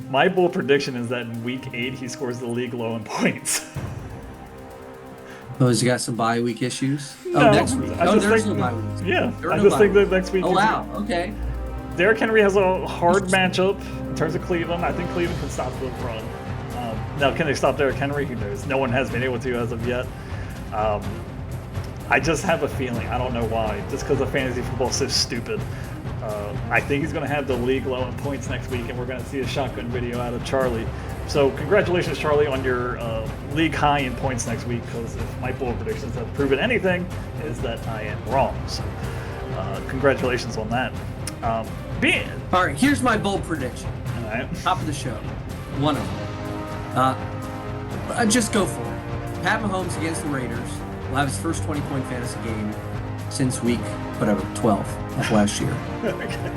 My bold prediction is that in week 8 he scores the league low in points. Oh, has he got some bye week issues? Oh, No, next week. I Oh, just there's think, no bye weeks. yeah, There are I no just bye think that weeks. next week. Oh, wow. Okay. Derrick Henry has a hard matchup in terms of Cleveland. I think Cleveland can stop the run. Now, can they stop Derrick Henry? Who knows? No one has been able to as of yet. Um, I just have a feeling. I don't know why. Just because the fantasy football is so stupid. I think he's going to have the league low in points next week, and we're going to see a shotgun video out of Charlie. So congratulations, Charlie, on your league high in points next week, because if my bold predictions have proven anything, is that I am wrong. So congratulations on that. All right, here's my bold prediction. All right. Top of the show. One of them. Just go for it. Pat Mahomes against the Raiders will have his first 20-point fantasy game since week, 12 of last year. Okay.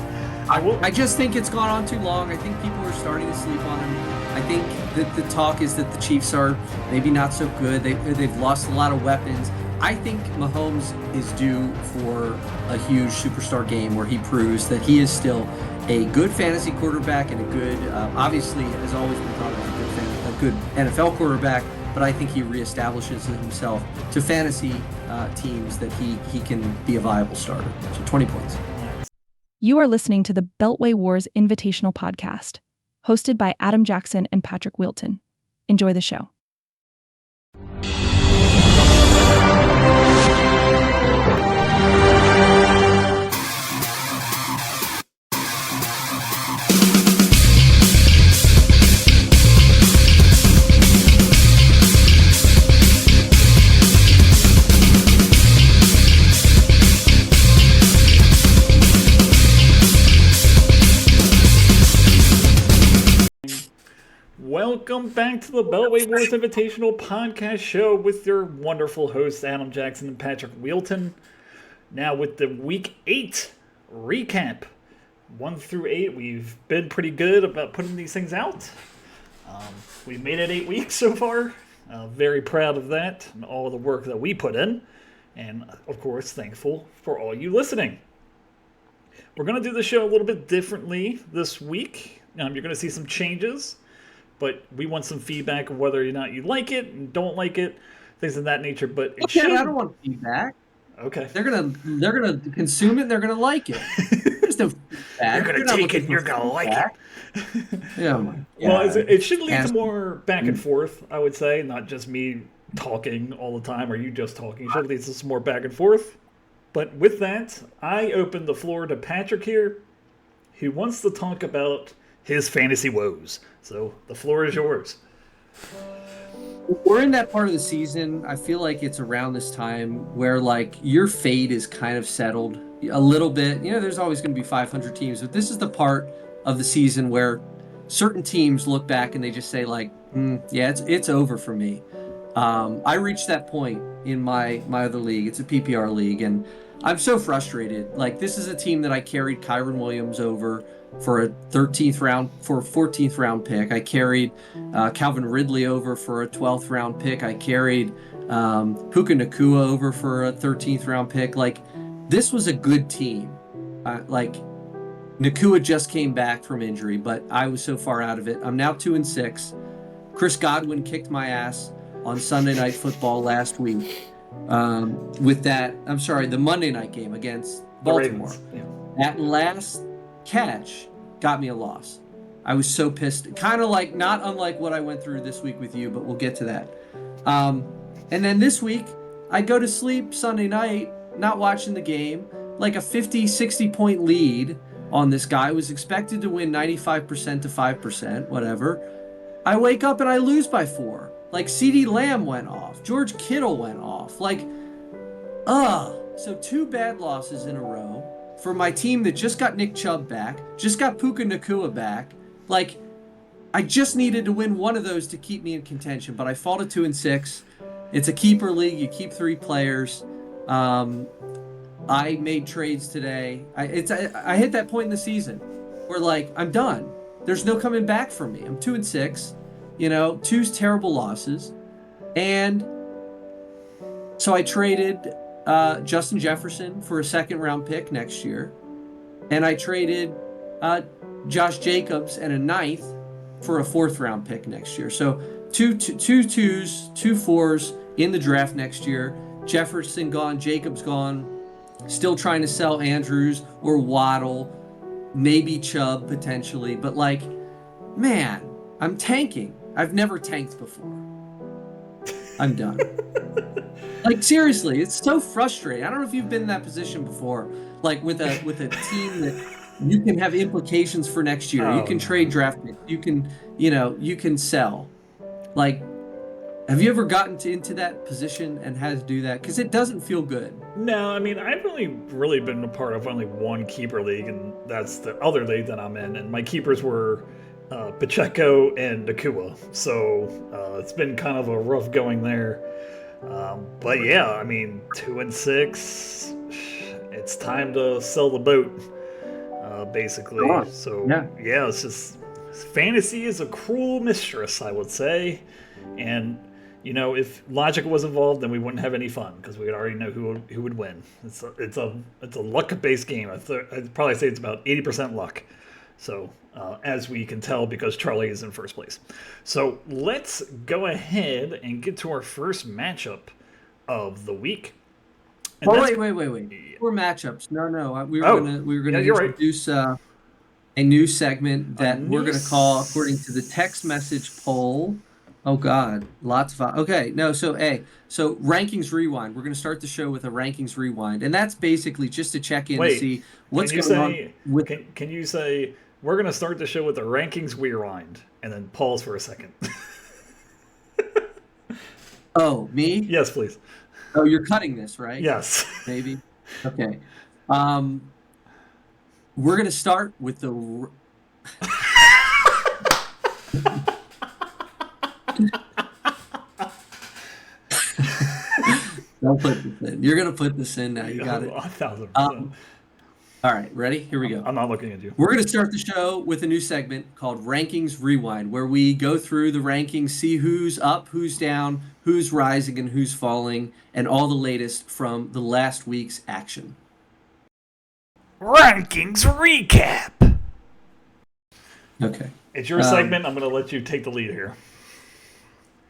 I just think it's gone on too long. I think people are starting to sleep on him. I think that the talk is that the Chiefs are maybe not so good. They've lost a lot of weapons. I think Mahomes is due for a huge superstar game where he proves that he is still a good fantasy quarterback and a good, obviously, has always been thought of as a good NFL quarterback, but I think he reestablishes himself to fantasy teams that he can be a viable starter. So 20 points. You are listening to the Beltway Wars Invitational Podcast, hosted by Adam Jackson and Patrick Wilton. Enjoy the show. Welcome back to the Beltway Wars Invitational Podcast Show with your wonderful hosts, Adam Jackson and Patrick Wilton. Now with the Week 8 recap. 1 through 8, we've been pretty good about putting these things out. We've made it 8 weeks so far. Very proud of that and all the work that we put in. And, of course, thankful for all you listening. We're going to do the show a little bit differently this week. You're going to see some changes. But we want some feedback of whether or not you like it and don't like it, things of that nature. But it should. I don't want feedback. Okay. They're gonna consume it and they're gonna like it. There's no feedback. You're gonna take it and you're gonna like it. Yeah. Well, it should lead to more back and forth, I would say, not just me talking all the time or you just talking. It should lead to some more back and forth. But with that, I open the floor to Patrick here, who wants to talk about his fantasy woes. So the floor is yours. We're in that part of the season. I feel like it's around this time where like your fate is kind of settled a little bit. You know, there's always going to be 500 teams, but this is the part of the season where certain teams look back and they just say like, yeah, it's over for me. I reached that point in my other league. It's a PPR league, and I'm so frustrated. Like, this is a team that I carried Kyron Williams over for a 14th round pick. I carried Calvin Ridley over for a 12th round pick. I carried Puka Nacua over for a 13th round pick. Like, this was a good team. Like, Nacua just came back from injury, but I was so far out of it. I'm now 2-6. Chris Godwin kicked my ass on Sunday Night Football last week with the Monday night game against Baltimore. Yeah. That last catch got me a loss. I was so pissed. Kind of like, not unlike what I went through this week with you, but we'll get to that. And then this week, I go to sleep Sunday night, not watching the game, like a 50, 60 point lead on this guy. I was expected to win 95% to 5%, whatever. I wake up and I lose by 4. Like, CeeDee Lamb went off. George Kittle went off. Like, so 2 bad losses in a row for my team that just got Nick Chubb back, just got Puka Nacua back. Like, I just needed to win one of those to keep me in contention, but I fall to 2-6. It's a keeper league. You keep 3 players. I made trades today. I hit that point in the season where, like, I'm done. There's no coming back from me. I'm 2-6. 2 terrible losses. And so I traded Justin Jefferson for a 2nd round pick next year. And I traded Josh Jacobs and a 9th for a 4th-round pick next year. So two twos, 2 4s in the draft next year. Jefferson gone, Jacobs gone. Still trying to sell Andrews or Waddle, maybe Chubb potentially. But like, man, I'm tanking. I've never tanked before. I'm done. Like seriously, it's so frustrating. I don't know if you've been in that position before, like with a team that you can have implications for next year. You can trade draft picks. You can sell. Like, have you ever gotten into that position and had to do that? Because it doesn't feel good. No, I mean, I've only really been a part of only one keeper league, and that's the other league that I'm in. And my keepers were Pacheco and Nakua. So it's been kind of a rough going there. But yeah, I mean, 2-6, it's time to sell the boat, basically. So yeah, it's just fantasy is a cruel mistress, I would say. And you know, if logic was involved, then we wouldn't have any fun because we would already know who would win. It's a luck-based game. I'd probably say it's about 80% luck. So as we can tell, because Charlie is in first place. So let's go ahead and get to our first matchup of the week. And wait. 4 matchups. No. We were gonna introduce a new segment that we're gonna call according to the text message poll. Oh God, lots of okay. No, so rankings rewind. We're gonna start the show with a rankings rewind, and that's basically just to check in to see what's going on. Can you say we're gonna start the show with a rankings rewind, and then pause for a second? Oh, me? Yes, please. Oh, you're cutting this, right? Yes. Maybe. Okay. We're gonna start with the. Don't put this in. You're gonna put this in now. You got it. 1,000%. All right, ready? Here we go. I'm not looking at you. We're gonna start the show with a new segment called Rankings Rewind, where we go through the rankings, see who's up, who's down, who's rising, and who's falling, and all the latest from the last week's action. Rankings recap. Okay. It's your segment. I'm gonna let you take the lead here.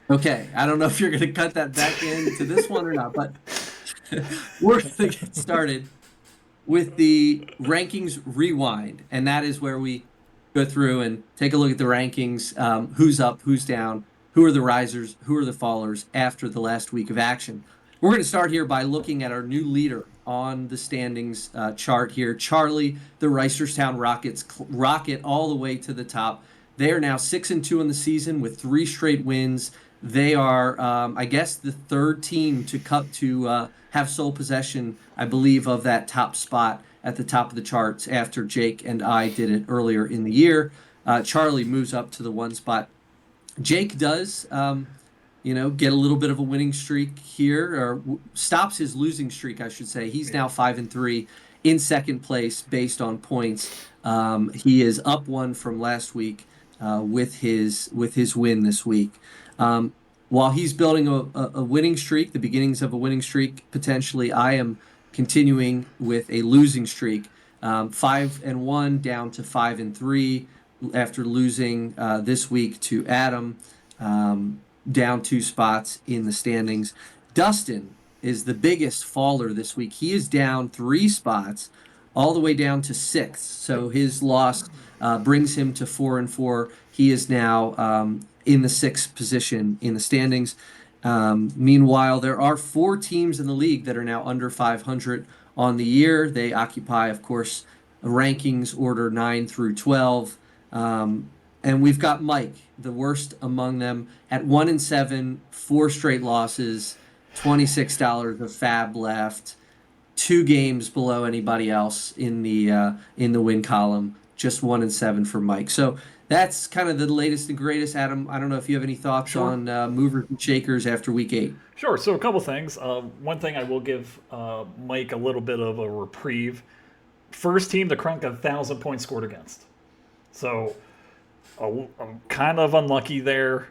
Okay, I don't know if you're going to cut that back into this one or not, but we're going to get started with the rankings rewind, and that is where we go through and take a look at the rankings, who's up, who's down, who are the risers, who are the fallers after the last week of action. We're going to start here by looking at our new leader on the standings chart here. Charlie, the Reisterstown Rockets, rocket all the way to the top. They are now 6-2 in the season with 3 straight wins. They are, I guess, the 3rd team to have sole possession, I believe, of that top spot at the top of the charts after Jake and I did it earlier in the year. Charlie moves up to the 1 spot. Jake does, get a little bit of a winning streak here, or stops his losing streak, I should say. He's now 5-3 in 2nd place based on points. He is up 1 from last week with his win this week. While he's building a winning streak, the beginnings of a winning streak, potentially, I am continuing with a losing streak. 5-1 down to 5-3 after losing this week to Adam, down 2 spots in the standings. Dustin is the biggest faller this week. He is down 3 spots, all the way down to 6th. So his loss brings him to 4-4. He is now in the 6th position in the standings. Meanwhile, there are 4 teams in the league that are now under 500 on the year. They occupy, of course, rankings order 9 through 12. And we've got Mike, the worst among them, at 1-7, 4 straight losses, $26 of fab left, 2 games below anybody else in the win column. Just 1-7 for Mike. So that's kind of the latest and greatest. Adam, I don't know if you have any thoughts on movers and shakers after week 8. Sure. So a couple things. One thing I will give Mike a little bit of a reprieve. First team to crank 1,000 points scored against. So I'm kind of unlucky there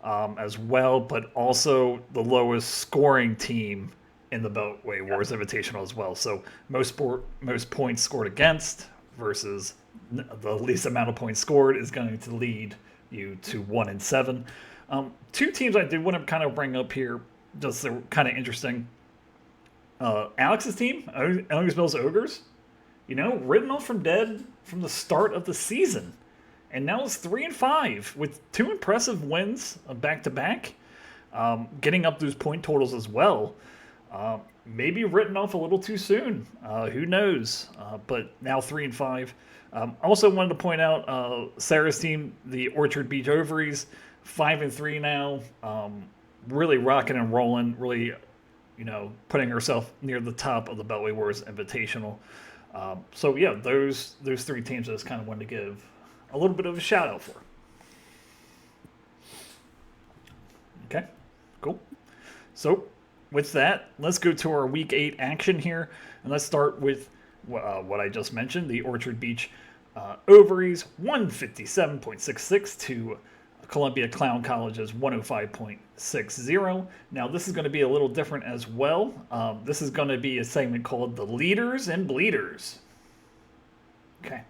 as well, but also the lowest scoring team in the Beltway Wars Invitational as well. So most points scored against versus the least amount of points scored is going to lead you to 1-7. Two teams I did want to kind of bring up here, just they're kind of interesting. Alex's team, Owings Mills Ogres, written off from dead from the start of the season, and now it's 3-5 with two impressive wins back to back, getting up those point totals as well. Maybe written off a little too soon. Who knows? But now 3-5. Also wanted to point out Sarah's team, the Orchard Beach Ovaries, 5-3 now. Really rocking and rolling. Really, putting herself near the top of the Beltway Wars Invitational. So yeah, those three teams I just kind of wanted to give a little bit of a shout out for. Okay, cool. So with that, let's go to our Week 8 action here, and let's start with what I just mentioned, the Orchard Beach Ovaries, 157.66 to Columbia Clown College's 105.60. Now, this is going to be a little different as well. This is going to be a segment called The Leaders and Bleeders. Okay.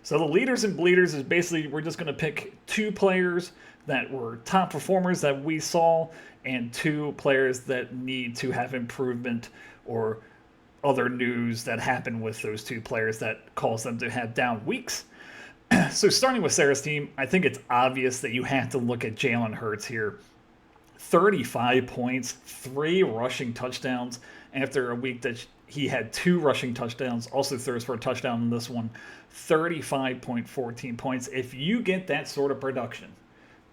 So the Leaders and Bleeders is basically we're just going to pick two players that were top performers that we saw and two players that need to have improvement or other news that happened with those two players that cause them to have down weeks. So starting with Sarah's team, I think it's obvious that you have to look at Jalen Hurts here. 35 points, 3 rushing touchdowns after a week that he had 2 rushing touchdowns, also throws for a touchdown in this one. 35.14 points. If you get that sort of production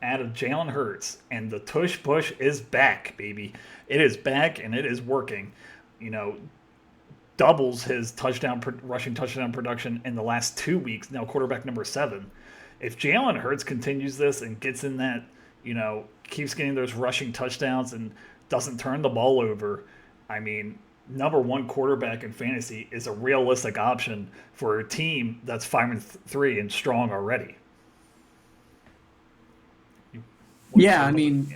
out of Jalen Hurts, and the tush push is back, baby. It is back and it is working. Doubles his rushing touchdown production in the last 2 weeks. Now quarterback number 7. If Jalen Hurts continues this and gets in that, keeps getting those rushing touchdowns and doesn't turn the ball over, I mean, number 1 quarterback in fantasy is a realistic option for a team that's 5-3 and strong already. Yeah, I mean,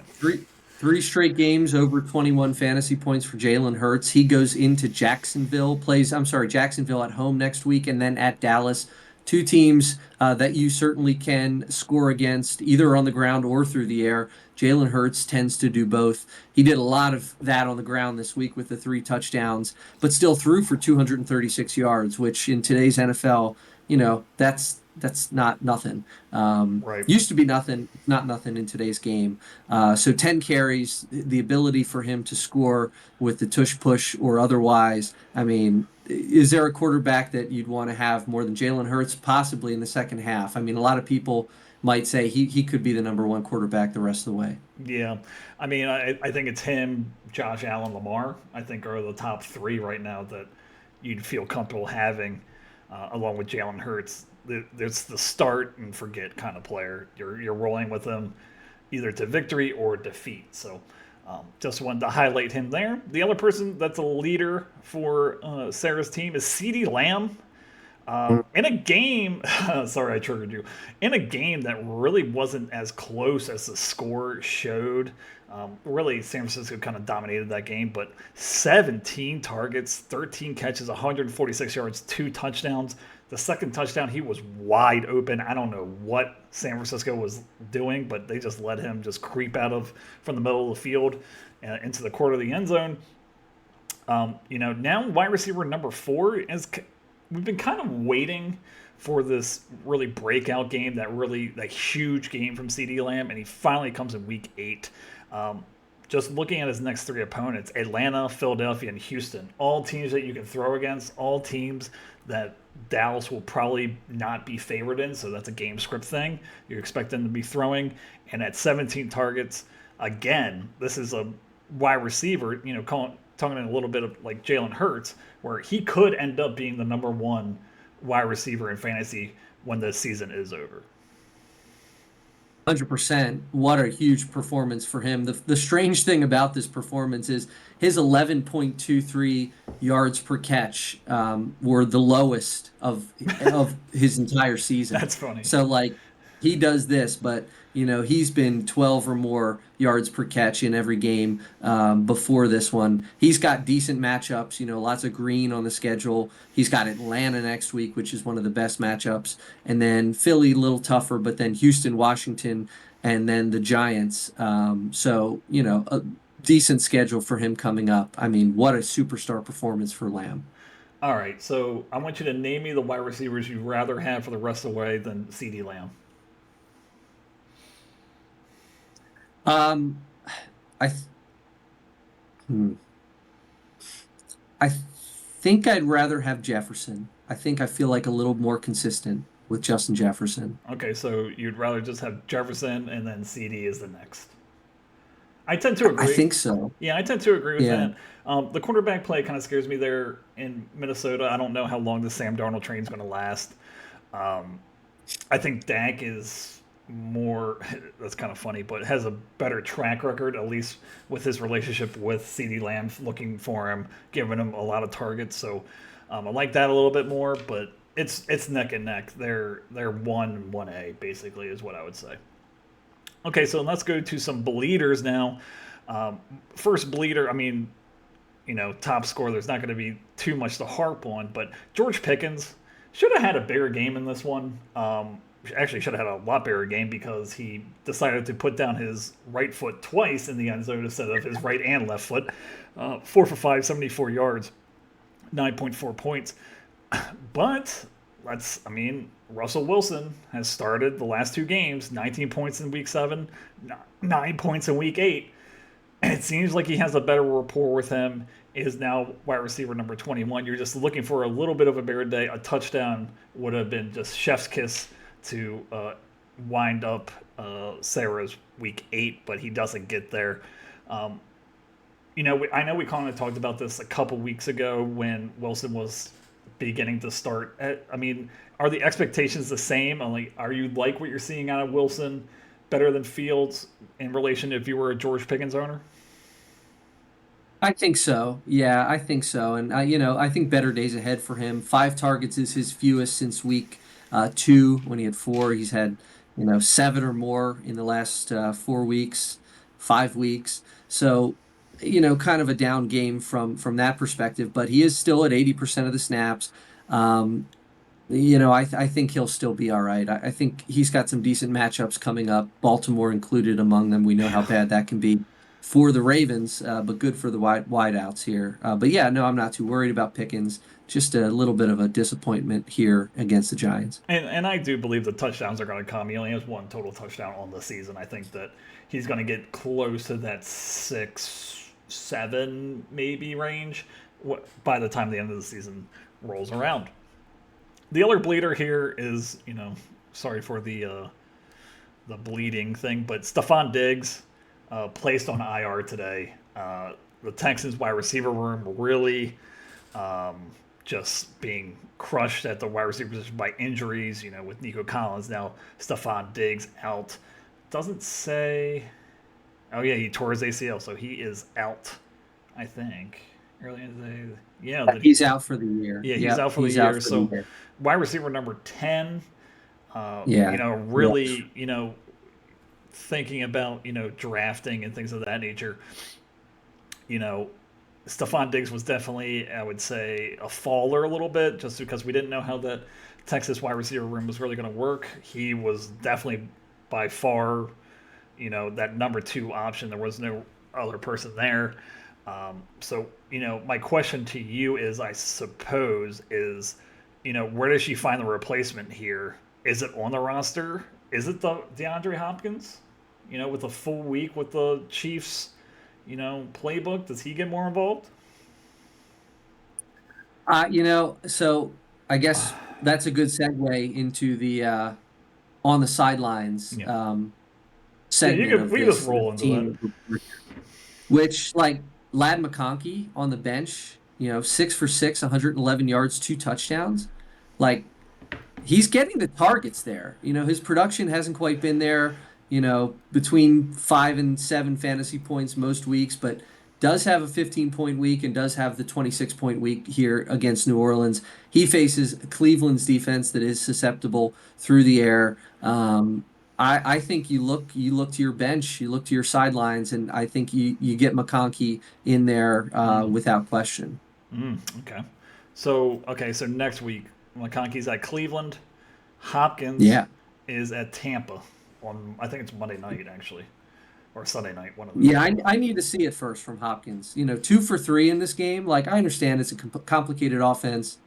three straight games over 21 fantasy points for Jalen Hurts. He goes into Jacksonville at home next week, and then at Dallas. Two teams that you certainly can score against, either on the ground or through the air. Jalen Hurts tends to do both. He did a lot of that on the ground this week with the 3 touchdowns, but still threw for 236 yards, which in today's NFL, that's not nothing. Right. Used to be nothing, not nothing in today's game. So 10 carries, the ability for him to score with the tush push or otherwise. I mean, is there a quarterback that you'd want to have more than Jalen Hurts? Possibly in the second half. I mean, a lot of people might say he could be the number 1 quarterback the rest of the way. Yeah. I mean, I think it's him, Josh Allen, Lamar, I think are the top 3 right now that you'd feel comfortable having, along with Jalen Hurts. There's the start and forget kind of player. You're rolling with them either to victory or defeat. So just wanted to highlight him there. The other person that's a leader for Sarah's team is CeeDee Lamb. In a game, sorry I triggered you, in a game that really wasn't as close as the score showed. Really, San Francisco kind of dominated that game, but 17 targets, 13 catches, 146 yards, 2 touchdowns. The second touchdown, he was wide open. I don't know what San Francisco was doing, but they just let him just creep from the middle of the field into the corner of the end zone. Now wide receiver number 4 is. We've been kind of waiting for this really breakout game, that huge game from CeeDee Lamb, and he finally comes in Week 8. Just looking at his next 3 opponents, Atlanta, Philadelphia, and Houston, all teams that you can throw against, all teams that Dallas will probably not be favored in, so that's a game script thing. You expect them to be throwing, and at 17 targets, again, this is a wide receiver, talking a little bit of like Jalen Hurts, where he could end up being the number 1 wide receiver in fantasy when the season is over. 100%. What a huge performance for him. The strange thing about this performance is his 11.23 yards per catch were the lowest of his entire season. That's funny. So he does this, but he's been 12 or more yards per catch in every game before this one. He's got decent matchups, lots of green on the schedule. He's got Atlanta next week, which is one of the best matchups, and then Philly a little tougher, but then Houston, Washington, and then the Giants. A decent schedule for him coming up. I mean, what a superstar performance for Lamb. All right, so I want you to name me the wide receivers you'd rather have for the rest of the way than CD Lamb. Um, I th- hmm. I think I'd rather have Jefferson. I think I feel like a little more consistent with Justin Jefferson. Okay, so you'd rather just have Jefferson and then CD is the next. I tend to I agree. think so. Yeah, I tend to agree with Yeah. that. The quarterback play kind of scares me there in Minnesota. I don't know how long the Sam Darnold train is going to last. Um, I think Dak is more. That's kind of funny, but has a better track record, at least with his relationship with CD Lamb, looking for him, giving him a lot of targets. So I like that a little bit more, but it's neck and neck. They're one A basically is what I would say. Okay, so let's go to some bleeders now. Um, First bleeder, I mean, top scorer, there's not going to be too much to harp on, but George Pickens should have had a bigger game in this one. Actually, should have had a lot bigger game because he decided to put down his right foot twice in the end zone instead of his right and left foot. 4 for 5, 74 yards, 9.4 points. But Russell Wilson has started the last two games, 19 points in week 7, 9 points in week 8. And it seems like he has a better rapport with him. Is now wide receiver number 21. You're just looking for a little bit of a bigger day. A touchdown would have been just chef's kiss to wind up Sarah's week 8, but he doesn't get there. Um, I know we kind of talked about this a couple weeks ago when Wilson was beginning to start. I mean, are the expectations the same? Like, are you like what you're seeing out of Wilson better than Fields in relation if you were a George Pickens owner? I think so. Yeah, I think so. And I think better days ahead for him. 5 targets is his fewest since week 2 when he had 4. He's had, 7 or more in the last 4 weeks, 5 weeks. So, kind of a down game from that perspective. But he is still at 80% of the snaps. Um, I think he'll still be all right. I think he's got some decent matchups coming up, Baltimore included among them. We know how bad that can be for the Ravens, but good for the wideouts here. But yeah, no, I'm not too worried about Pickens. Just a little bit of a disappointment here against the Giants. And I do believe the touchdowns are going to come. He only has one total touchdown on the season. I think that he's going to get close to that 6, 7 maybe range by the time the end of the season rolls around. The other bleeder here is, sorry for the bleeding thing, but Stephon Diggs placed on IR today. The Texans wide receiver room really um, just being crushed at the wide receiver position by injuries. With Nico Collins now, Stephon Diggs out. Doesn't say. Oh yeah, he tore his ACL, so he is out. I think early in the day. Yeah, He's out for the year. yeah, he's Yep, out for the he's out year. for the So year. wide receiver number 10, Yeah, rough. really, thinking about, drafting and things of that nature, you know, Stephon Diggs was definitely, I would say, a faller a little bit just because we didn't know how that Texas wide receiver room was really going to work. He was definitely by far, that number 2 option. There was no other person there. My question to you is, I suppose, is, where does she find the replacement here? Is it on the roster? Is it the DeAndre Hopkins? With a full week with the Chiefs, playbook, does he get more involved? So I guess that's a good segue into the on the sidelines Yeah, yeah. segment of We can just this roll into that. team report, which like Lad McConkey on the bench, 6 for 6, 111 yards, 2 touchdowns. Like he's getting the targets there. His production hasn't quite been there, between 5 and 7 fantasy points most weeks, but does have a 15-point week and does have the 26-point week here against New Orleans. He faces Cleveland's defense that is susceptible through the air. I think you look to your bench, you look to your sidelines, and I think you get McConkey in there without question. Okay. So next week, McConkey's at Cleveland. Hopkins Yeah. is at Tampa on, I think it's Monday night, actually, or Sunday night, one of the Yeah, two. I need to see it first from Hopkins. 2 for 3 in this game. Like, I understand it's a complicated offense.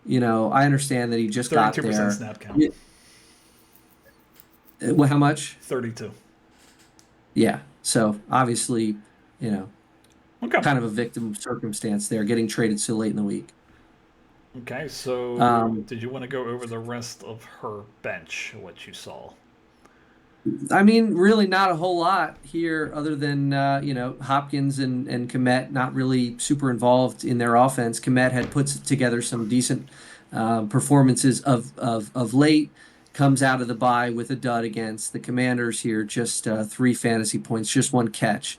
I understand that he just got 32% there. snap count. Yeah, well, how much? 32. Yeah. So obviously, you know, Okay. kind of a victim of circumstance there, getting traded so late in the week. Okay, so Um, did you want to go over the rest of her bench, what you saw? I mean, really not a whole lot here other than, Hopkins and Komet not really super involved in their offense. Komet had put together some decent performances of late, comes out of the bye with a dud against the Commanders here, just 3 fantasy points, just 1 catch.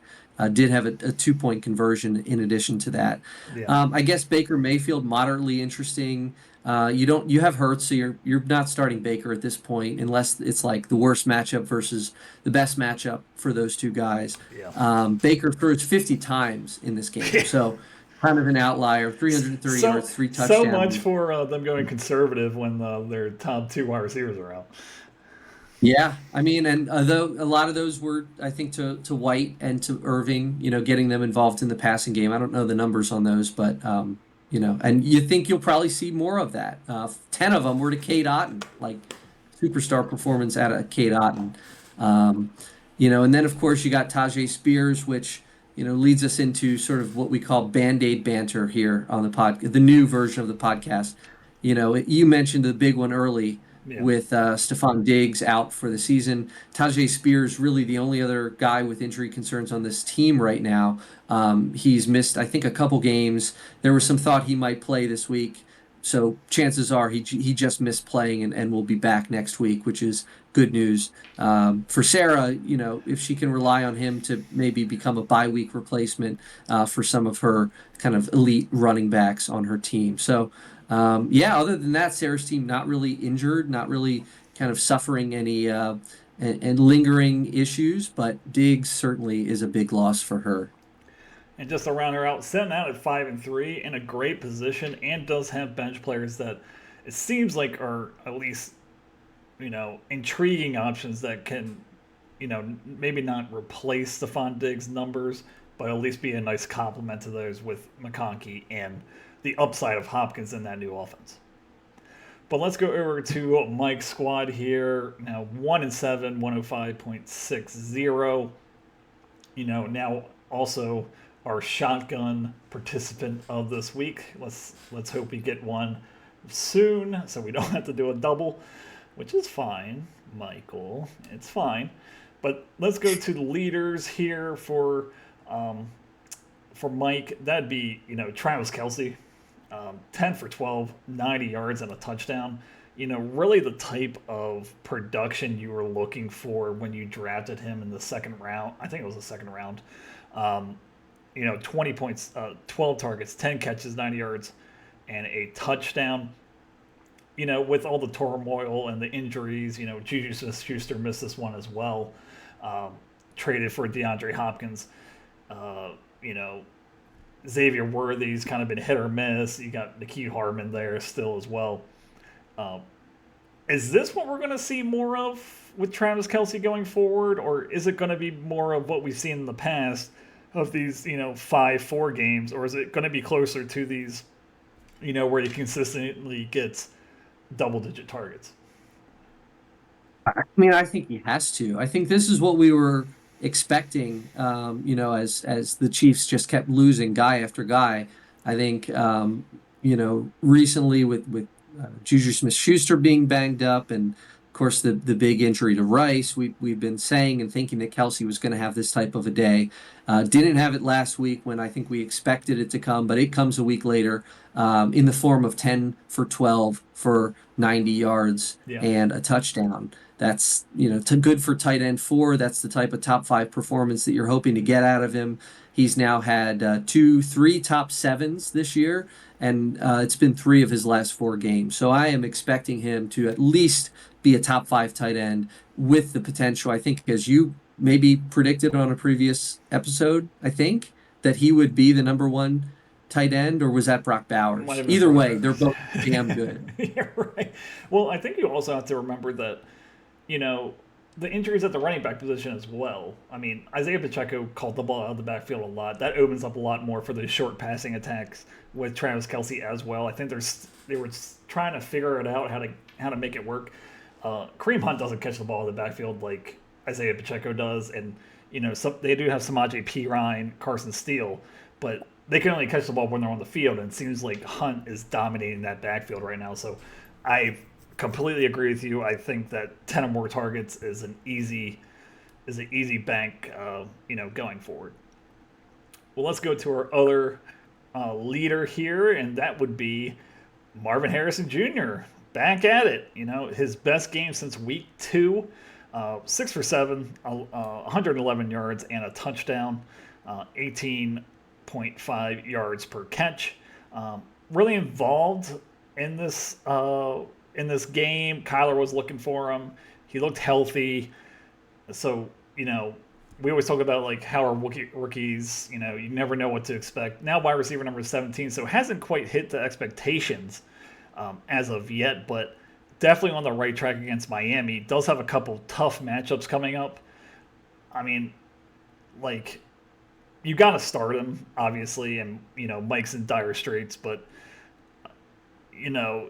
Did have a 2 point conversion in addition to that. Yeah. I guess Baker Mayfield moderately interesting. You have Hurts, so you're not starting Baker at this point unless it's like the worst matchup versus the best matchup for those two guys. Yeah. Baker throws 50 times in this game, so kind of an outlier. 330 So yards, three so much touchdowns. for them going conservative when their top two wide receivers are out. Yeah, I mean, and though a lot of those were, I think, to White and to Irving, getting them involved in the passing game. I don't know the numbers on those, but and you think you'll probably see more of that. 10 of them were to Kate Otten, like superstar performance out of Kate Otten. Um, and then of course you got Tajay Spears, which leads us into sort of what we call Band-Aid banter here on the new version of the podcast. You mentioned the big one early Yeah. with Stephon Diggs out for the season. Tajay Spears really the only other guy with injury concerns on this team right now. He's missed, I think, a couple games. There was some thought he might play this week. So chances are he just missed playing and will be back next week, which is good news. For Sarah, if she can rely on him to maybe become a bye week replacement for some of her kind of elite running backs on her team. So yeah, other than that, Sarah's team not really injured, not really kind of suffering any and lingering issues, but Diggs certainly is a big loss for her. And just to round her out, sitting out at 5-3 in a great position, and does have bench players that it seems like are at least intriguing options that can maybe not replace Stephon Diggs' numbers, but at least be a nice complement to those with McConkey and the upside of Hopkins in that new offense. But let's go over to Mike's squad here. Now 1-7, 105.60. Now also our shotgun participant of this week. Let's hope we get one soon so we don't have to do a double, which is fine, Michael. It's fine. But let's go to the leaders here for Mike. That'd be Travis Kelsey, 10 for 12, 90 yards and a touchdown. Really the type of production you were looking for when you drafted him in the second round. I think it was the second round. 20 points, 12 targets, 10 catches, 90 yards, and a touchdown. With all the turmoil and the injuries, Juju Smith-Schuster missed this one as well. Traded for DeAndre Hopkins. Uh, you know, Xavier Worthy's kind of been hit or miss. You got Nikhil Harmon there still as well. Um, is this what we're going to see more of with Travis Kelsey going forward, or is it going to be more of what we've seen in the past of these 5-4 games, or is it going to be closer to these where he consistently gets double-digit targets? I mean, I think he has to. I think this is what we were expecting. As the Chiefs just kept losing guy after guy. I think recently with Juju Smith-Schuster being banged up, and of course the big injury to Rice, we've been saying and thinking that Kelsey was going to have this type of a day. Didn't have it last week when I think we expected it to come, but it comes a week later in the form of 10 for 12 for 90 yards Yeah. and a touchdown. That's good for tight end 4. That's the type of top 5 performance that you're hoping to get out of him. He's now had 3 top 7s this year, and it's been 3 of his last 4 games. So I am expecting him to at least be a top 5 tight end with the potential. I think, as you maybe predicted on a previous episode, I think that he would be the number 1 tight end, or was that Brock Might Bowers? have been Either Brock way, they're Bowers. both damn good. You're right. Well, I think you also have to remember that, you know, the injuries at the running back position as well. I mean, Isaiah Pacheco called the ball out of the backfield a lot. That opens up a lot more for the short passing attacks with Travis Kelce as well. I think they were trying to figure it out how to make it work. Kareem Hunt doesn't catch the ball in the backfield like Isaiah Pacheco does, and they do have Samaje Perine, Carson Steele, but they can only catch the ball when they're on the field, and it seems like Hunt is dominating that backfield right now. So I completely agree with you. I think that 10 or more targets is an easy bank, going forward. Well, let's go to our other leader here, and that would be Marvin Harrison Jr. Back at it. His best game since week 2. 6 for 7, 111 yards and a touchdown, 18.5 yards per catch. Really involved in this game. Kyler was looking for him. He looked healthy. So, we always talk about like how our rookies, you never know what to expect. Now wide receiver number 17, so hasn't quite hit the expectations as of yet, but definitely on the right track against Miami. Does have a couple tough matchups coming up. I mean, like, you got to start him, obviously, and, Mike's in dire straits, but, you know,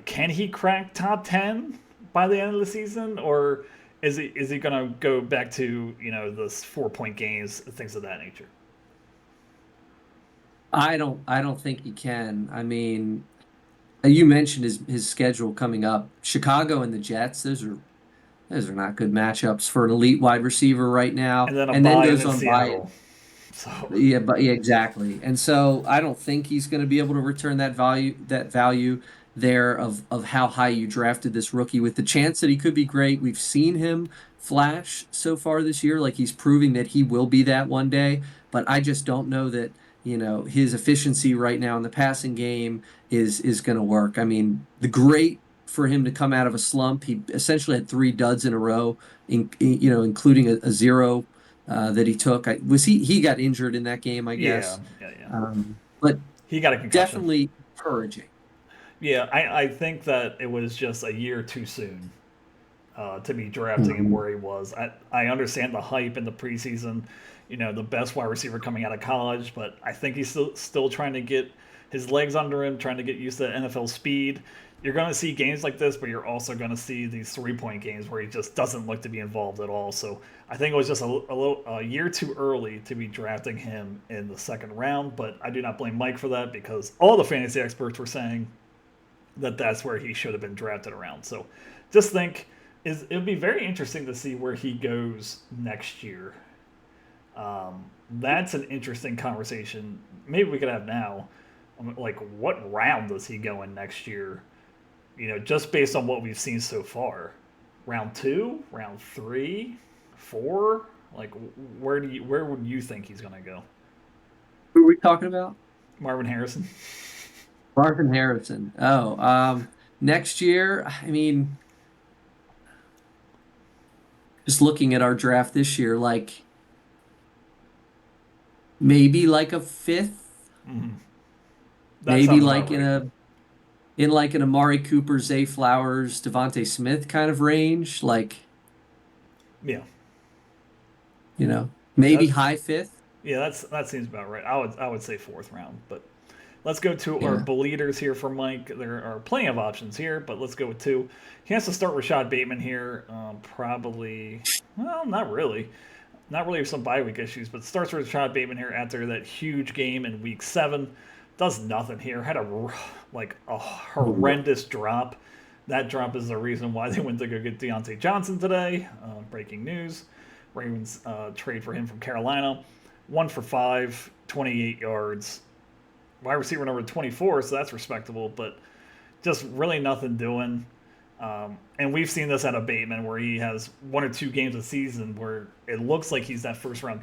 can he crack top 10 by the end of the season? Or is he going to go back to, those 4-point games, things of that nature? I don't think he can. I mean, you mentioned his schedule coming up. Chicago and the Jets, those are not good matchups for an elite wide receiver right now. And then a And then bye goes in on by. Seattle. So, Yeah, but yeah, exactly. And so I don't think he's going to be able to return that value there of how high you drafted this rookie, with the chance that he could be great. We've seen him flash so far this year, like he's proving that he will be that one day, but I just don't know that, his efficiency right now in the passing game is going to work. I mean, the great for him to come out of a slump. He essentially had 3 duds in a row, including a 0 that he took. He got injured in that game, I yeah, guess. yeah, yeah. But He got a concussion. definitely encouraging. Yeah, I think that it was just a year too soon to be drafting him Mhm. where he was. I understand the hype in the preseason, the best wide receiver coming out of college, but I think he's still trying to get his legs under him, trying to get used to NFL speed. You're going to see games like this, but you're also going to see these 3-point games where he just doesn't look to be involved at all. So I think it was just a year too early to be drafting him in the second round, but I do not blame Mike for that because all the fantasy experts were saying that that's where he should have been drafted around. So just think it would be very interesting to see where he goes next year. That's an interesting conversation. Maybe we could have now. Like, what round does he go in next year? Just based on what we've seen so far. Round 2, round 3, 4. Like, where would you think he's going to go? Who are we talking about? Marvin Harrison. Marvin Harrison. Oh, next year, I mean, just looking at our draft this year, like maybe like a 5th, Mm-hmm. That maybe sounds about like right. in like an Amari Cooper, Zay Flowers, Devontae Smith kind of range, like, Yeah. maybe That high 5th. yeah, that seems about right. I would say fourth round, but let's go to our Yeah. bleeders here for Mike. There are plenty of options here, but let's go with 2. He has to start Rashad Bateman here. Probably, well, not really. Not really some bye week issues, but starts with Rashad Bateman here after that huge game in week 7. Does nothing here. Had a horrendous drop. That drop is the reason why they went to go get Deontay Johnson today. Breaking news. Ravens trade for him from Carolina. 1 for 5, 28 yards. Wide receiver number 24, so that's respectable, but just really nothing doing. And we've seen this out of Bateman where he has 1 or 2 games a season where it looks like he's that first round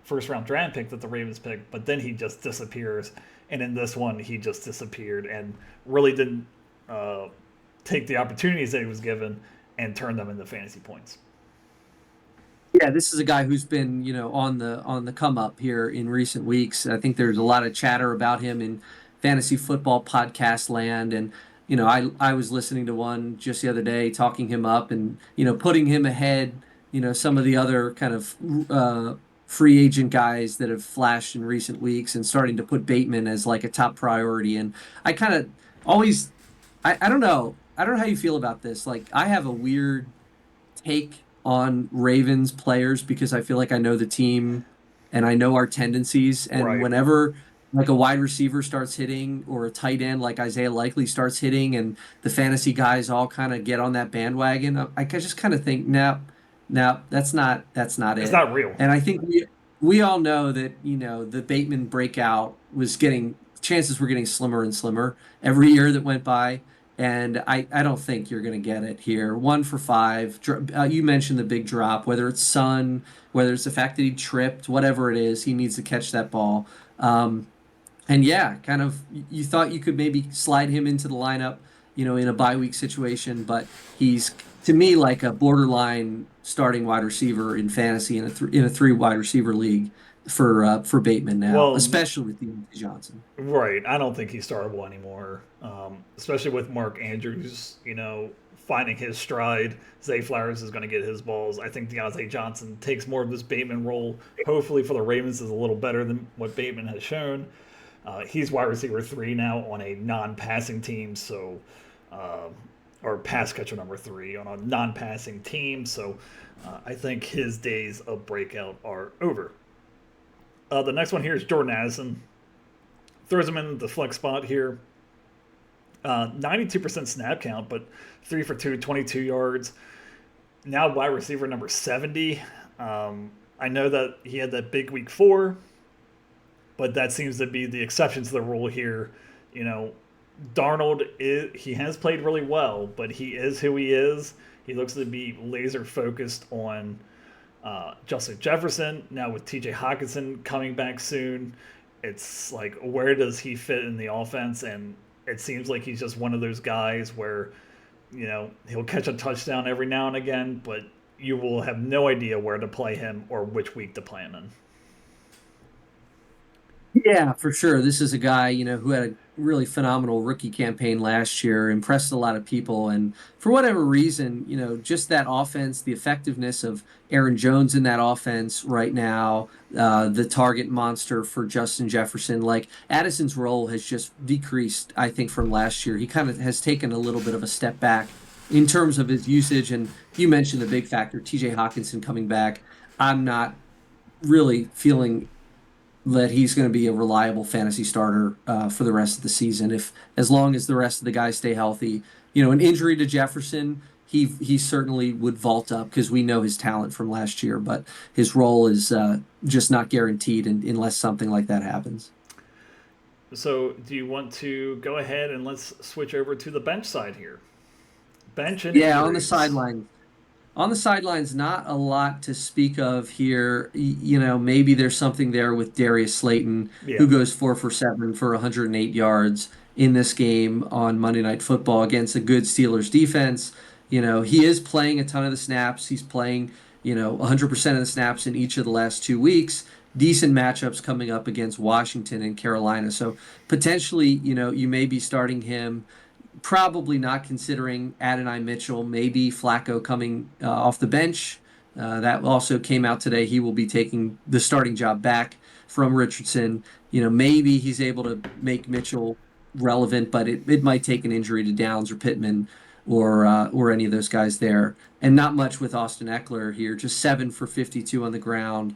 first round draft pick that the Ravens picked, but then he just disappears. And in this one, he just disappeared and really didn't uh, take the opportunities that he was given and turn them into fantasy points. Yeah, this is a guy who's been, on the come up here in recent weeks. I think there's a lot of chatter about him in fantasy football podcast land, and I was listening to one just the other day talking him up and putting him ahead, some of the other kind of free agent guys that have flashed in recent weeks, and starting to put Bateman as like a top priority. And I kind of always, I don't know how you feel about this. Like, I have a weird take on Ravens players because I feel like I know the team and I know our tendencies. And Right. whenever like a wide receiver starts hitting or a tight end like Isaiah Likely starts hitting and the fantasy guys all kind of get on that bandwagon, I just kind of think, no, no, that's not It's it. not real. And I think we all know that, the Bateman breakout was getting chances were getting slimmer and slimmer every year that went by. And I don't think you're going to get it here. 1 for 5. You mentioned the big drop, whether it's sun, whether it's the fact that he tripped, whatever it is, he needs to catch that ball. And yeah, kind of, you thought you could maybe slide him into the lineup, in a bye week situation, but he's to me like a borderline starting wide receiver in fantasy in a 3 wide receiver league for Bateman now, Well, especially with Deontay Johnson. right. I don't think he's startable anymore, especially with Mark Andrews, finding his stride. Zay Flowers is going to get his balls. I think Deontay Johnson takes more of this Bateman role. Hopefully for the Ravens is a little better than what Bateman has shown. He's wide receiver 3 now on a non-passing team, so uh, or pass catcher number 3 on a non-passing team. So I think his days of breakout are over. The next one here is Jordan Addison. Throws him in the flex spot here. 92% snap count, but 3 for 2, 22 yards. Now wide receiver number 70. I know that he had that big week 4, but that seems to be the exception to the rule here. You know, he has played really well, but he is who he is. He looks to be laser focused on Justin Jefferson. Now with TJ Hawkinson coming back soon, it's like, where does he fit in the offense? And it seems like he's just one of those guys where, he'll catch a touchdown every now and again, but you will have no idea where to play him or which week to play him in. Yeah, for sure. This is a guy, who had a really phenomenal rookie campaign last year, impressed a lot of people. And for whatever reason, just that offense, the effectiveness of Aaron Jones in that offense right now, the target monster for Justin Jefferson, like Addison's role has just decreased, I think, from last year. He kind of has taken a little bit of a step back in terms of his usage. And you mentioned the big factor, TJ Hawkinson coming back. I'm not really feeling that he's going to be a reliable fantasy starter for the rest of the season. If as long as the rest of the guys stay healthy, an injury to Jefferson, he certainly would vault up because we know his talent from last year, but his role is just not guaranteed unless something like that happens. So, do you want to go ahead and let's switch over to the bench side here? Bench and Yeah, on the injuries. sideline. On the sidelines, not a lot to speak of here. Maybe there's something there with Darius Slayton, Yeah. who goes 4 for 7 for 108 yards in this game on Monday Night Football against a good Steelers defense. He is playing a ton of the snaps. He's playing, 100% of the snaps in each of the last 2 weeks. Decent matchups coming up against Washington and Carolina. So potentially, you may be starting him, probably not considering Adonai Mitchell, maybe Flacco coming off the bench. That also came out today. He will be taking the starting job back from Richardson. Maybe he's able to make Mitchell relevant, but it might take an injury to Downs or Pittman or any of those guys there. And not much with Austin Eckler here, just 7 for 52 on the ground,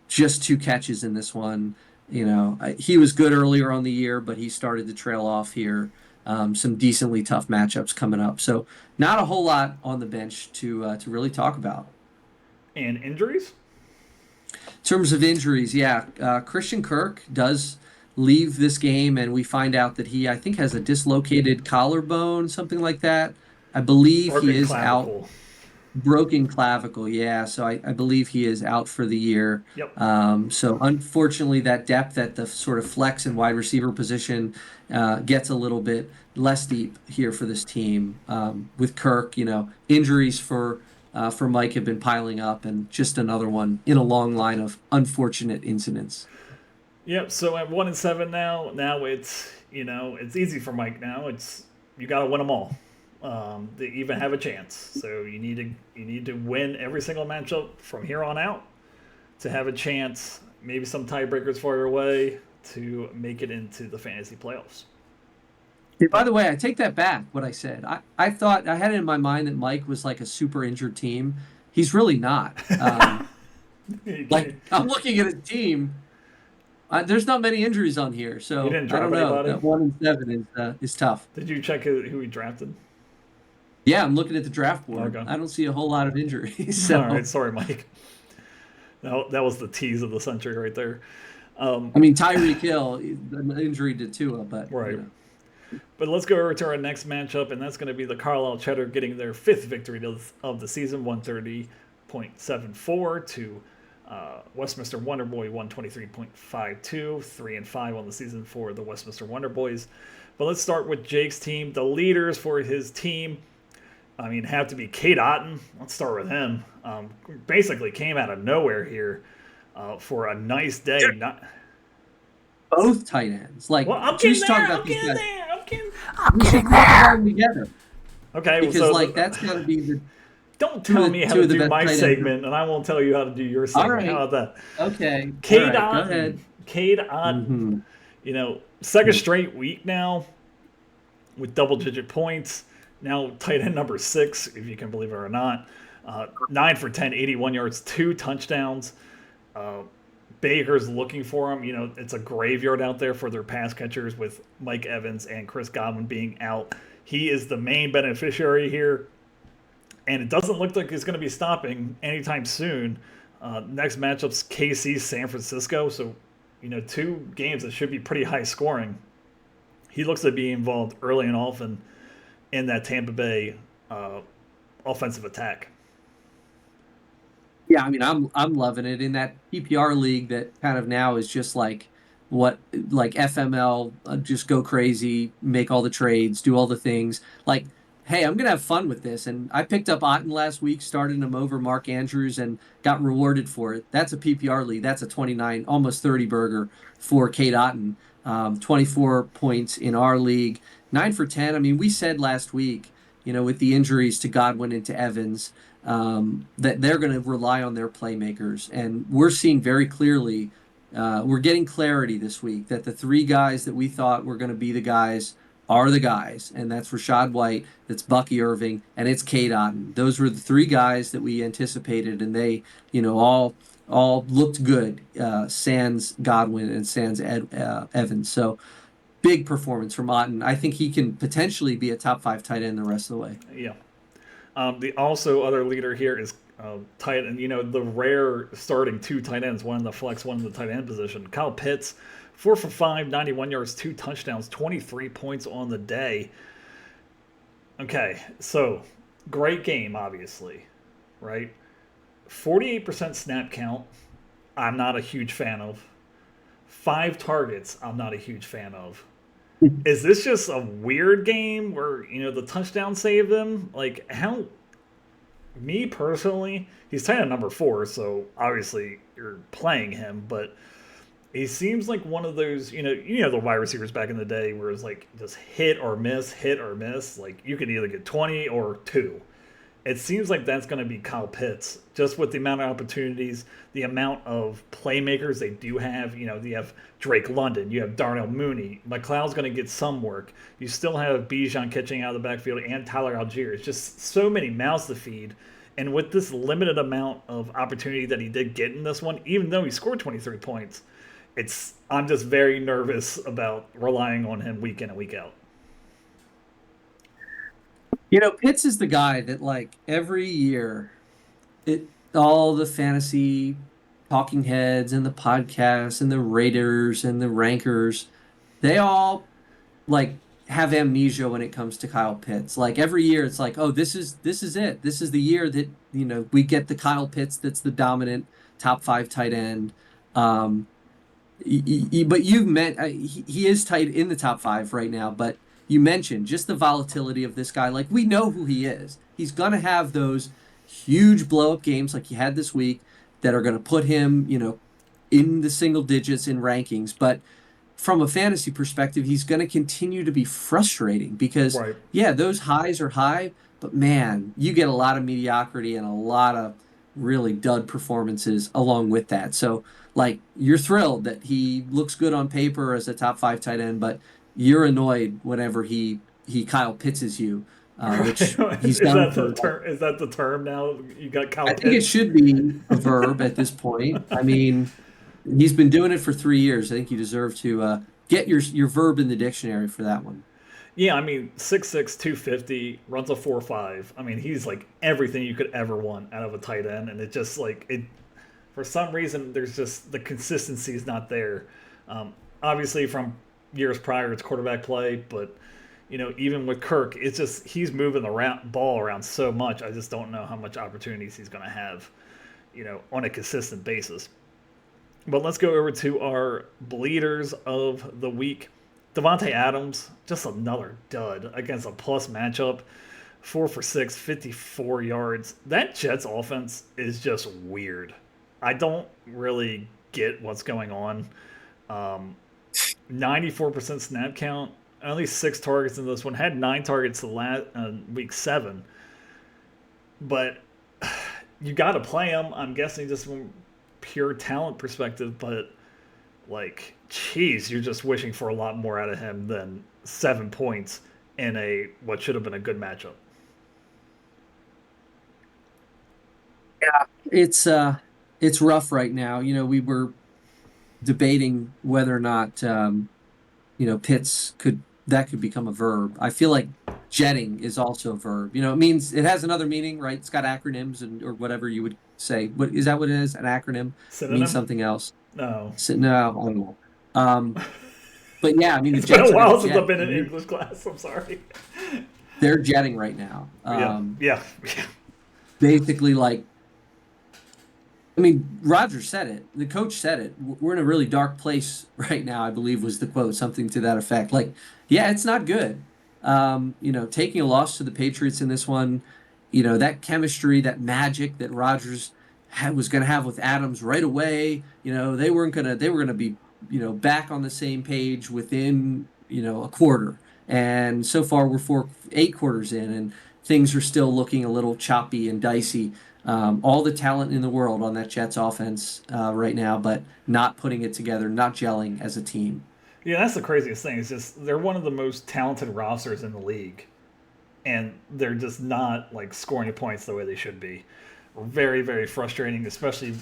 just 2 catches in this one. He was good earlier on the year, but he started to trail off here. Some decently tough matchups coming up, so not a whole lot on the bench to really talk about. And injuries? In terms of injuries, yeah, Christian Kirk does leave this game, and we find out that I think, has a dislocated collarbone, something like that. I believe he Broken is out. clavicle. Broken clavicle, yeah. So I believe he is out for the year. Yep. So unfortunately, that depth at the sort of flex and wide receiver position gets a little bit less deep here for this team. With Kirk, injuries for Mike have been piling up, and just another one in a long line of unfortunate incidents. Yep. So at 1-7 now. Now it's easy for Mike. Now it's you got to win them all to even have a chance. So you need to win every single matchup from here on out to have a chance. Maybe some tiebreakers for your way to make it into the fantasy playoffs. By the way, I take that back, what I said. I thought I had it in my mind that Mike was like a super injured team. He's really not. Like, I'm looking at his team. There's not many injuries on here, You so didn't I don't drop know. anybody. That 1-7 is tough. Did you check who he drafted? Yeah, I'm looking at the draft board. Okay. I don't see a whole lot of injuries. All right. So, Sorry, Mike. That was the tease of the century right there. I mean, Tyreek Hill, an injury to Tua, but Right. But let's go over to our next matchup, and that's going to be the Carlisle Cheddar getting their fifth victory of the season, 130.74 to Westminster Wonder Boy 123.52, 3-5 on the season for the Westminster Wonder Boys. But let's start with Jake's team. The leaders for his team, have to be Kate Otten. Let's start with him. Basically came out of nowhere here for a nice day. Both tight ends. Like, Well, I'm just getting talk there. about I'm these getting guys. there. We should talk about them together Okay, because, so like, that's got to be the don't two tell of me the how two to of the do best my tight ends. segment, and I won't tell you how to do your All segment. How right. about that? Okay. All Cade right. Go Otten. ahead. Cade Otten. Mm-hmm. Second straight week now with double-digit points. Now tight end number 6, if you can believe it or not. 9 for 10, 81 yards, 2 touchdowns. Baker's looking for him. It's a graveyard out there for their pass catchers with Mike Evans and Chris Godwin being out. He is the main beneficiary here, and it doesn't look like he's going to be stopping anytime soon. Next matchup's KC San Francisco, so 2 games that should be pretty high scoring. He looks to be involved early and often in that Tampa Bay offensive attack. Yeah, I'm loving it in that PPR league that kind of now is just like FML, just go crazy, make all the trades, do all the things. Like, hey, I'm gonna have fun with this. And I picked up Otten last week, started him over Mark Andrews, and got rewarded for it. That's a PPR league. That's a 29, almost 30 burger for Kate Otten. 24 points in our league, 9 for 10. We said last week, with the injuries to Godwin and to Evans, that they're going to rely on their playmakers. And we're seeing very clearly, we're getting clarity this week that the 3 guys that we thought were going to be the guys are the guys. And that's Rachaad White, that's Bucky Irving, and it's Cade Otten. Those were the 3 guys that we anticipated, and they, all looked good, sans Godwin and sans Evans. So big performance from Otten. I think he can potentially be a top 5 tight end the rest of the way. Yeah. The also other leader here is tight end. The rare starting 2 tight ends, one in the flex, one in the tight end position. Kyle Pitts, 4 for 5, 91 yards, 2 touchdowns, 23 points on the day. Okay, so great game, obviously, right? 48% snap count. I'm not a huge fan of. 5 targets. I'm not a huge fan of. Is this just a weird game where the touchdown saved them? Like, how? Me personally, he's tight end number 4, so obviously you're playing him, but he seems like one of those the wide receivers back in the day where it's like just hit or miss, hit or miss. Like you could either get 20 or 2. It seems like that's going to be Kyle Pitts, just with the amount of opportunities, the amount of playmakers they do have. You have Drake London, you have Darnell Mooney. McLeod's going to get some work. You still have Bijan catching out of the backfield and Tyler Algier. It's just so many mouths to feed. And with this limited amount of opportunity that he did get in this one, even though he scored 23 points, I'm just very nervous about relying on him week in and week out. Pitts is the guy that, like, every year, all the fantasy talking heads and the podcasts and the raters and the rankers, they all, like, have amnesia when it comes to Kyle Pitts. Like every year it's like, oh, this is it. This is the year that, we get the Kyle Pitts that's the dominant top 5 tight end. Um, but you've meant he is tight in the top 5 right now, but you mentioned just the volatility of this guy. Like we know who he is. He's going to have those huge blow up games like he had this week that are going to put him, in the single digits in rankings, but from a fantasy perspective, he's going to continue to be frustrating because, Right. yeah, those highs are high, but man, you get a lot of mediocrity and a lot of really dud performances along with that. So, like, you're thrilled that he looks good on paper as a top 5 tight end, but you're annoyed whenever he Kyle Pitts you, Right. which he's Is done that for. the term? Is that the term now? You got Kyle I think it Pitts. should be a verb at this point. I mean, he's been doing it for 3 years. I think you deserve to get your verb in the dictionary for that one. Yeah, I mean, 6'6", 250, runs a 4.5. I mean, he's like everything you could ever want out of a tight end, and it just like it. For some reason, there's just the consistency is not there. Obviously, from years prior, it's quarterback play, but even with Kirk, it's just he's moving the ball around so much. I just don't know how much opportunities he's going to have, on a consistent basis. But let's go over to our bleeders of the week. Devontae Adams, just another dud against a plus matchup. 4 for 6, 54 yards. That Jets offense is just weird. I don't really get what's going on. 94% snap count, only 6 targets in this one. Had 9 targets the last week 7. But you got to play him. I'm guessing just from pure talent perspective, but like, geez, you're just wishing for a lot more out of him than 7 points in a what should have been a good matchup. Yeah, it's rough right now. We were debating whether or not Pitts could become a verb. I feel like jetting is also a verb. It means it has another meaning, right? It's got acronyms or whatever you would say. What is that? What it is? An acronym? It means Synonym? something else. No. So, no, I don't know. But yeah, I mean the It's been a Jets are going while to since I've jet. been in English class. I'm sorry. They're jetting right now. Yeah. Yeah. Basically, like, I mean, Roger said it. The coach said it. We're in a really dark place right now, I believe was the quote, something to that effect. Like, yeah, it's not good. Taking a loss to the Patriots in this one, that chemistry, that magic that Rodgers was going to have with Adams right away, they were going to be, back on the same page within, a quarter. And so far we're 8 quarters in and things are still looking a little choppy and dicey. All the talent in the world on that Jets offense right now, but not putting it together, not gelling as a team. Yeah, that's the craziest thing. It's just they're one of the most talented rosters in the league, and they're just not like scoring points the way they should be. Very, very frustrating, especially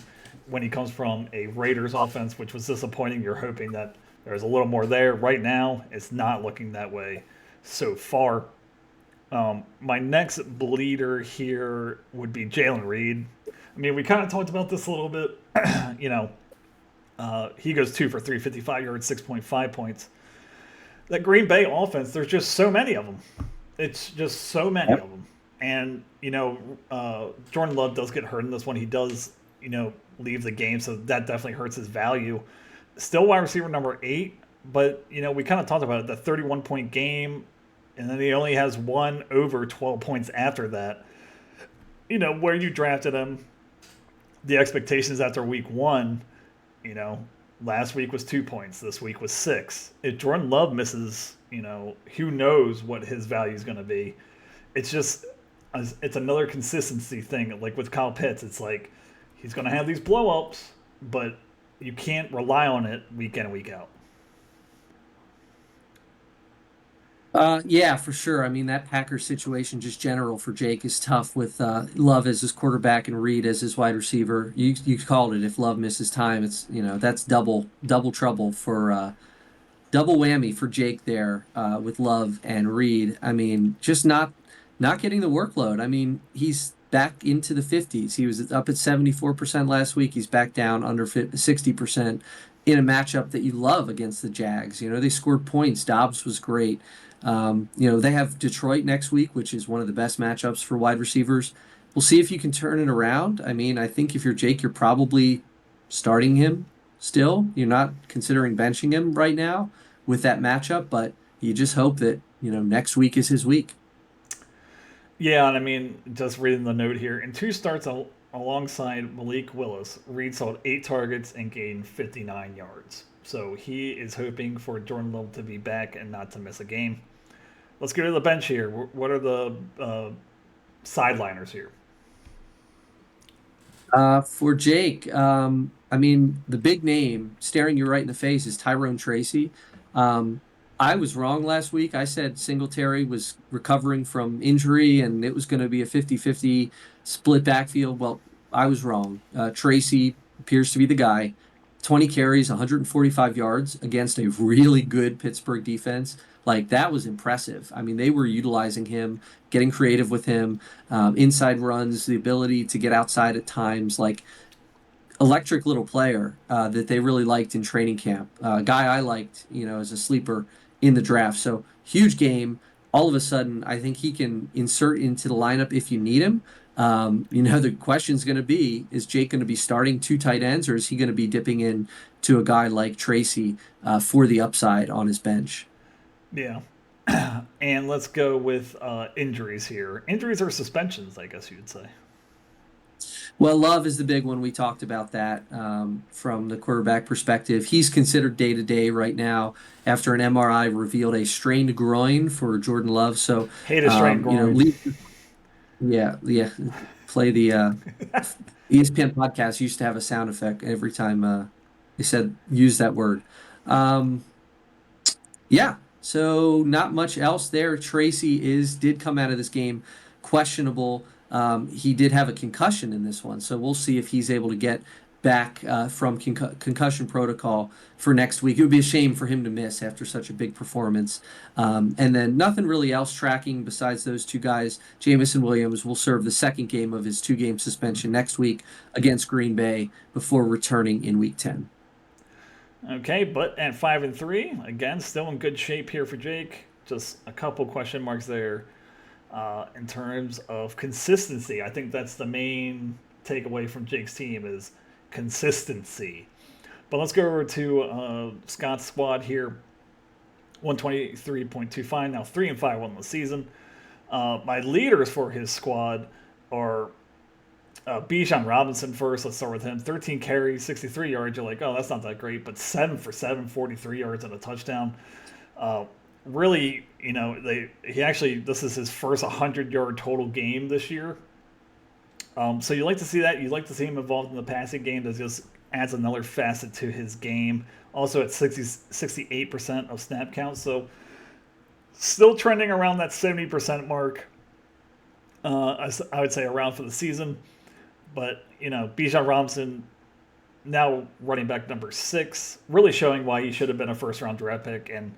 when he comes from a Raiders offense, which was disappointing. You're hoping that there's a little more there. Right now, it's not looking that way so far. My next bleeder here would be Jalen Reed. I mean, we kind of talked about this a little bit. He goes 2 for 3, 55 yards, 6.5 points. That Green Bay offense, there's just so many of them. It's just so many of them. And, Jordan Love does get hurt in this one. He does, leave the game, so that definitely hurts his value. Still wide receiver number 8, but, we kind of talked about it, the 31-point game, and then he only has one over 12 points after that. Where you drafted him, the expectations after week 1, last week was 2 points. This week was 6. If Jordan Love misses, who knows what his value is going to be. It's just, it's another consistency thing. Like with Kyle Pitts, it's like he's going to have these blow-ups, but you can't rely on it week in and week out. Yeah, for sure. I mean, that Packers situation, just general for Jake, is tough with Love as his quarterback and Reed as his wide receiver. You called it. If Love misses time, it's that's double trouble for double whammy for Jake there with Love and Reed. I mean, just not getting the workload. I mean, he's back into the 50s. He was up at 74% last week. He's back down under 60% in a matchup that you love against the Jags. They scored points. Dobbs was great. They have Detroit next week, which is one of the best matchups for wide receivers. We'll see if you can turn it around. I mean, I think if you're Jake, you're probably starting him still. You're not considering benching him right now with that matchup, but you just hope that, next week is his week. Yeah, and I mean, just reading the note here, in two starts alongside Malik Willis, Reed saw 8 targets and gained 59 yards. So he is hoping for Jordan Love to be back and not to miss a game. Let's go to the bench here. What are the sideliners here? For Jake, I mean, the big name staring you right in the face is Tyrone Tracy. Um, I was wrong last week. I said Singletary was recovering from injury and it was going to be a 50-50 split backfield. Well, I was wrong. Tracy appears to be the guy. 20 carries, 145 yards against a really good Pittsburgh defense. Like, that was impressive. I mean, they were utilizing him, getting creative with him, inside runs, the ability to get outside at times. Like, electric little player that they really liked in training camp. Guy I liked, as a sleeper in the draft. So huge game. All of a sudden, I think he can insert into the lineup if you need him. The question is going to be: is Jake going to be starting two tight ends, or is he going to be dipping in to a guy like Tracy for the upside on his bench? Yeah. And let's go with injuries here. Injuries or suspensions, I guess you would say. Well, Love is the big one. We talked about that from the quarterback perspective. He's considered day to day right now after an MRI revealed a strained groin for Jordan Love. So, Hate a strained groin. yeah, yeah. Play the ESPN podcast used to have a sound effect every time they said use that word. Um, yeah. So not much else there. Tracy did come out of this game questionable. He did have a concussion in this one, so we'll see if he's able to get back from concussion protocol for next week. It would be a shame for him to miss after such a big performance. And then nothing really else tracking besides those two guys. Jamison Williams will serve the second game of his 2-game suspension next week against Green Bay before returning in Week 10. Okay, but at 5-3, again, still in good shape here for Jake. Just a couple question marks there in terms of consistency. I think that's the main takeaway from Jake's team is consistency. But let's go over to Scott's squad here. 123.25, now 3-5 on the season. My leaders for his squad are Bijan Robinson first. Let's start with him. 13 carries, 63 yards. You're like, oh, that's not that great, but 7 for 7, 43 yards and a touchdown. Really, this is his first 100-yard total game this year. So you like to see that. You like to see him involved in the passing game. That just adds another facet to his game. Also at 68% of snap count. So still trending around that 70% mark. I would say around for the season. But, Bijan Robinson, now running back number 6, really showing why he should have been a first-round draft pick. And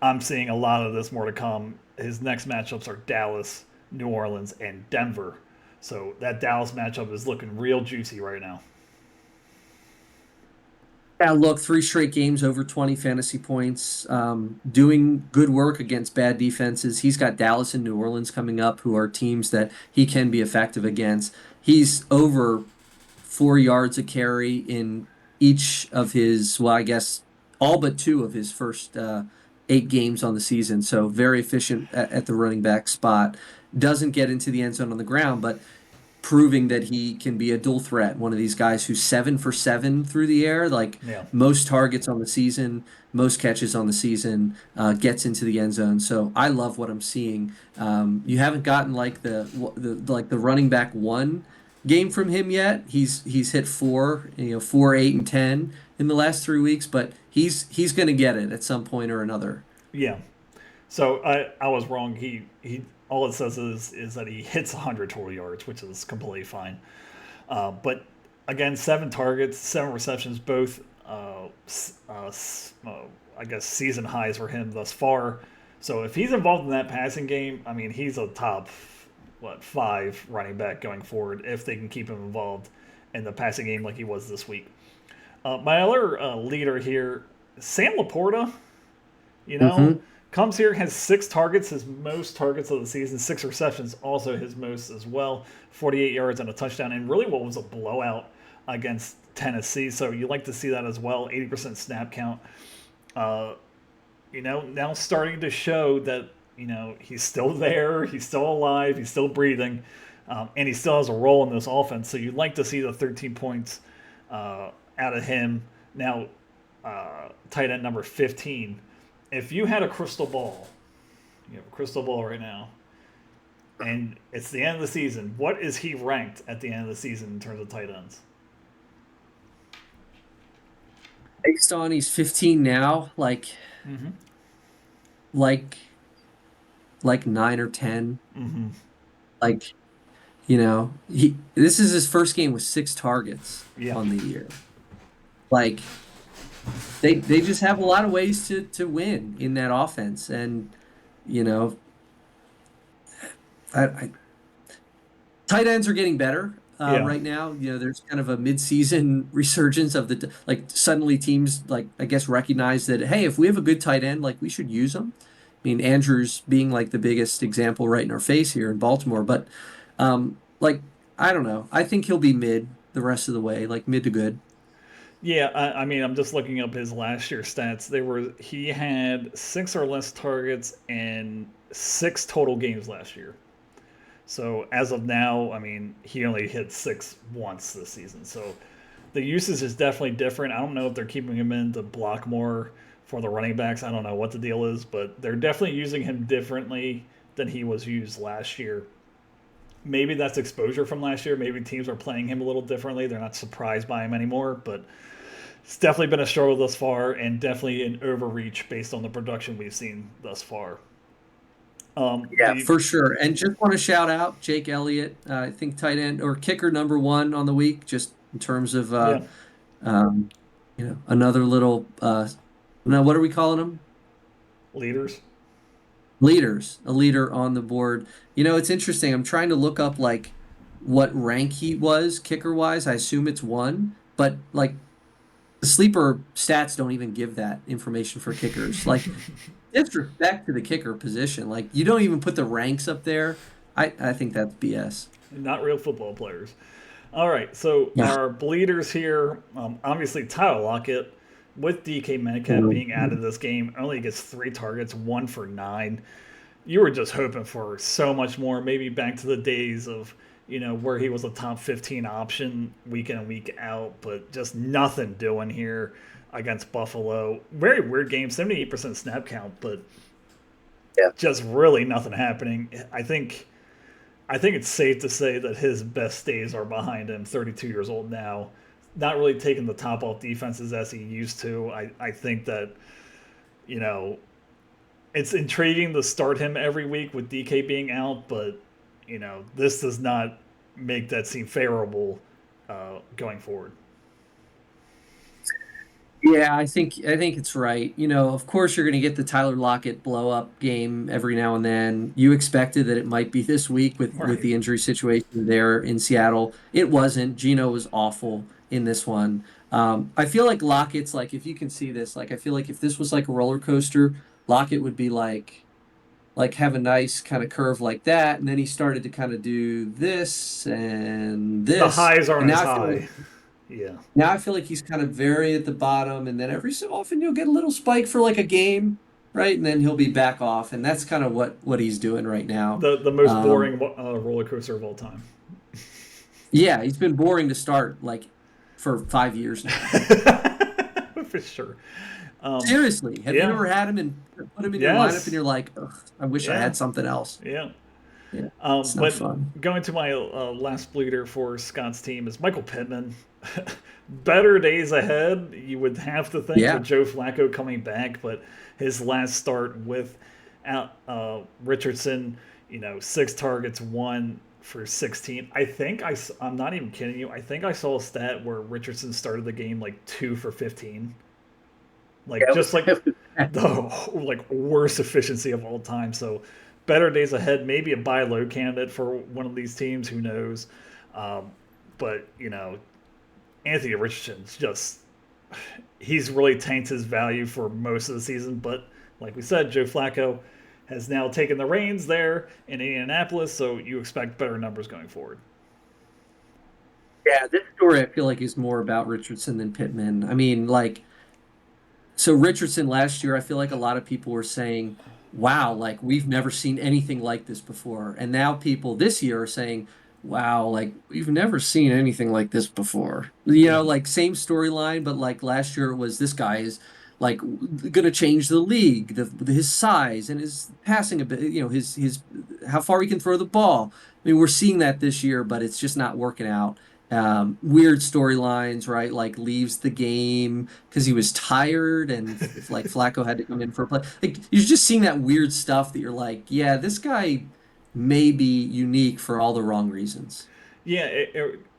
I'm seeing a lot of this more to come. His next matchups are Dallas, New Orleans, and Denver. So that Dallas matchup is looking real juicy right now. Yeah, look, 3 straight games over 20 fantasy points, doing good work against bad defenses. He's got Dallas and New Orleans coming up, who are teams that he can be effective against. He's over 4 yards a carry in each of his, well, I guess all but 2 of his first 8 games on the season. So very efficient at the running back spot. Doesn't get into the end zone on the ground, but proving that he can be a dual threat. One of these guys who's 7 for 7 through the air, like Yeah. most targets on the season, most catches on the season, gets into the end zone. So I love what I'm seeing. You haven't gotten like the running back one game from him yet. He's hit 4, 4, 8, and 10 in the last 3 weeks, but he's going to get it at some point or another. Yeah. So I was wrong. He all it says is that he hits 100 total yards, which is completely fine. But again, 7 targets, 7 receptions, both I guess season highs for him thus far. So if he's involved in that passing game, I mean he's a top 5 running back going forward if they can keep him involved in the passing game like he was this week. My other leader here, Sam Laporta. You know, Mm-hmm. Comes here, has 6 targets, his most targets of the season, 6 receptions, also his most as well, 48 yards and a touchdown, and really what was a blowout against Tennessee. So you like to see that as well. 80% snap count. Uh, now starting to show that he's still there, he's still alive, he's still breathing, and he still has a role in this offense. So you'd like to see the 13 points out of him. Now, tight end number 15. If you had a crystal ball, you have a crystal ball right now, and it's the end of the season, what is he ranked at the end of the season in terms of tight ends? Based on he's 15 now, like Mm-hmm. like 9 or 10. Mm-hmm. Like, this is his first game with 6 targets Yeah. on the year. Like, they just have a lot of ways to win in that offense, and I tight ends are getting better Yeah. right now. There's kind of a mid-season resurgence of like suddenly teams like I guess recognize that, hey, if we have a good tight end, like we should use them. I mean, Andrews being like the biggest example right in our face here in Baltimore, but like I don't know. I think he'll be mid the rest of the way, like mid to good. Yeah, I mean, I'm just looking up his last year stats. He had 6 or less targets in 6 total games last year. So as of now, I mean, he only hit 6 once this season. So the usage is definitely different. I don't know if they're keeping him in to block more for the running backs. I don't know what the deal is, but they're definitely using him differently than he was used last year. Maybe that's exposure from last year. Maybe teams are playing him a little differently. They're not surprised by him anymore, but it's definitely been a struggle thus far, and definitely an overreach based on the production we've seen thus far. Yeah, for sure. And just want to shout out Jake Elliott. I think tight end or kicker number 1 on the week, just in terms of Yeah, um, another little now what are we calling them? leaders. Leaders, a leader on the board. It's interesting. I'm trying to look up like what rank he was kicker wise. I assume it's 1, but like the sleeper stats don't even give that information for kickers. Like, disrespect to the kicker position. Like, you don't even put the ranks up there. I think that's BS. Not real football players. All right, so Yeah. our bleeders here, obviously Tyler Lockett with DK Metcalf being out of this game, only gets 3 targets, 1 for 9. You were just hoping for so much more, maybe back to the days of, where he was a top 15 option week in and week out, but just nothing doing here against Buffalo. Very weird game, 78% snap count, but just really nothing happening. I think it's safe to say that his best days are behind him. 32 years old now, not really taking the top off defenses as he used to. I think that it's intriguing to start him every week with DK being out, but this does not make that seem favorable going forward. Yeah, I think it's right. Of course you're going to get the Tyler Lockett blow up game every now and then. You expected that it might be this week with Right. the injury situation there in Seattle. It wasn't. Gino was awful in this one. I feel like Lockett's like if you can see this, like I feel like if this was like a roller coaster, Lockett would be like have a nice kind of curve like that, and then he started to kind of do this and The this, highs and aren't as now I feel like high. Yeah. now I feel like he's kind of very at the bottom, and then every so often you'll get a little spike for like a game, right? And then he'll be back off, and that's kind of what he's doing right now. The most Um, boring roller coaster of all time. yeah, he's been boring to start like for 5 years now. For sure. Um, Seriously, have you yeah. ever had him and put him in your lineup, and Yes. you're like, ugh, I wish I Yeah. had something else. Yeah. Yeah, it's not But fun. going to my last bleeder for Scott's team is Michael Pittman. Better days ahead, you would have to think, Yeah, with Joe Flacco coming back, but his last start with Richardson, 6 targets, 1 for 16. I think I'm not even kidding you. I think I saw a stat where Richardson started the game like 2 for 15, like just like the like worst efficiency of all time. So better days ahead. Maybe a buy low candidate for one of these teams. Who knows? Um, but Anthony Richardson's just he's really tanked his value for most of the season. But like we said, Joe Flacco has now taken the reins there in Indianapolis, so you expect better numbers going forward. Yeah, this story I feel like is more about Richardson than Pittman. I mean, like, so Richardson last year, I feel like a lot of people were saying, wow, like we've never seen anything like this before. And now people this year are saying, wow, like we've never seen anything like this before. Yeah. Like same storyline, but like last year it was this guy is like going to change the league, his size and his passing a bit, his how far he can throw the ball. I mean, we're seeing that this year, but it's just not working out. Weird storylines, right? Like leaves the game because he was tired and like Flacco had to come in for a play. Like you're just seeing that weird stuff that you're like, yeah, this guy may be unique for all the wrong reasons. Yeah,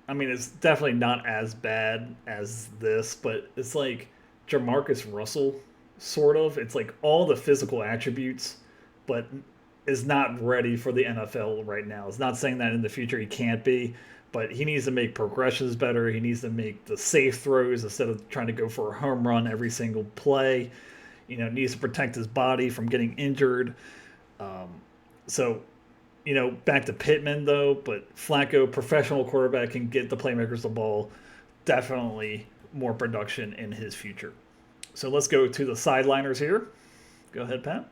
I mean, it's definitely not as bad as this, but it's like Jamarcus Russell, sort of. It's like all the physical attributes, but is not ready for the NFL right now. It's not saying that in the future he can't be, but he needs to make progressions better. He needs to make the safe throws instead of trying to go for a home run every single play. Needs to protect his body from getting injured. Um, so back to Pittman though, but Flacco, professional quarterback, can get the playmakers the ball. Definitely more production in his future. So let's go to the sideliners here. Go ahead, Pat.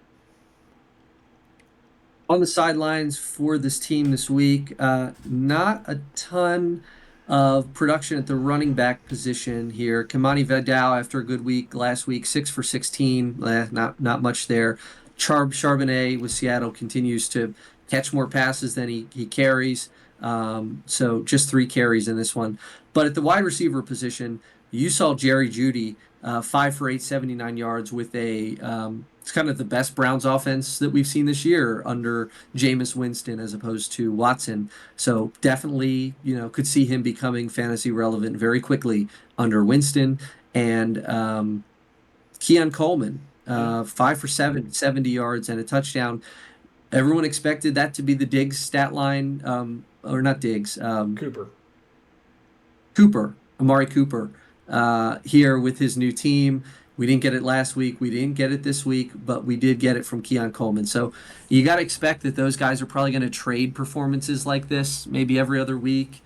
On the sidelines for this team this week, not a ton of production at the running back position here. Kamani Vidal, after a good week last week, 6 for 16, not much there. Charbonnet with Seattle continues to catch more passes than he carries. So just 3 carries in this one. But at the wide receiver position, you saw Jerry Jeudy, 5 for 8, 79 yards with it's kind of the best Browns offense that we've seen this year under Jameis Winston as opposed to Watson. So definitely, could see him becoming fantasy relevant very quickly under Winston. And Keon Coleman, Yeah, 5 for 7, 70 yards and a touchdown. Everyone expected that to be the Diggs stat line, or not Diggs, Cooper. Amari Cooper, here with his new team. We didn't get it last week. We didn't get it this week, but we did get it from Keon Coleman. So you got to expect that those guys are probably going to trade performances like this maybe every other week.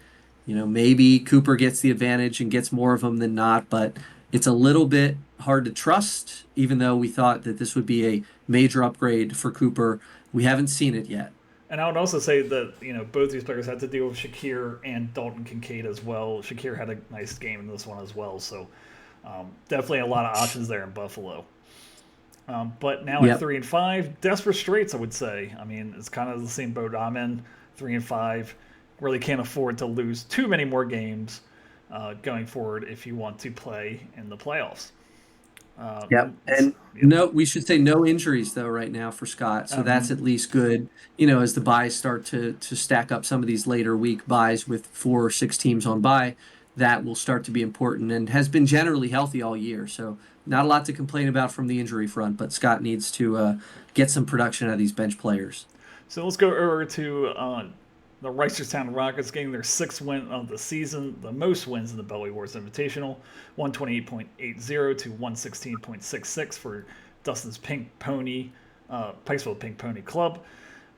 Maybe Cooper gets the advantage and gets more of them than not, but it's a little bit hard to trust, even though we thought that this would be a major upgrade for Cooper. We haven't seen it yet. And I would also say that both these players had to deal with Shakir and Dalton Kincaid as well. Shakir had a nice game in this one as well, so definitely a lot of options there in Buffalo. But now at Yep. 3-5, desperate straits, I would say. I mean, it's kind of the same boat I'm in. 3-5, really can't afford to lose too many more games going forward if you want to play in the playoffs. Yep. And Yep. no, we should say no injuries though right now for Scott. So that's at least good, as the buys start to stack up some of these later week buys with 4 or 6 teams on buy, that will start to be important and has been generally healthy all year. So not a lot to complain about from the injury front, but Scott needs to get some production out of these bench players. So let's go over to the Reisterstown Rockets getting their 6th win of the season, the most wins in the Beltway Wars Invitational, 128.80 to 116.66 for Dustin's Pink Pony, Pikesville Pink Pony Club.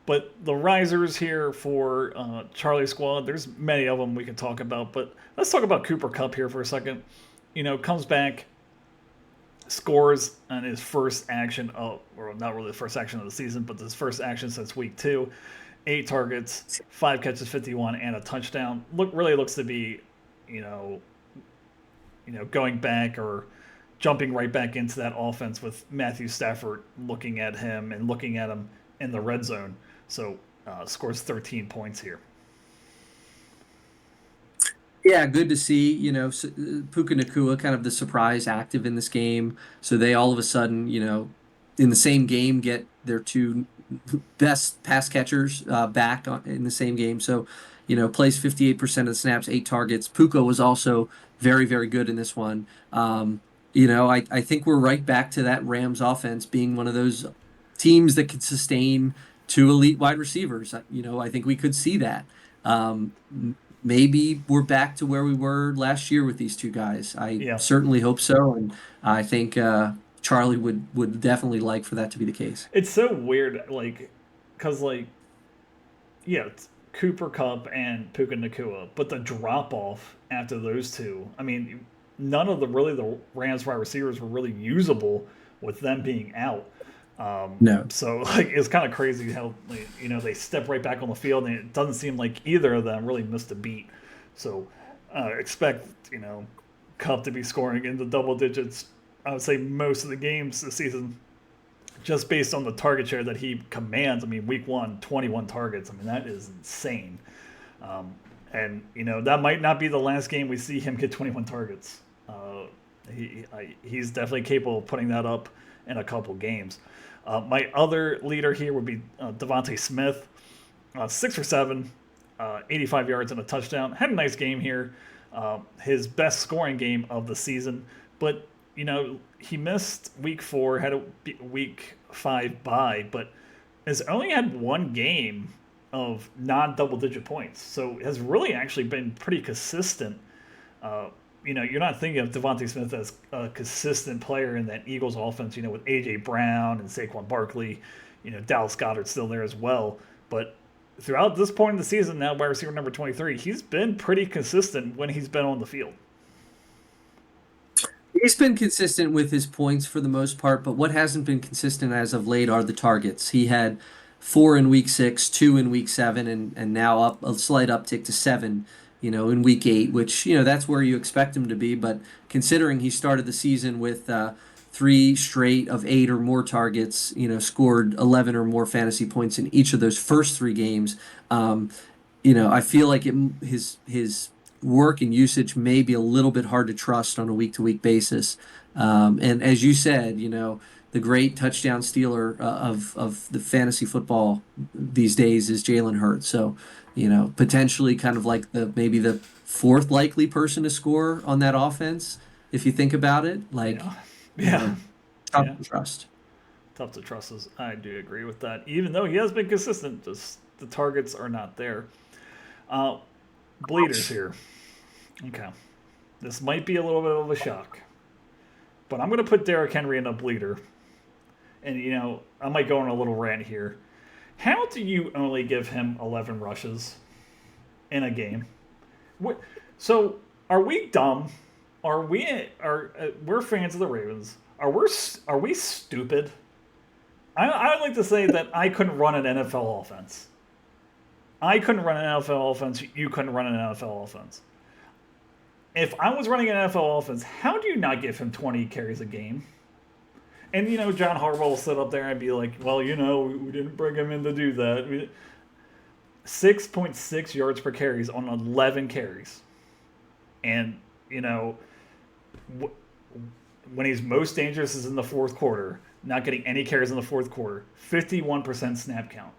But the risers here for Charlie Squad, there's many of them we can talk about, but let's talk about Cooper Kupp here for a second. Comes back, scores on his first action of, or not really the first action of the season, but his first action since week 2. 8 targets, 5 catches, 51, and a touchdown. Really looks to be, going back or jumping right back into that offense with Matthew Stafford looking at him and looking at him in the red zone. So scores 13 points here. Yeah, good to see, Puka Nakua kind of the surprise active in this game. So they all of a sudden, in the same game get their 2 best pass catchers back in the same game. So, plays 58% of the snaps, 8 targets. Puka was also very, very good in this one. I think we're right back to that Rams offense being one of those teams that could sustain 2 elite wide receivers. I think we could see that. Maybe we're back to where we were last year with these 2 guys. I Yeah. certainly hope so. And I think Charlie would definitely like for that to be the case. It's so weird, like, because, like, yeah, it's Cooper Cup and Puka Nakua, but the drop off after those two, I mean, none of the Rams wide receivers were really usable with them being out. No. So like it's kind of crazy how like, they step right back on the field and it doesn't seem like either of them really missed a beat. So expect Cup to be scoring in the double digits. I would say most of the games this season, just based on the target share that he commands. I mean, week 1, 21 targets. I mean, that is insane. And that might not be the last game we see him get 21 targets. He's definitely capable of putting that up in a couple games. My other leader here would be Devontae Smith, 6 for 7, 85 yards and a touchdown. Had a nice game here, his best scoring game of the season. But he missed week 4, had a week 5 bye, but has only had one game of non-double-digit points. So has really actually been pretty consistent. You're not thinking of Devontae Smith as a consistent player in that Eagles offense, with A.J. Brown and Saquon Barkley, Dallas Goedert's still there as well. But throughout this point in the season, now wide receiver number 23, he's been pretty consistent when he's been on the field. He's been consistent with his points for the most part, but what hasn't been consistent as of late are the targets. He had 4 in week 6, 2 in week 7, and now up a slight uptick to 7, in week 8, which, that's where you expect him to be. But considering he started the season with 3 straight of 8 or more targets, scored 11 or more fantasy points in each of those first 3 games, I feel like his work and usage may be a little bit hard to trust on a week-to-week basis. And as you said, the great touchdown stealer of the fantasy football these days is Jalen Hurts. So, potentially kind of like maybe the 4th likely person to score on that offense, if you think about it. Like, yeah. Tough to trust. Tough to trust. I do agree with that. Even though he has been consistent, just the targets are not there. Bleeders here. Okay. This might be a little bit of a shock. But I'm going to put Derrick Henry in a bleeder. And, I might go on a little rant here. How do you only give him 11 rushes in a game? So, are we dumb? We're fans of the Ravens. Are we stupid? I would like to say that I couldn't run an NFL offense. I couldn't run an NFL offense. You couldn't run an NFL offense. If I was running an NFL offense, how do you not give him 20 carries a game? And, John Harbaugh will sit up there and be like, well, we didn't bring him in to do that. 6.6 yards per carries on 11 carries. And, when he's most dangerous is in the 4th quarter, not getting any carries in the 4th quarter, 51% snap count.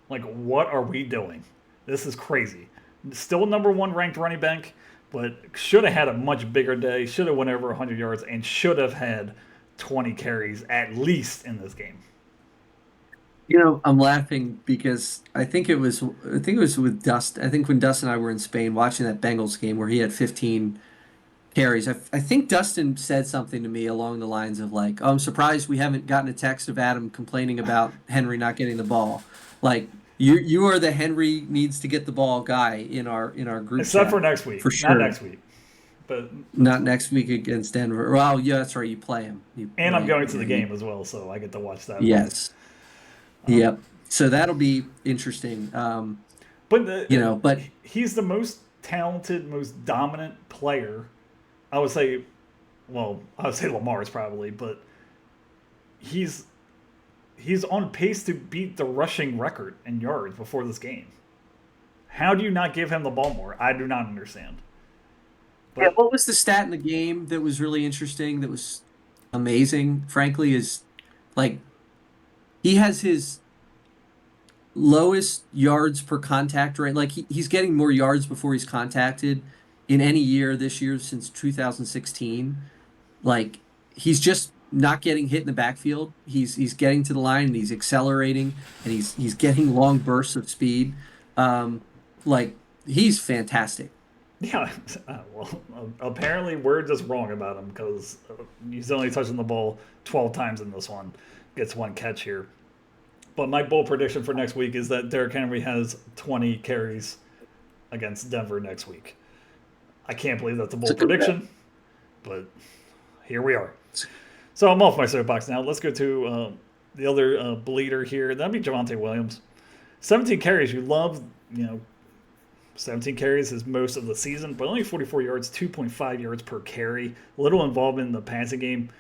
Like, what are we doing? This is crazy. Still number 1 ranked running back, but should have had a much bigger day, should have went over 100 yards, and should have had 20 carries at least in this game. I'm laughing because I think it was with Dust. I think when Dustin and I were in Spain watching that Bengals game where he had 15 carries, I think Dustin said something to me along the lines of like, "Oh, I'm surprised we haven't gotten a text of Adam complaining about Henry not getting the ball." Like, you are the Henry needs to get the ball guy in our group Except chat, for next week. for sure. Not next week. But not next week against Denver. Well, yeah, that's right. You play him. And I'm going to the game as well, so I get to watch that. Yes. Yep. So that'll be interesting. But he's the most talented, most dominant player. I would say Lamar's probably, but he's on pace to beat the rushing record in yards before this game. How do you not give him the ball more? I do not understand. But what was the stat in the game that was really interesting, that was amazing, frankly, is like he has his lowest yards per contact rate. Like he's getting more yards before he's contacted in any year this year since 2016. Like he's just not getting hit in the backfield. He's getting to the line and he's accelerating and he's getting long bursts of speed. Like he's fantastic. Yeah, well, apparently we're just wrong about him because he's only touching the ball 12 times in this one. Gets one catch here. But my bold prediction for next week is that Derrick Henry has 20 carries against Denver next week. I can't believe that's a It's a bold good bet. prediction, but here we are. So I'm off my soapbox now. Let's go to the other bleeder here. That'd be Javonte Williams. 17 carries. You love, 17 carries is most of the season, but only 44 yards, 2.5 yards per carry. Little involvement in the passing game.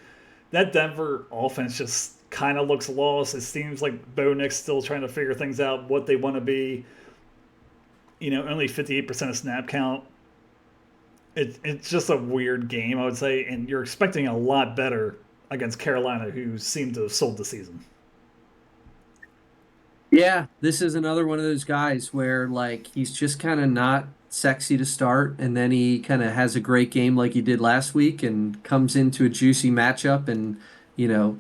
That Denver offense just kind of looks lost. It seems like Bo Nick's still trying to figure things out, what they want to be. Only 58% of snap count. It's just a weird game, I would say, and you're expecting a lot better against Carolina, who seemed to have sold the season. Yeah, this is another one of those guys where like he's just kind of not sexy to start, and then he kind of has a great game like he did last week, and comes into a juicy matchup, and you know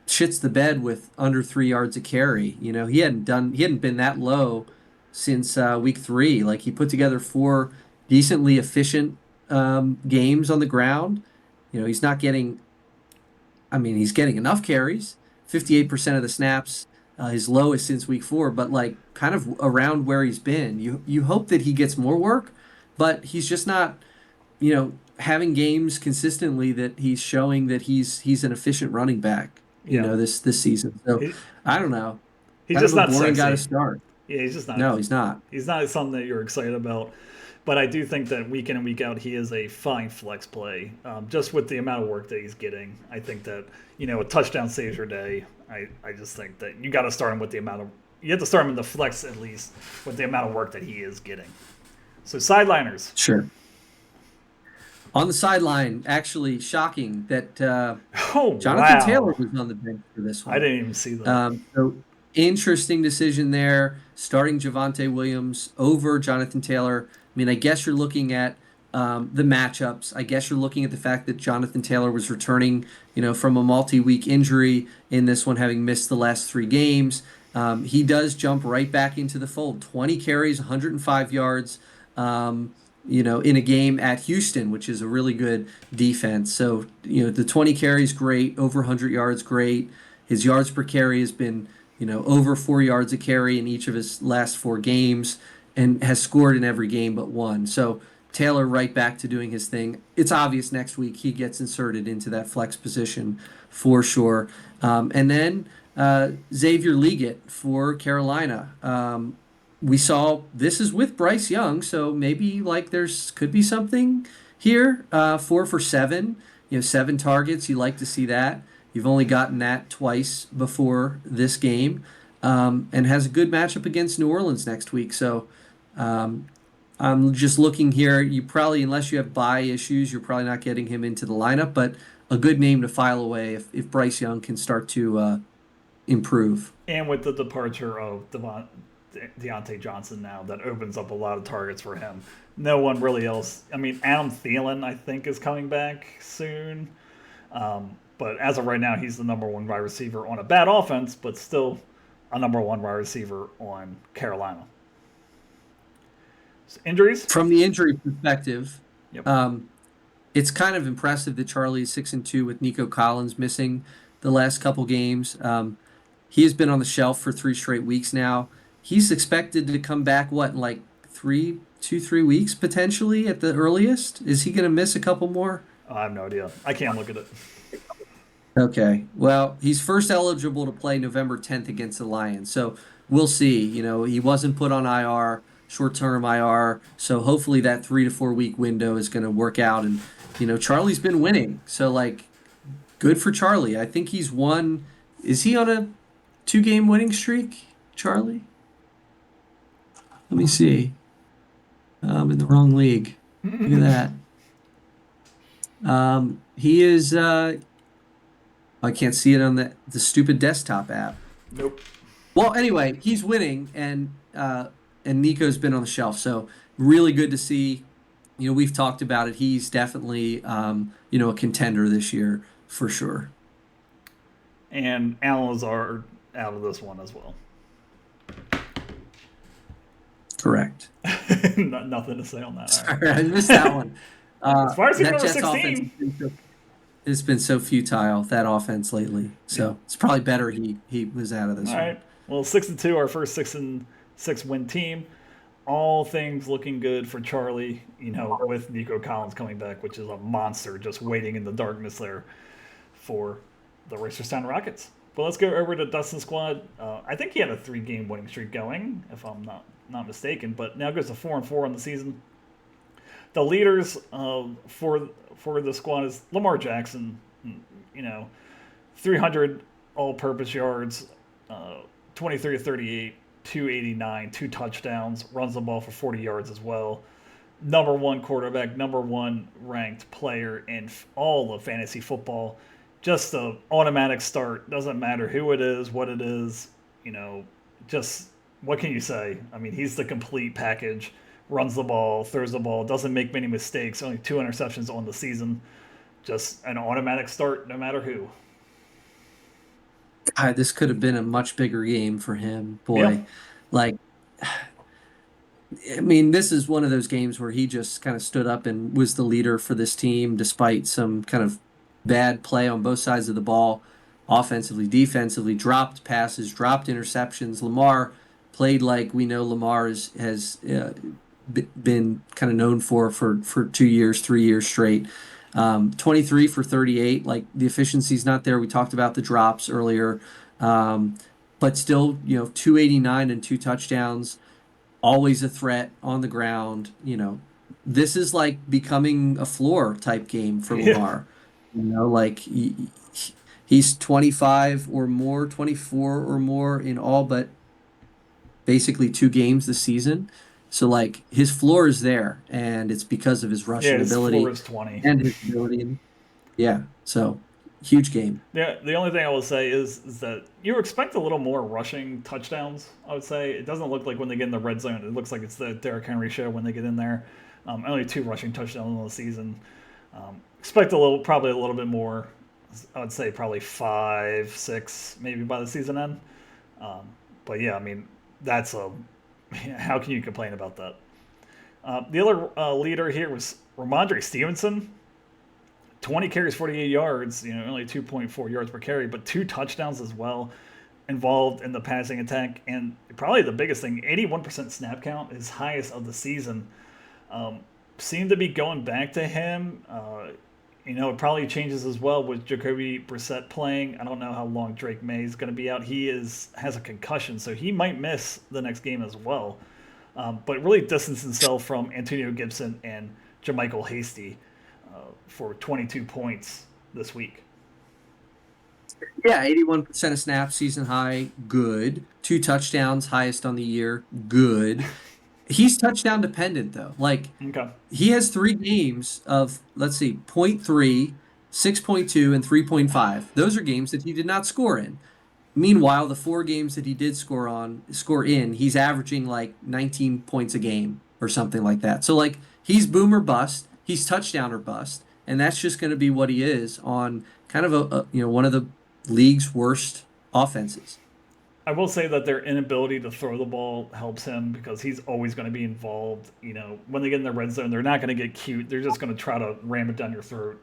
shits the bed with under 3 yards a carry. He hadn't been that low since week 3. Like he put together 4 decently efficient games on the ground. He's not getting. I mean, he's getting enough carries, 58% of the snaps, his lowest since week 4, but like kind of around where he's been. You hope that he gets more work, but he's just not, having games consistently that he's showing that he's an efficient running back, Yeah, this season. So he, I don't know. he's Kind of just a not boring guy to sexy. start. Yeah, he's just not. No, he's not. He's not something that you're excited about. But I do think that week in and week out, he is a fine flex play. Just with the amount of work that he's getting, I think that a touchdown saves your day. I just think that you got to start him with the amount of you have to start him in the flex at least with the amount of work that he is getting. So sideliners. Sure. On the sideline, actually shocking that Oh Jonathan Taylor wow! was on the bench for this I one. didn't even see that. So interesting decision there, starting Javonte Williams over Jonathan Taylor. I mean, I guess you're looking at the matchups. I guess you're looking at the fact that Jonathan Taylor was returning, from a multi-week injury in this one, having missed the last 3 games. He does jump right back into the fold. 20 carries, 105 yards. In a game at Houston, which is a really good defense. So, the 20 carries, great. Over 100 yards, great. His yards per carry has been, over 4 yards a carry in each of his last 4 games, and has scored in every game but one. So Taylor right back to doing his thing. It's obvious next week he gets inserted into that flex position for sure. And then Xavier Legette for Carolina. We saw this is with Bryce Young, so maybe like there's could be something here. 4 for 7, 7 targets. You like to see that. You've only gotten that twice before this game, and has a good matchup against New Orleans next week. So um, I'm just looking here. You probably, unless you have bye issues, you're probably not getting him into the lineup, but a good name to file away if Bryce Young can start to improve. And with the departure of Deontay Johnson now, that opens up a lot of targets for him. No one really else. I mean, Adam Thielen, I think, is coming back soon. But as of right now, he's the number one wide receiver on a bad offense, but still a number one wide receiver on Carolina. So injuries? From the injury perspective, Yep. it's kind of impressive that Charlie is 6-2 with Nico Collins missing the last couple games. He has been on the shelf for 3 straight weeks now. He's expected to come back, what, in like 3 weeks potentially at the earliest? Is he going to miss a couple more? I have no idea. I can't look at it. Okay. Well, he's first eligible to play November 10th against the Lions. So we'll see. He wasn't put on IR, short-term IR. So hopefully that 3 to 4 week window is going to work out. And, Charlie's been winning. So, like, good for Charlie. I think he's won. Is he on a 2-game winning streak, Charlie? Let me see. I'm in the wrong league. Look at that. He is. I can't see it on the stupid desktop app. Nope. Well, anyway, he's winning, and Nico's been on the shelf, so really good to see. We've talked about it. He's definitely a contender this year for sure. And Alan Lazard out of this one as well. Correct. Nothing to say on that. All right. Sorry, I missed that one. As far as That number Jets offense 16. has been so futile, that offense lately. Yeah. So it's probably better he was out of All this one. right. Well, 6-2, our first 6-6 win team. All things looking good for Charlie, with Nico Collins coming back, which is a monster just waiting in the darkness there for the Racerstown Rockets. But let's go over to Dustin's squad. I think he had a 3-game winning streak going, if I'm not mistaken, but now goes to 4-4 on the season. The leaders for the squad is Lamar Jackson, 300 all-purpose yards, 23 to 38, 289, 2 touchdowns, runs the ball for 40 yards as well. Number one quarterback, number one ranked player in all of fantasy football. Just an automatic start. Doesn't matter who it is, what it is. Just what can you say? I mean, he's the complete package. Runs the ball, throws the ball, doesn't make many mistakes. Only 2 interceptions on the season. Just an automatic start, no matter who. God, this could have been a much bigger game for him, Yeah. boy. Like, I mean, this is one of those games where he just kind of stood up and was the leader for this team, despite some kind of bad play on both sides of the ball, offensively, defensively, dropped passes, dropped interceptions. Lamar played like we know Lamar has been kind of known for 2 years, 3 years straight. 23 for 38. Like, the efficiency's not there. We talked about the drops earlier, but still, 289 and 2 touchdowns. Always a threat on the ground. This is like becoming a floor type game for Yeah. Lamar. Like he's 25 or more, 24 or more in all but basically 2 games this season. So like his floor is there, and it's because of his Yeah, rushing his floor ability is 20. and his ability. Yeah, so huge game. Yeah, the only thing I will say is that you expect a little more rushing touchdowns. I would say it doesn't look like when they get in the red zone. It looks like it's the Derrick Henry show when they get in there. Only 2 rushing touchdowns on the season. Expect probably a little bit more. I would say probably 5, 6, maybe by the season end. But yeah, I mean that's a. How can you complain about that? The other leader here was Ramondre Stevenson. 20 carries, 48 yards, only 2.4 yards per carry, but 2 touchdowns as well involved in the passing attack. And probably the biggest thing, 81% snap count, his highest of the season. Seemed to be going back to him. It probably changes as well with Jacoby Brissett playing. I don't know how long Drake May is going to be out. He has a concussion, so he might miss the next game as well. But really distanced himself from Antonio Gibson and JaMychal Hasty for 22 points this week. Yeah, 81% of snaps, season high, good. 2 touchdowns, highest on the year, good. He's touchdown dependent though. Like, Okay. he has 3 games of, let's see, 0.3, 6.2, and 3.5. Those are games that he did not score in. Meanwhile, the 4 games that he did score in, he's averaging like 19 points a game or something like that. So like, he's boom or bust, he's touchdown or bust, and that's just going to be what he is on kind of one of the league's worst offenses. I will say that their inability to throw the ball helps him because he's always going to be involved. When they get in the red zone, they're not going to get cute. They're just going to try to ram it down your throat.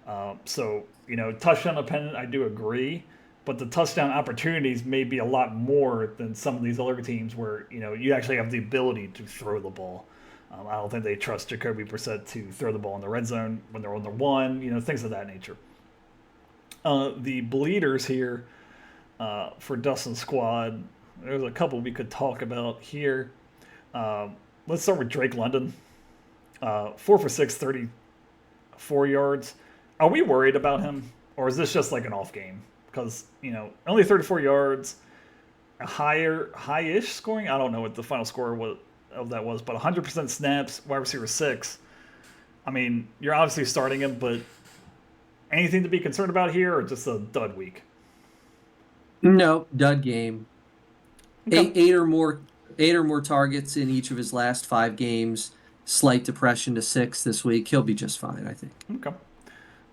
Touchdown dependent, I do agree. But the touchdown opportunities may be a lot more than some of these other teams where, you actually have the ability to throw the ball. I don't think they trust Jacoby Brissett to throw the ball in the red zone when they're on the 1, things of that nature. The bleeders here for Dustin's squad, there's a couple we could talk about here. Let's start with Drake London. 4 for 6, 34 yards. Are we worried about him? Or is this just like an off game? Because, only 34 yards, a high-ish scoring. I don't know what the final score of that was, but 100% snaps, wide receiver 6. I mean, you're obviously starting him, but anything to be concerned about here or just a dud week? No, dud game. Okay. Eight or more targets in each of his last 5 games. Slight depression to 6 this week. He'll be just fine, I think. Okay.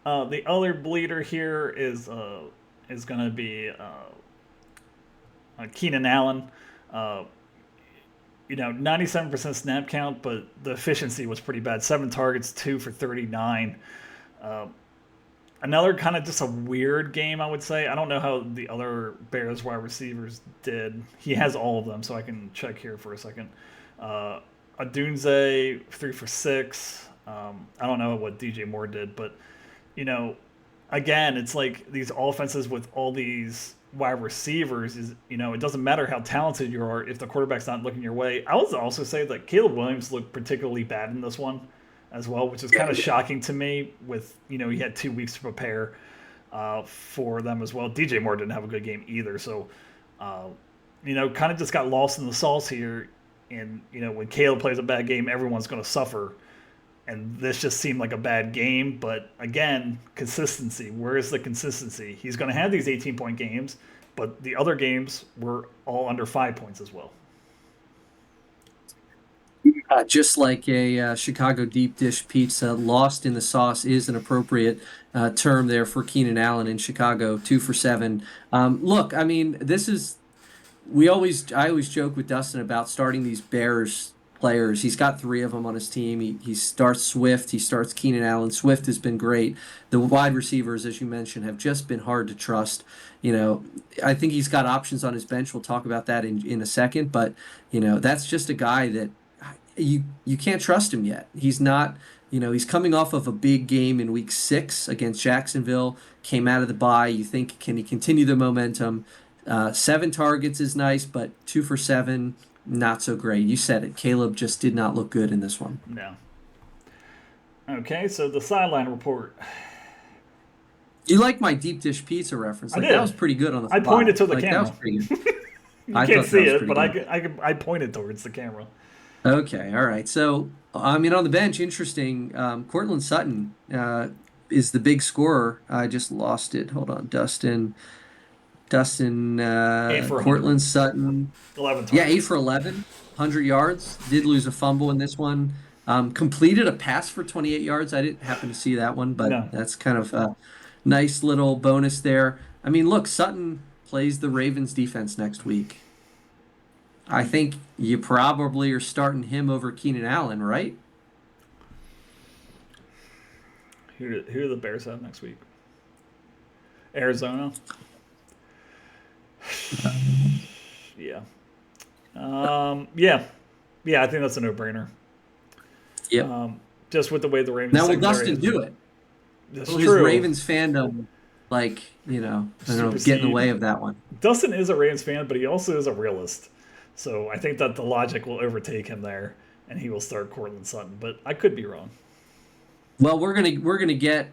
The other bleeder here is going to be Keenan Allen. 97% snap count, but the efficiency was pretty bad. 7 targets, 2 for 39. Another kind of just a weird game, I would say. I don't know how the other Bears wide receivers did. He has all of them, so I can check here for a second. Adunze, 3 for 6. I don't know what DJ Moore did, but, again, it's like these offenses with all these wide receivers is, it doesn't matter how talented you are if the quarterback's not looking your way. I would also say that Caleb Williams looked particularly bad in this one as well, which is kind of shocking to me with, he had 2 weeks to prepare for them as well. DJ Moore didn't have a good game either. So, kind of just got lost in the sauce here. And, when Caleb plays a bad game, everyone's going to suffer. And this just seemed like a bad game. But again, consistency. Where is the consistency? He's going to have these 18-point games, but the other games were all under 5 points as well. Just like a Chicago deep dish pizza, lost in the sauce is an appropriate term there for Keenan Allen in Chicago, 2 for 7. Look, I mean, I always joke with Dustin about starting these Bears players. He's got 3 of them on his team. He starts Swift, he starts Keenan Allen. Swift has been great. The wide receivers, as you mentioned, have just been hard to trust. I think he's got options on his bench. We'll talk about that in a second, but that's just a guy that you can't trust him yet. He's not, he's coming off of a big game in week 6 against Jacksonville, came out of the bye. You think, can he continue the momentum? 7 targets is nice, but 2 for 7, not so great. You said it. Caleb just did not look good in this one. No. Okay, so the sideline report. You like my deep dish pizza reference? I did. That was pretty good on the spot. I pointed to the camera. That was pretty good. You can't see it, but I pointed towards the camera. Okay, all right. So, on the bench, interesting. Cortland Sutton is the big scorer. I just lost it. Hold on. Dustin, Cortland Sutton. 11 targets. Yeah, 8 for 11, 100 yards. Did lose a fumble in this one. Completed a pass for 28 yards. I didn't happen to see that one, but that's kind of a nice little bonus there. I mean, look, Sutton plays the Ravens defense next week. I think you probably are starting him over Keenan Allen, right? Who do the Bears have next week? Arizona? Yeah. Yeah, I think that's a no-brainer. Yeah. Just with the way the Ravens. Now, will Dustin do it? That's will true. His Ravens fandom, I don't know, get in the way of that one? Dustin is a Ravens fan, but he also is a realist. So I think that the logic will overtake him there, and he will start Cortland Sutton. But I could be wrong. Well, we're gonna get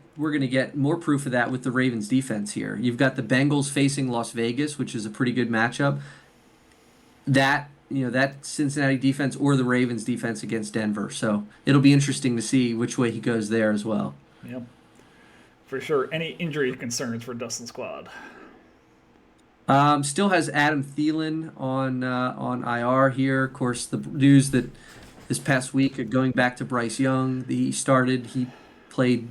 more proof of that with the Ravens defense here. You've got the Bengals facing Las Vegas, which is a pretty good matchup. That Cincinnati defense or the Ravens defense against Denver. So it'll be interesting to see which way he goes there as well. Yep, for sure. Any injury concerns for Dustin's squad? Still has Adam Thielen on IR here. Of course, the news that this past week, going back to Bryce Young, he played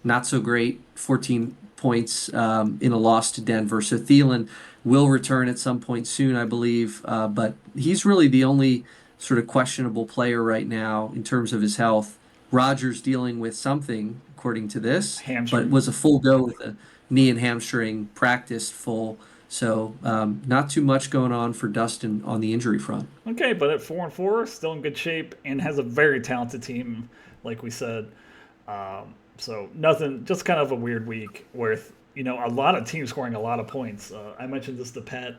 not so great, 14 points in a loss to Denver. So Thielen will return at some point soon, I believe. But he's really the only sort of questionable player right now in terms of his health. Rodgers dealing with something, according to this, hamstring. But was a full go with a knee and hamstring, practiced full. So not too much going on for Dustin on the injury front. Okay, but at 4-4, still in good shape and has a very talented team, like we said. So nothing, just kind of a weird week with a lot of teams scoring a lot of points. I mentioned this to Pat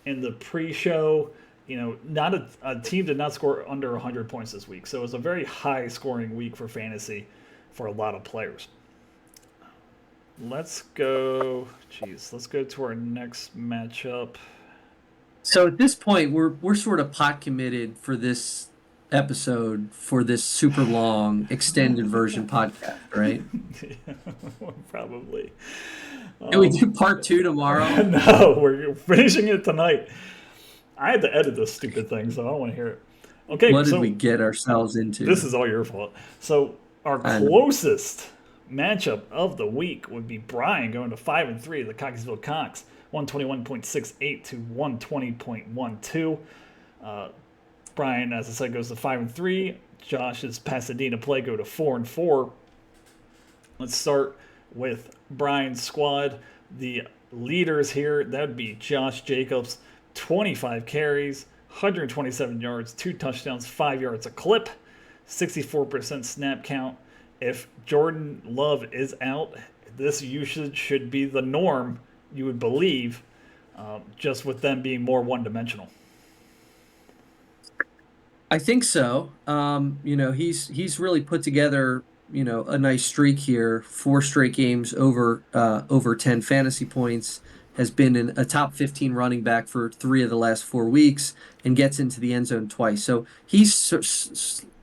in the pre-show. Not a team did not score under 100 points this week. So it was a very high-scoring week for fantasy for a lot of players. Let's go to our next matchup. So at this point, we're sort of pot committed for this episode for this super long extended version podcast, right? Yeah, probably. Can we do part 2 tomorrow? No, we're finishing it tonight. I had to edit this stupid thing, so I don't want to hear it. Okay, what did we get ourselves into? This is all your fault. So our closest matchup of the week would be Brian going to 5-3, the Cockeysville Cox, 121.68 to 120.12. Brian, as I said, goes to 5-3. Josh's Pasadena play go to 4-4. Let's start with Brian's squad. The leaders here, that would be Josh Jacobs, 25 carries, 127 yards, 2 touchdowns, 5 yards a clip, 64% snap count. If Jordan Love is out, this usage should be the norm, you would believe, just with them being more one dimensional. I think so. He's really put together, a nice streak here. 4 straight games over 10 fantasy points. Has been in a top 15 running back for 3 of the last 4 weeks and gets into the end zone twice. So he's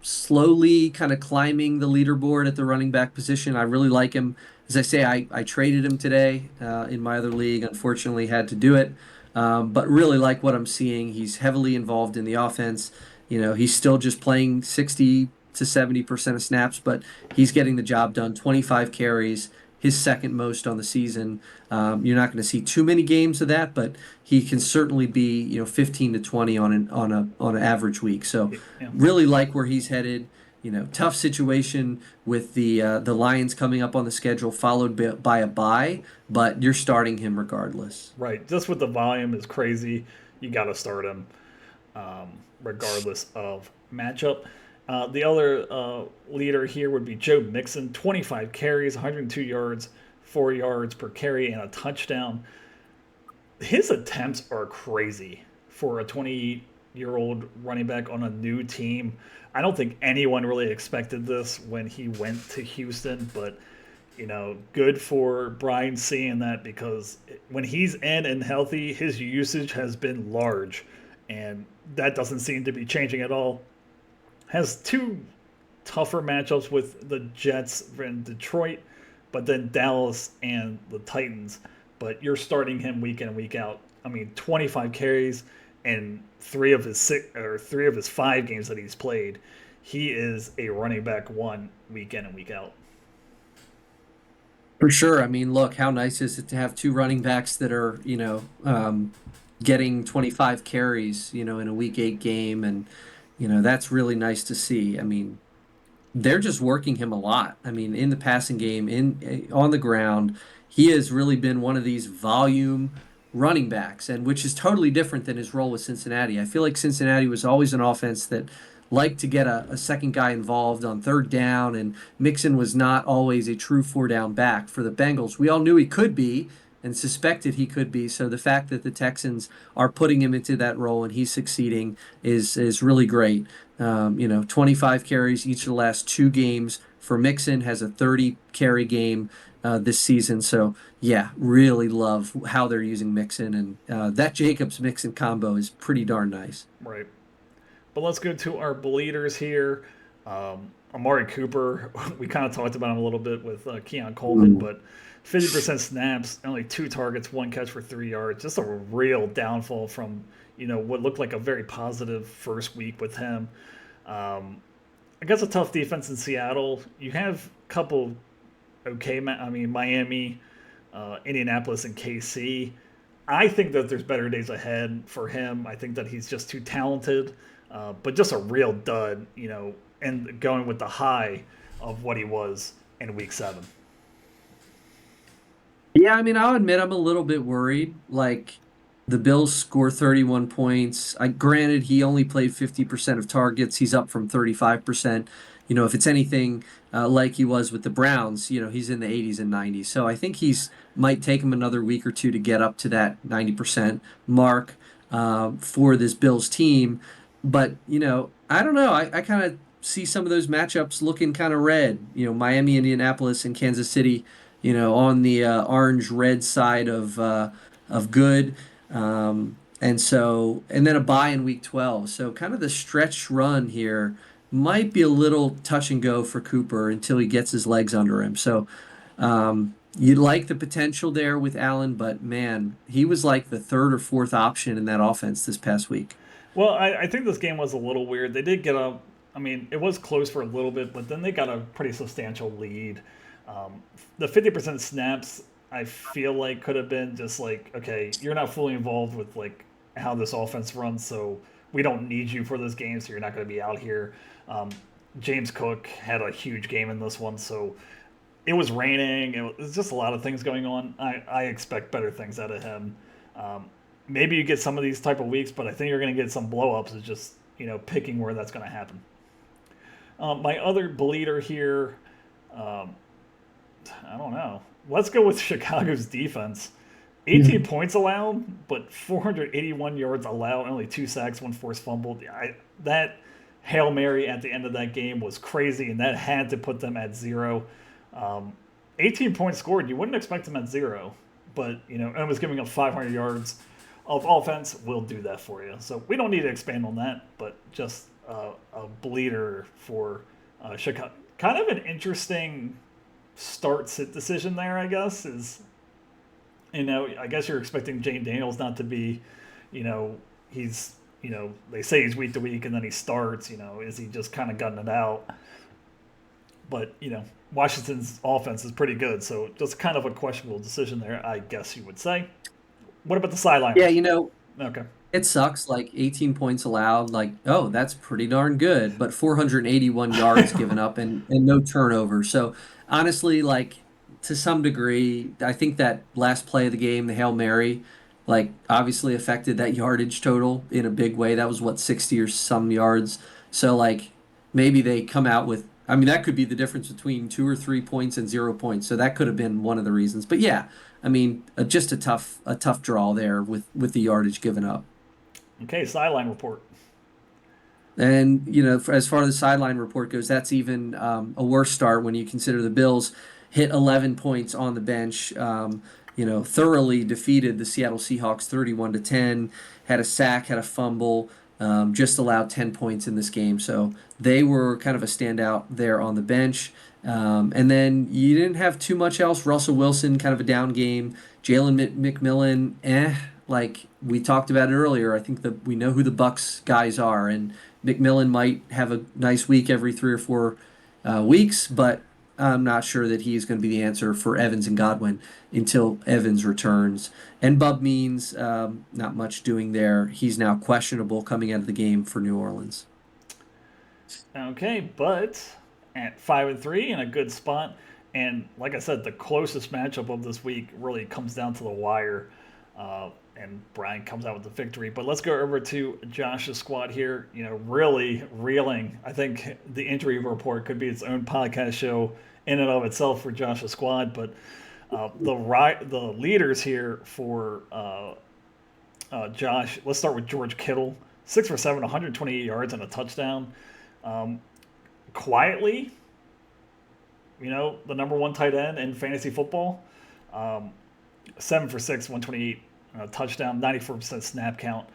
slowly kind of climbing the leaderboard at the running back position. I really like him. As I say, I traded him today in my other league. Unfortunately, had to do it. But really like what I'm seeing. He's heavily involved in the offense. He's still just playing 60 to 70% of snaps, but he's getting the job done. 25 carries, his second most on the season. You're not going to see too many games of that, but he can certainly be 15 to 20 on an average week. So Yeah. really like where he's headed. Tough situation with the Lions coming up on the schedule, followed by a bye, but you're starting him regardless. Right. Just with the volume is crazy. You got to start him regardless of matchup. The other leader here would be Joe Mixon, 25 carries, 102 yards, 4 yards per carry, and a touchdown. His attempts are crazy for a 20-year-old running back on a new team. I don't think anyone really expected this when he went to Houston, but good for Brian seeing that, because when he's in and healthy, his usage has been large, and that doesn't seem to be changing at all. Has two tougher matchups with the Jets and Detroit, but then Dallas and the Titans. But you're starting him week in and week out. I mean, 25 carries in 3 of his 5 games that he's played. He is a running back one week in and week out. For sure. I mean, look, how nice is it to have two running backs that are, getting 25 carries, in a week 8 game. And, that's really nice to see. I mean, they're just working him a lot. I mean, in the passing game, on the ground, he has really been one of these volume running backs, and which is totally different than his role with Cincinnati. I feel like Cincinnati was always an offense that liked to get a second guy involved on third down, and Mixon was not always a true 4 down back for the Bengals. We all knew he could be and suspected he could be. So the fact that the Texans are putting him into that role and he's succeeding is really great. 25 carries each of the last 2 games for Mixon, has a 30 carry game this season. So yeah, really love how they're using Mixon, and that Jacobs Mixon combo is pretty darn nice. Right. But let's go to our bleeders here. Amari Cooper, we kind of talked about him a little bit with Keon Coleman, but 50% snaps, only 2 targets, 1 catch for 3 yards. Just a real downfall from what looked like a very positive first week with him. Against a tough defense in Seattle, you have a couple Miami, Indianapolis, and KC. I think that there's better days ahead for him. I think that he's just too talented, but just a real dud, and going with the high of what he was in week 7. Yeah, I mean, I'll admit I'm a little bit worried. Like, the Bills score 31 points. Granted, he only played 50% of targets. He's up from 35%. If it's anything like he was with the Browns, he's in the 80s and 90s. So I think might take him another week or two to get up to that 90% mark for this Bills team. But, I don't know. I kind of see some of those matchups looking kind of red. Miami, Indianapolis, and Kansas City, on the orange-red side of good. And then a bye in week 12. So kind of the stretch run here might be a little touch and go for Cooper until he gets his legs under him. So you like the potential there with Allen, but man, he was like the third or fourth option in that offense this past week. Well, I think this game was a little weird. They did get up. I mean, it was close for a little bit, but then they got a pretty substantial lead. The 50% snaps, I feel like, could have been just like, okay, you're not fully involved with like how this offense runs, so we don't need you for this game, so you're not going to be out here. Um, James Cook had a huge game in this one, so it was raining. It was just a lot of things going on. I expect better things out of him. Um, Maybe you get some of these type of weeks, but I think you're going to get some blow ups. It's just picking where that's going to happen. My other bleeder here, um, I don't know. Let's go with Chicago's defense. 18 points allowed, but 481 yards allowed, only 2 sacks, 1 forced fumble. That Hail Mary at the end of that game was crazy, and that had to put them at 0. Um, 18 points scored, you wouldn't expect them at 0, but, and was giving up 500 yards of offense will do that for you. So we don't need to expand on that, but just a bleeder for Chicago. Kind of an interesting start-sit decision there, I guess, is I guess you're expecting Jane Daniels not to be, he's, they say he's week to week and then he starts, is he just kind of gutting it out? But, Washington's offense is pretty good. So just kind of a questionable decision there, I guess you would say. What about the sideline? Yeah, Okay. it sucks. Like 18 points allowed. Like, oh, that's pretty darn good. But 481 yards given up and no turnover. So honestly, like to some degree, I think that last play of the game, the Hail Mary, like obviously affected that yardage total in a big way. That was what, 60 or some yards. So like maybe they come out with, I mean, that could be the difference between 2 or 3 points and 0 points. So that could have been one of the reasons. But yeah, I mean, just a tough draw there with the yardage given up. Okay, sideline report. And, as far as the sideline report goes, that's even a worse start when you consider the Bills hit 11 points on the bench, thoroughly defeated the Seattle Seahawks 31-10, had a sack, had a fumble, just allowed 10 points in this game. So they were kind of a standout there on the bench. And then you didn't have too much else. Russell Wilson, kind of a down game. Jalen McMillan, like we talked about it earlier. I think that we know who the Bucks guys are, and McMillan might have a nice week every 3 or 4 weeks, but I'm not sure that he is going to be the answer for Evans and Godwin until Evans returns. And Bub Means, not much doing there. He's now questionable coming out of the game for New Orleans. Okay, but at 5-3 in a good spot, and like I said, the closest matchup of this week really comes down to the wire, and Brian comes out with the victory. But let's go over to Josh's squad here. Really reeling. I think the injury report could be its own podcast show in and of itself for Josh's squad. But the leaders here for Josh. Let's start with George Kittle, 6 for 7, 128 yards and a touchdown. Quietly, the number one tight end in fantasy football. 7 for 6, 128 touchdown, 94% snap count.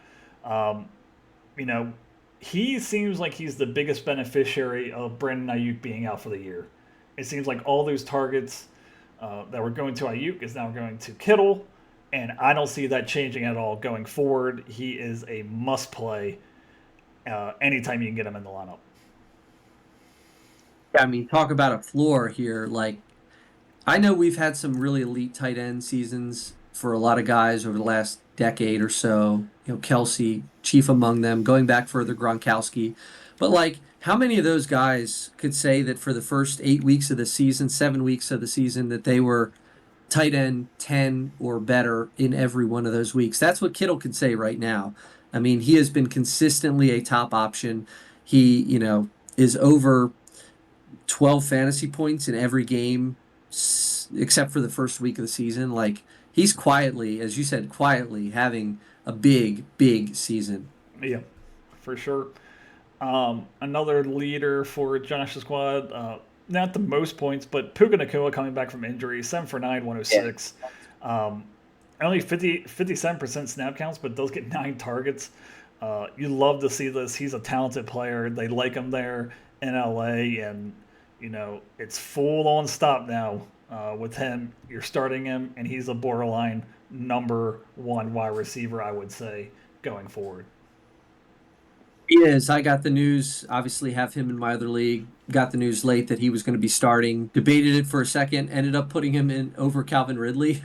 He seems like he's the biggest beneficiary of Brandon Ayuk being out for the year. It seems like all those targets that were going to Ayuk is now going to Kittle, and I don't see that changing at all going forward. He is a must play anytime you can get him in the lineup. Yeah, I mean, talk about a floor here. Like, I know we've had some really elite tight end seasons for a lot of guys over the last decade or so. Kelsey, chief among them, going back further, Gronkowski. But, like, how many of those guys could say that for the first 8 weeks of the season, 7 weeks of the season, that they were tight end 10 or better in every one of those weeks? That's what Kittle could say right now. I mean, he has been consistently a top option. He, is over 12 fantasy points in every game except for the first week of the season. Like, he's quietly, as you said, quietly having a big season. Yeah, for sure. Another leader for Josh's squad, not the most points, but Puka Nacua coming back from injury, 7 for 9, 106. Only 57% snap counts, but does get 9 targets. You love to see this. He's a talented player. They like him there in LA, and it's full on stop now with him. You're starting him, and he's a borderline number 1 wide receiver, I would say, going forward. He is. I got the news, obviously have him in my other league, got the news late that he was going to be starting, debated it for a second, ended up putting him in over Calvin Ridley,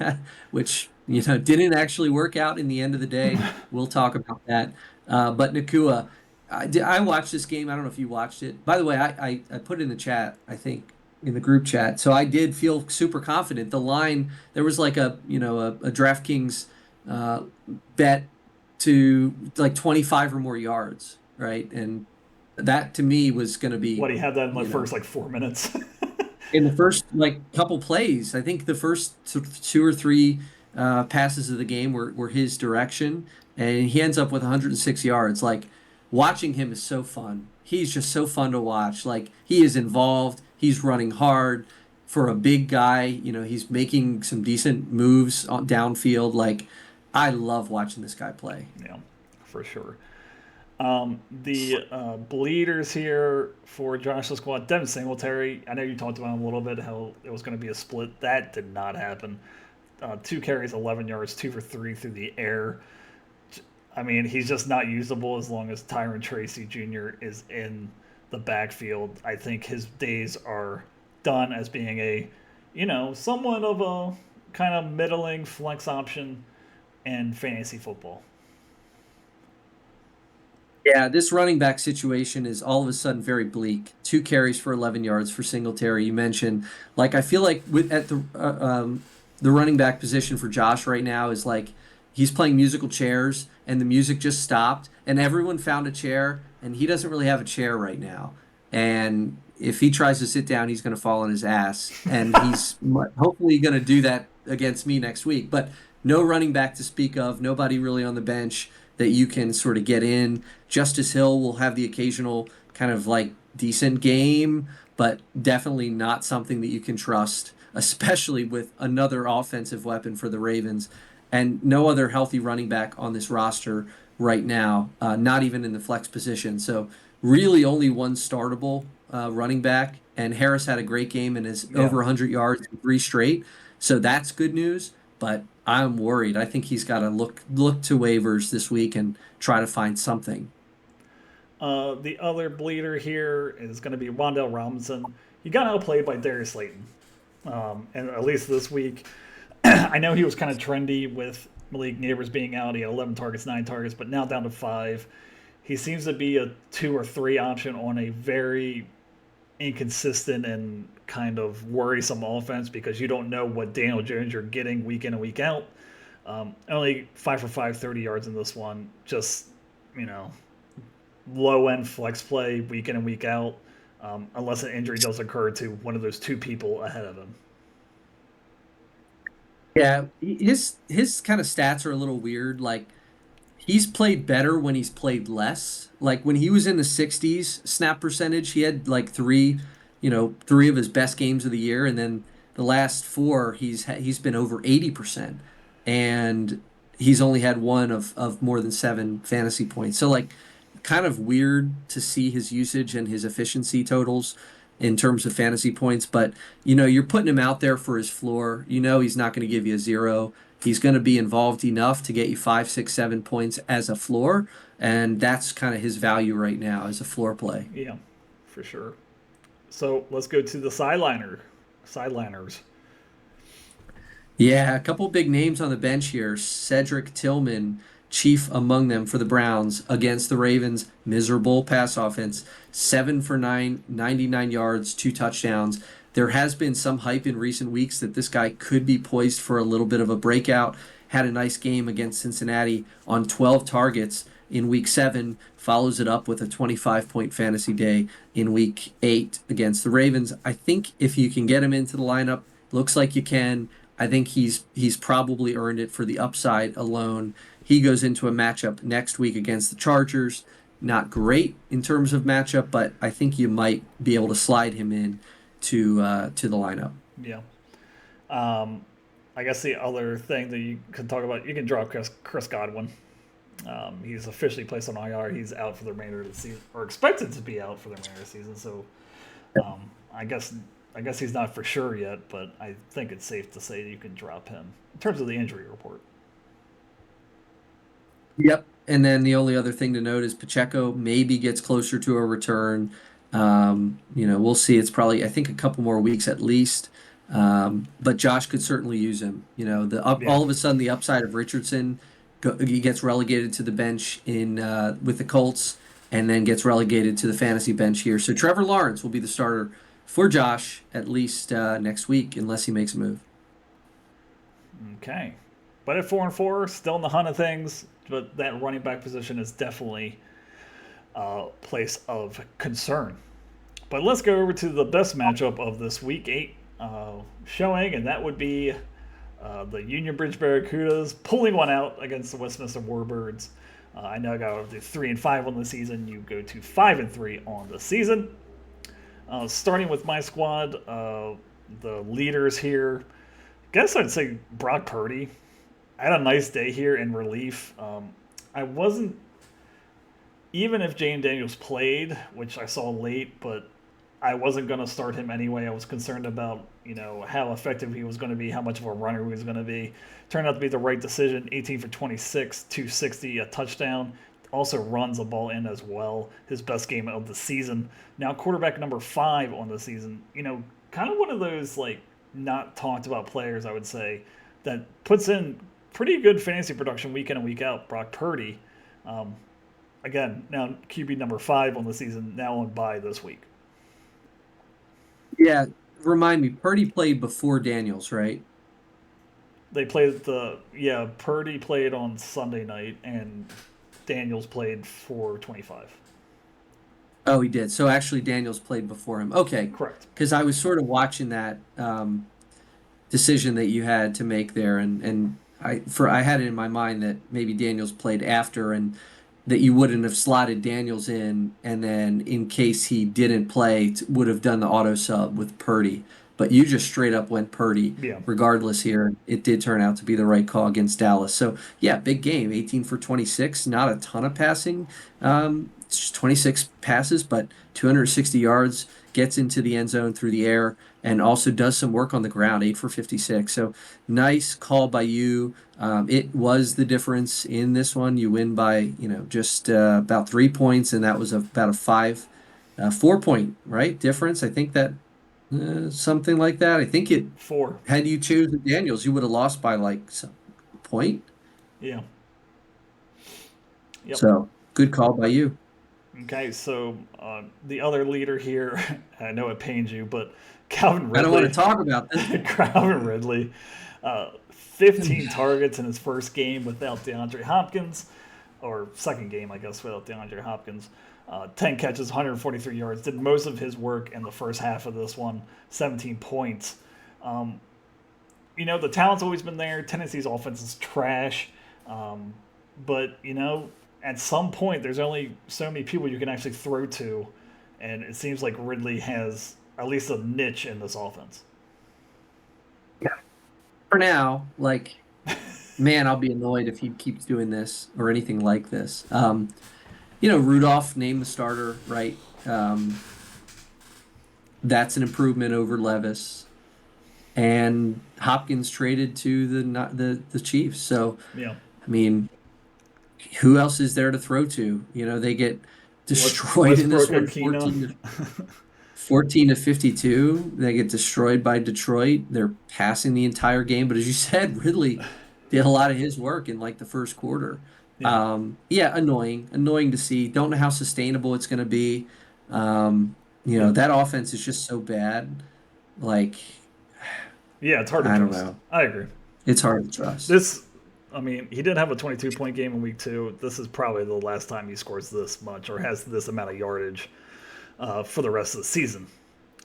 which, didn't actually work out in the end of the day. We'll talk about that. But Nakua, I watched this game. I don't know if you watched it. By the way, I put it in the chat, I think, in the group chat. So I did feel super confident. The line, there was like a DraftKings uh, bet to like 25 or more yards, right? And that to me was going to be, What, he had that in the you know, first like 4 minutes? in the first like couple plays. I think the first two or three passes of the game were his direction, and he ends up with 106 yards. Like watching him is so fun. He's just so fun to watch. Like he is involved. He's running hard for a big guy. He's making some decent moves on downfield. Like I love watching this guy play. Yeah, for sure. The bleeders here for Josh's squad, Devin Singletary. I know you talked about him a little bit, how it was going to be a split. That did not happen. 2 carries, 11 yards, 2 for 3 through the air. I mean, he's just not usable as long as Tyron Tracy Jr. is in the backfield. I think his days are done as being somewhat of a kind of middling flex option in fantasy football. Yeah, this running back situation is all of a sudden very bleak. 2 carries for 11 yards for Singletary. You mentioned, like, I feel like at the running back position for Josh right now is like he's playing musical chairs, and the music just stopped, and everyone found a chair, and he doesn't really have a chair right now. And if he tries to sit down, he's going to fall on his ass, and he's hopefully going to do that against me next week. But no running back to speak of, nobody really on the bench that you can sort of get in. Justice Hill will have the occasional kind of like decent game, but definitely not something that you can trust, especially with another offensive weapon for the Ravens and no other healthy running back on this roster right now, not even in the flex position. So really only one startable running back, and Harris had a great game and is Yeah. over 100 yards in 3 straight. So that's good news, but I'm worried. I think he's got to look to waivers this week and try to find something. The other bleeder here is going to be Rondell Robinson. He got outplayed by Darius Slayton, and at least this week. I know he was kind of trendy with Malik Neighbors being out. He had 11 targets, 9 targets, but now down to 5. He seems to be a 2 or 3 option on a very inconsistent and kind of worrisome offense because you don't know what Daniel Jones you're getting week in and week out. Only 5 for 5, 30 yards in this one. Just, low end flex play week in and week out, unless an injury does occur to one of those 2 people ahead of him. Yeah, his kind of stats are a little weird. Like he's played better when he's played less. Like when he was in the 60s snap percentage, he had like three of his best games of the year, and then the last four he's been over 80%, and he's only had one of more than 7 fantasy points. So like kind of weird to see his usage and his efficiency totals in terms of fantasy points, but you're putting him out there for his floor. He's not going to give you a 0. He's going to be involved enough to get you 5, 6, 7 points as a floor, and that's kind of his value right now as a floor play. Yeah, for sure. So let's go to the sideliners. Yeah, a couple big names on the bench here. Cedric Tillman, chief among them for the Browns against the Ravens' miserable pass offense. 7 for 9, 99 yards, 2 touchdowns. There has been some hype in recent weeks that this guy could be poised for a little bit of a breakout. Had a nice game against Cincinnati on 12 targets in week 7, follows it up with a 25-point fantasy day in week 8 against the Ravens. I think if you can get him into the lineup, looks like you can. I think he's probably earned it for the upside alone. He goes into a matchup next week against the Chargers. Not great in terms of matchup, but I think you might be able to slide him in to the lineup. Yeah. I guess the other thing that you can talk about, you can drop Chris Godwin. He's officially placed on IR. He's out for the remainder of the season, or expected to be out for the remainder of the season. So I guess he's not for sure yet, but I think it's safe to say you can drop him in terms of the injury report. Yep. And then the only other thing to note is Pacheco maybe gets closer to a return. We'll see. It's probably, I think, a couple more weeks at least. But Josh could certainly use him. Yeah. All of a sudden the upside of Richardson he gets relegated to the bench in with the Colts, and then gets relegated to the fantasy bench here. So Trevor Lawrence will be the starter for Josh at least next week, unless he makes a move. Okay. But at 4-4, still in the hunt of things. But that running back position is definitely a place of concern. But let's go over to the best matchup of this week 8 showing, and that would be the Union Bridge Barracudas pulling one out against the Westminster Warbirds. I know I got to 3-5 on the season. You go to 5-3 on the season. Starting with my squad, the leaders here. Guess I'd say Brock Purdy. I had a nice day here in relief. I wasn't, even if Jane Daniels played, which I saw late, but I wasn't going to start him anyway. I was concerned about, how effective he was going to be, how much of a runner he was going to be. Turned out to be the right decision. 18 for 26, 260, a touchdown. Also runs the ball in as well. His best game of the season. Now quarterback number 5 on the season. Kind of one of those not talked about players, I would say, that puts in pretty good fantasy production week in and week out. Brock Purdy. Again, now QB number 5 on the season, now on bye this week. Yeah, remind me, Purdy played before Daniels, right? They played Purdy played on Sunday night, and Daniels played for 25. Oh, he did. So actually, Daniels played before him. Okay, Correct. because I was sort of watching that decision that you had to make there, and I had it in my mind that maybe Daniels played after, and that you wouldn't have slotted Daniels in, and then in case he didn't play, would have done the auto sub with Purdy. But you just straight up went Purdy, Yeah. regardless here. It did turn out to be the right call against Dallas. So yeah, big game, 18 for 26, not a ton of passing. It's just 26 passes, but 260 yards, gets into the end zone through the air, and also does some work on the ground, 8 for 56. So nice call by you. It was the difference in this one. You win by, just about 3 points, and that was about a 4 point, right, difference. I think that something like that. I think it, 4. had you chosen Daniels, you would have lost by like some point. Yeah. Yep. So good call by you. Okay, so the other leader here, I know it pains you, but Calvin I don't want to Ridley. talk about this. Calvin Ridley, 15 targets in his first game without DeAndre Hopkins, or second game, I guess, without DeAndre Hopkins. 10 catches, 143 yards. Did most of his work in the first half of this one. 17 points. The talent's always been there. Tennessee's offense is trash. But, at some point, there's only so many people you can actually throw to. And it seems like Ridley has at least a niche in this offense. For now, man, I'll be annoyed if he keeps doing this or anything like this. Rudolph named the starter, right? That's an improvement over Levis, and Hopkins traded to the Chiefs. So, Yeah. I mean, who else is there to throw to? They get destroyed in this one, 14 to 52. They get destroyed by Detroit. They're passing the entire game, but as you said, Ridley did a lot of his work in the first quarter. Yeah. Annoying to see. Don't know how sustainable it's going to be. Yeah. That offense is just so bad. Yeah, it's hard to I don't trust. know. I agree. It's hard to trust. He did have a 22-point game in week 2. This is probably the last time he scores this much or has this amount of yardage for the rest of the season.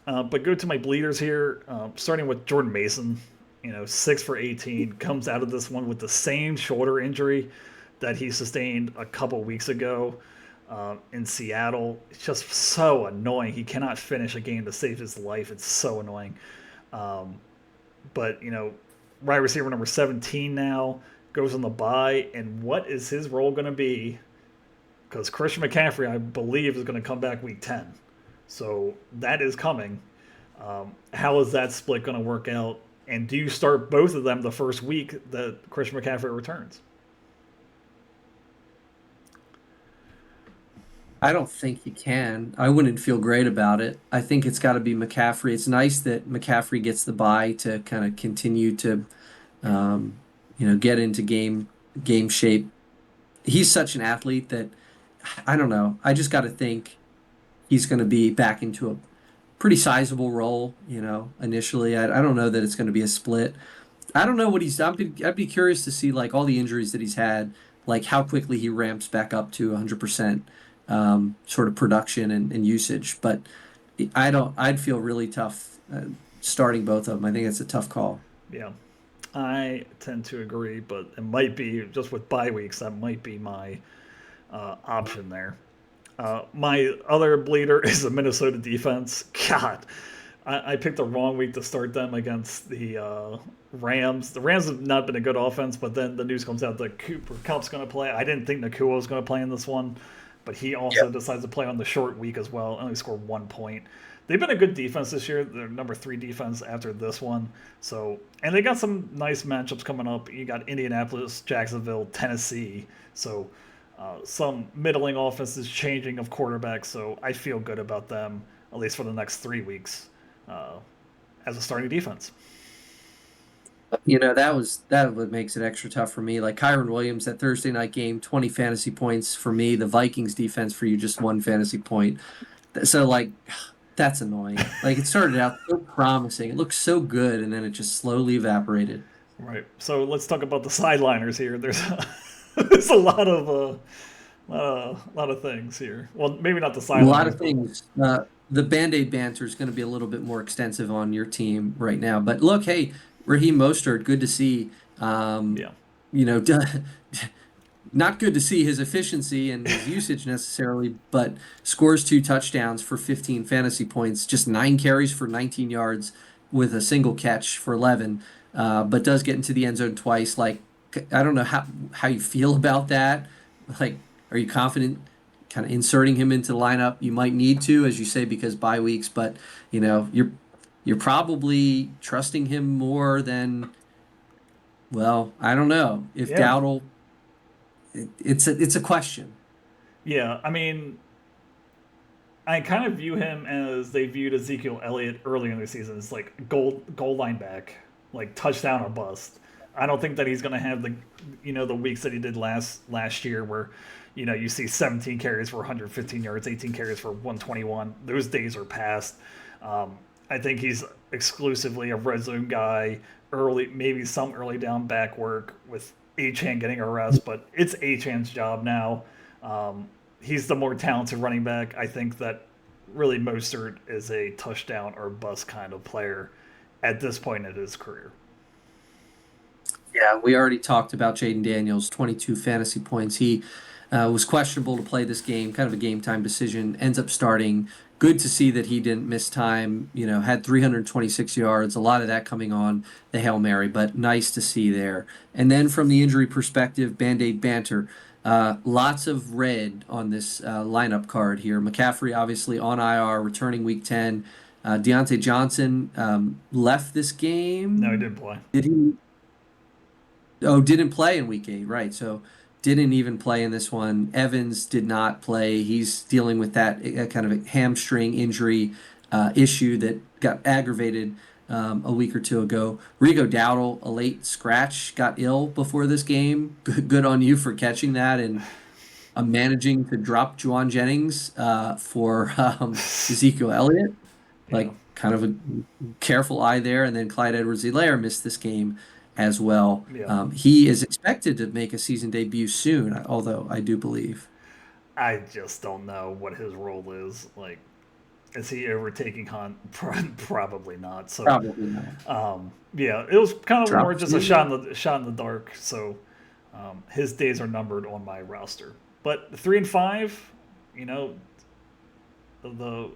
But go to my bleeders here, starting with Jordan Mason. 6 for 18, comes out of this one with the same shoulder injury that he sustained a couple weeks ago in Seattle. It's just so annoying. He cannot finish a game to save his life. It's so annoying. But wide receiver number 17 now goes on the bye, and what is his role going to be? Because Christian McCaffrey, I believe, is going to come back week 10. So that is coming. How is that split going to work out? And do you start both of them the first week that Christian McCaffrey returns? I don't think you can. I wouldn't feel great about it. I think it's got to be McCaffrey. It's nice that McCaffrey gets the bye to kind of continue to, get into game shape he's such an athlete that I don't know. I just got to think he's going to be back into a pretty sizable role, initially. I don't know that it's going to be a split. I don't know what he's done. I'd be curious to see like all the injuries that he's had, like how quickly he ramps back up to 100% sort of production and usage. But I'd feel really tough starting both of them. I think it's a tough call. Yeah, I tend to agree, but it might be just with bye weeks. That might be my option there. My other bleeder is the Minnesota defense. God, I picked the wrong week to start them against the Rams. The Rams have not been a good offense, but then the news comes out that Cooper Cup's going to play. I didn't think Nakua was going to play in this one, but he also decides to play on the short week as well. Only scored 1 point. They've been a good defense this year. They're number 3 defense after this one. So, and they got some nice matchups coming up. You got Indianapolis, Jacksonville, Tennessee. So, some middling offenses changing of quarterbacks. So I feel good about them at least for the next 3 weeks uh, as a starting defense. That what makes it extra tough for me. Like Kyron Williams, that Thursday night game, 20 fantasy points for me. The Vikings defense for you, just 1 fantasy point. So like that's annoying. Like it started out so promising. It looked so good, and then it just slowly evaporated. Right. So let's talk about the sideliners here. There's there's a lot of things here. Well, maybe not the A lot sideliners, of but things. The Band-Aid banter is going to be a little bit more extensive on your team right now. But look, hey, Raheem Mostert, good to see. Um, yeah, you know, not good to see his efficiency and his usage necessarily, but scores 2 touchdowns for 15 fantasy points, just 9 carries for 19 yards with a single catch for 11. But does get into the end zone twice. Like, I don't know how you feel about that. Like, are you confident kind of inserting him into the lineup? You might need to, as you say, because bye weeks, but you're probably trusting him more than, well, I don't know. If yeah, Dowdle, it's a question. yeah. I mean, I kind of view him as they viewed Ezekiel Elliott earlier in the season as like goal line back, like touchdown or bust. I don't think that he's going to have the weeks that he did last year where you see 17 carries for 115 yards, 18 carries for 121. Those days are past. I think he's exclusively a red zone guy, early, maybe some early down back work with Achan getting a rest, but it's Achan's job now. He's the more talented running back. I think that really Mostert is a touchdown or bust kind of player at this point in his career. Yeah, we already talked about Jaden Daniels, 22 fantasy points. He was questionable to play this game, kind of a game time decision, ends up starting. Good to see that he didn't miss time, had 326 yards, a lot of that coming on the Hail Mary, but nice to see there. And then from the injury perspective, Band-Aid banter. Lots of red on this lineup card here. McCaffrey obviously on IR, returning week 10. Deontay Johnson left this No, he game. didn't play. Did he? Oh, didn't play in week 8, right? So didn't even play in this one. Evans did not play. He's dealing with that kind of a hamstring injury issue that got aggravated a week or two ago. Rico Dowdle, a late scratch, got ill before this game. Good on you for catching that and managing to drop Juwan Jennings for Ezekiel Elliott. Yeah, Like kind of a careful eye there. And then Clyde Edwards-Helaire missed this game as well. yeah. He is expected to make a season debut soon, although I do believe. I just don't know what his role is. Like, is he overtaking Hunt? Probably not. So, Probably not. yeah, it was kind of more Drop. just a shot in the dark. So, his days are numbered on my roster. But 3 and 5, you know,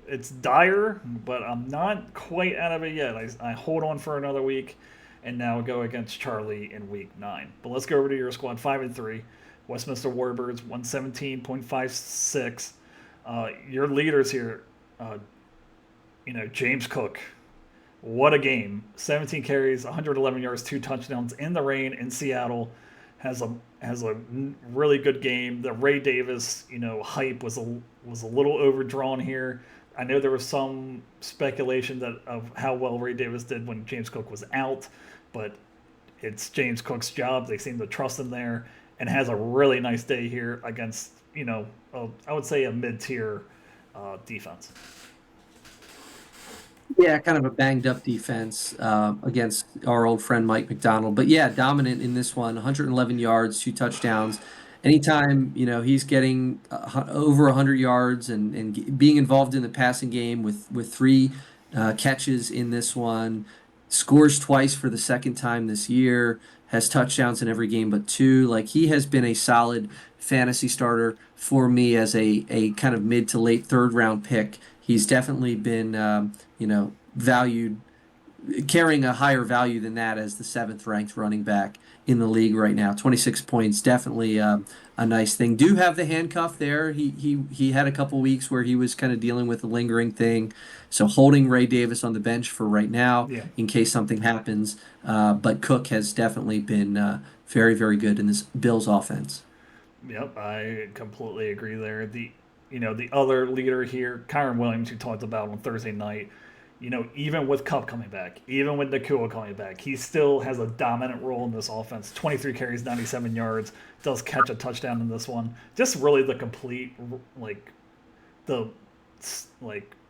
it's dire, but I'm not quite out of it yet. I hold on for another week, and now go against Charlie in week 9. But let's go over to your squad. 5 and 3, Westminster Warbirds 117.56. Your leaders here, uh, James Cook. What a game! 17 carries, 111 yards, 2 touchdowns in the rain in Seattle. Has a really good game. The Ray Davis, hype was a little overdrawn here. I know there was some speculation that of how well Ray Davis did when James Cook was out, but it's James Cook's job. They seem to trust him there, and has a really nice day here against, I would say a mid-tier defense. Yeah, kind of a banged up defense against our old friend Mike McDonald. But yeah, dominant in this one, 111 yards, 2 touchdowns. Anytime, he's getting over 100 yards and being involved in the passing game with three catches in this one, scores twice for the second time this year, has touchdowns in every game but two. Like he has been a solid fantasy starter for me as a kind of mid to late third round pick. He's definitely been valued, carrying a higher value than that as the seventh ranked running back in the league right now. 26 points, definitely a nice thing. Do have the handcuff there. He had a couple weeks where he was kind of dealing with a lingering thing, so holding Ray Davis on the bench for right now Yeah. in case something happens. But Cook has definitely been very, very good in this Bills offense. Yep, I completely agree there. The other leader here, Kyron Williams, who talked about on Thursday night, even with Cup coming back, even with Nakua coming back, he still has a dominant role in this offense. 23 carries, 97 yards, does catch a touchdown in this one. Just really the complete, the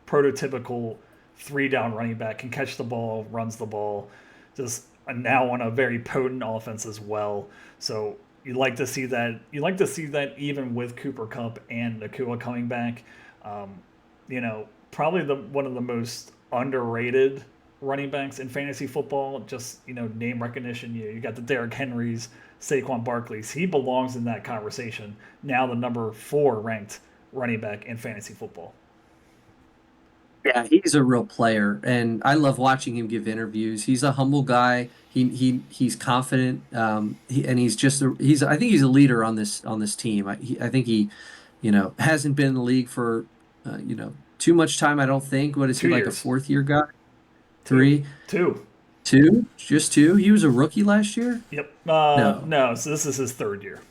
prototypical three down running back, can catch the ball, runs the ball, just now on a very potent offense as well. So you like to see that. You like to see that even with Cooper Kupp and Nakua coming back. Probably one of the most underrated running backs in fantasy football. Just name recognition. You got the Derrick Henrys, Saquon Barkley's. He belongs in that conversation. Now the number 4 ranked running back in fantasy football. Yeah, he's a real player, and I love watching him give interviews. He's a humble guy. He's confident, and he's just he's. I think he's a leader on this team. I think he, hasn't been in the league for, too much time. I don't think. What is he, Two like a years. fourth year guy? Two. Three, Two. two, just two. He was a rookie last year. Yep. No, No. So this is his third year.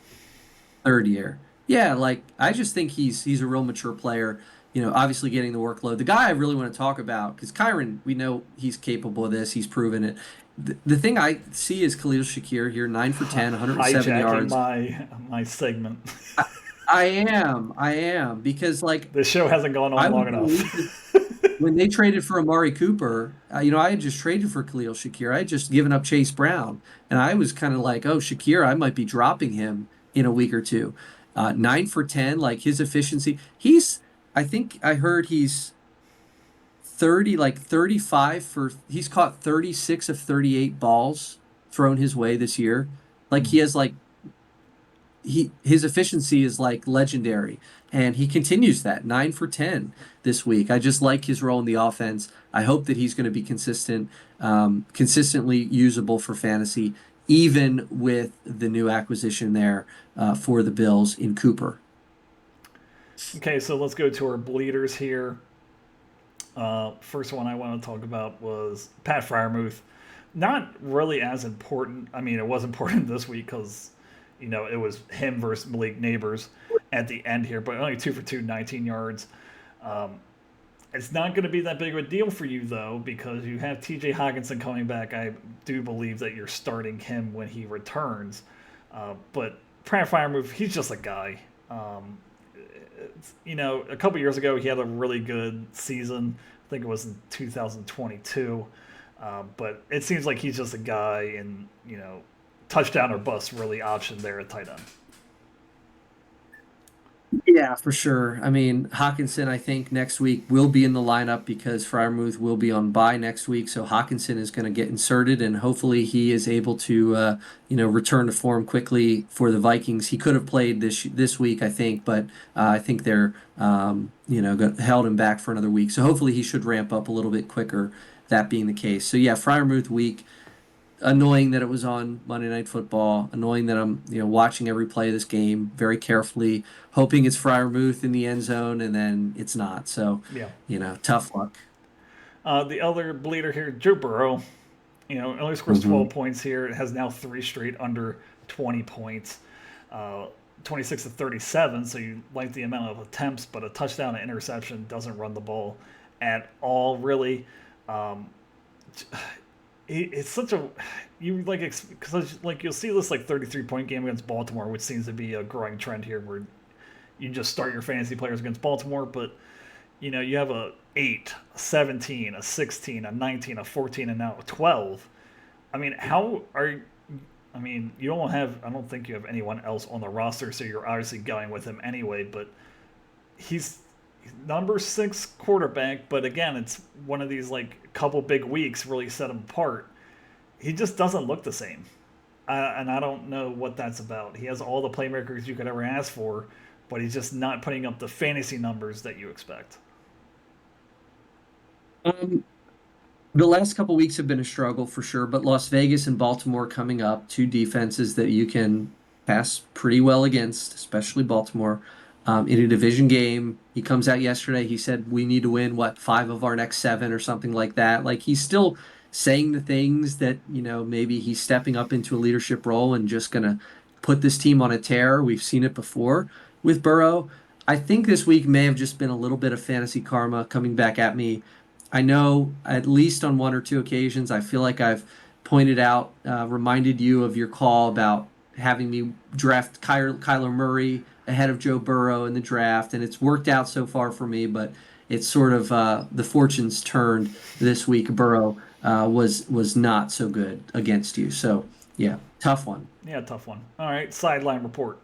third year. Yeah, like I just think he's a real mature player. Obviously getting the workload. The guy I really want to talk about, because Kyron, we know he's capable of this. He's proven it. The thing I see is Khalil Shakir here, 9 for 10, 107 Hijacking yards. my segment. I, I am, because like The show hasn't gone I on long would believe enough. that when they traded for Amari Cooper, I had just traded for Khalil Shakir. I had just given up Chase Brown, and I was kind of like, oh, Shakir, I might be dropping him in a week or two. 9 for 10, like his efficiency. I think I heard he's 35 he's caught 36 of 38 balls thrown his way this year. Like he has his efficiency is like legendary, and he continues that 9 for 10 this week. I just like his role in the offense. I hope that he's going to be consistently usable for fantasy, even with the new acquisition there for the Bills in Cooper. Okay, so let's go to our bleeders here. First one I want to talk about was Pat Fryermuth. Not really as important. I mean, it was important this week because, it was him versus Malik Neighbors at the end here, but only 2 for 2, 19 yards. It's not going to be that big of a deal for you, though, because you have TJ Hawkinson coming back. I do believe that you're starting him when he returns. But Pat Fryermuth, he's just a guy. A couple years ago, he had a really good season. I think it was in 2022. But it seems like he's just a guy, and, touchdown or bust really option there at tight end. Yeah, for sure. I mean, Hawkinson, I think next week will be in the lineup because Fryermuth will be on bye next week. So Hawkinson is going to get inserted, and hopefully he is able to, return to form quickly for the Vikings. He could have played this week, I think, but I think they're, held him back for another week. So hopefully he should ramp up a little bit quicker. That being the case. So yeah, Fryermuth week. Annoying that it was on Monday Night Football. Annoying that I'm watching every play of this game very carefully, hoping it's Fryermuth in the end zone, and then it's not. So Yeah. tough luck. The other bleeder here, Joe Burrow, only scores 12 points here. It has now 3 straight under 20 points. 26 to 37, so you like the amount of attempts, but a touchdown and interception, doesn't run the ball at all, really. It's such a you like because like you'll see this like 33-point game against Baltimore, which seems to be a growing trend here, where you just start your fantasy players against Baltimore, but you have a 8, a 17, a 16, a 19, a 14, and now a 12. I mean, how are you? I mean, you don't have. I don't think you have anyone else on the roster, so you're obviously going with him anyway. But he's number 6 quarterback. But again, it's one of these like couple big weeks really set him apart. He just doesn't look the same, and I don't know what that's about. He has all the playmakers you could ever ask for, but he's just not putting up the fantasy numbers that you expect. Um, the last couple weeks have been a struggle for sure, but Las Vegas and Baltimore coming up, two defenses that you can pass pretty well against, especially Baltimore. In a division game, he comes out yesterday. He said we need to win what 5 of our next 7 or something like that. Like he's still saying the things that maybe he's stepping up into a leadership role and just gonna put this team on a tear. We've seen it before with Burrow. I think this week may have just been a little bit of fantasy karma coming back at me. I know at least on 1 or 2 occasions, I feel like I've pointed out, reminded you of your call about having me draft Kyler Murray ahead of Joe Burrow in the draft, and it's worked out so far for me. But it's sort of the fortunes turned this week. Burrow was not so good against you. So yeah, tough one. Yeah, tough one. All right, sideline report.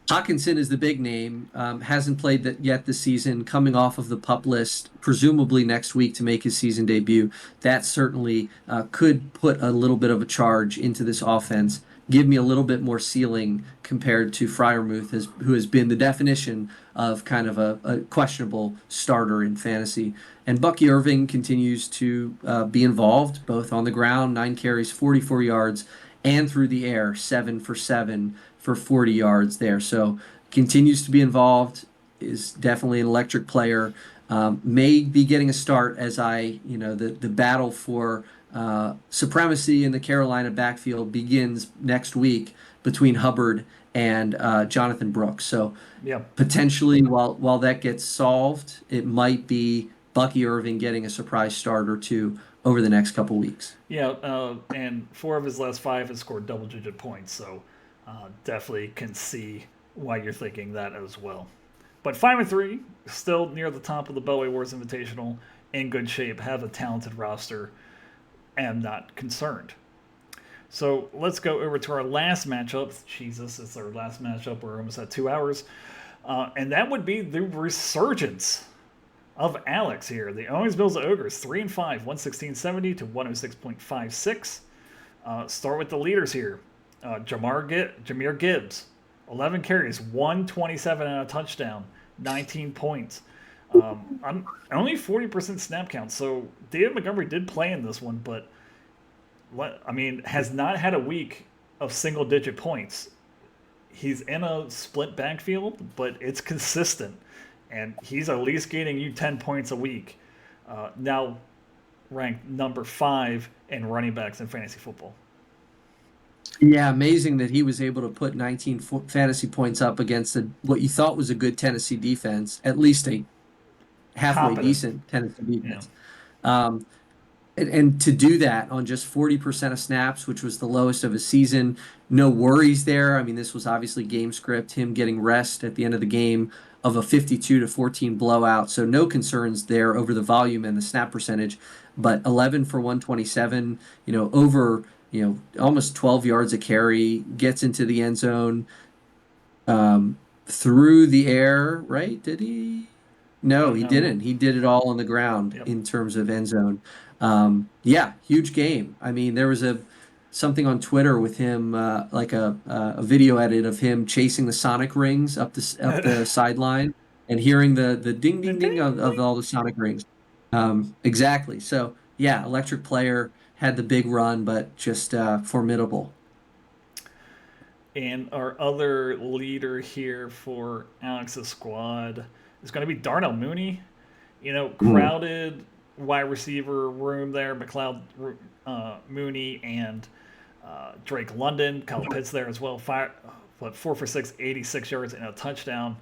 Hawkinson is the big name. Hasn't played that yet this season. Coming off of the pup list, presumably next week to make his season debut. That certainly could put a little bit of a charge into this offense. Give me a little bit more ceiling compared to Fryermuth, who has been the definition of kind of a questionable starter in fantasy. And Bucky Irving continues to be involved, both on the ground, 9 carries, 44 yards, and through the air, 7 for 7 for 40 yards there. So continues to be involved, is definitely an electric player. May be getting a start as the battle for supremacy in the Carolina backfield begins next week between Hubbard and Jonathan Brooks. So Yeah. potentially, while that gets solved, it might be Bucky Irving getting a surprise start or two over the next couple weeks. Yeah, and 4 of his last 5 has scored double-digit points, so definitely can see why you're thinking that as well. But 5-3, still near the top of the Beltway Wars Invitational, in good shape, have a talented roster, am not concerned. So let's go over to our last matchup. Jesus, it's our last matchup. We're almost at 2 hours. And that would be the resurgence of Alex here. The Owings Mills Ogres, 3-5, 116.70 to 106.56. Start with the leaders here. Jahmyr Gibbs, 11 carries, 127 and a touchdown, 19 points. I'm only 40% snap count, so David Montgomery did play in this one, but has not had a week of single-digit points. He's in a split backfield, but it's consistent, and he's at least getting you 10 points a week. Now ranked number 5 in running backs in fantasy football. Yeah, amazing that he was able to put 19 fantasy points up against what you thought was a good Tennessee defense, at least a halfway Competent. decent Tennessee defense. Yeah. And to do that on just 40% of snaps, which was the lowest of his season, no worries there. I mean, this was obviously game script, him getting rest at the end of the game of a 52-14 blowout. So no concerns there over the volume and the snap percentage. But 11 for 127, over, almost 12 yards a carry, gets into the end zone through the air, right? Did he? No, he didn't. He did it all on the ground in terms of end zone. Yeah, huge game. I mean, there was something on Twitter with him, like a video edit of him chasing the sonic rings up the sideline and hearing the ding ding ding of all the sonic rings. Exactly. So yeah, electric player, had the big run, but just formidable. And our other leader here for Alex's squad is going to be Darnell Mooney. Crowded wide receiver room there. McLeod, Mooney, and Drake London. Kyle Pitts there as well. 4 for 6, 86 yards and a touchdown.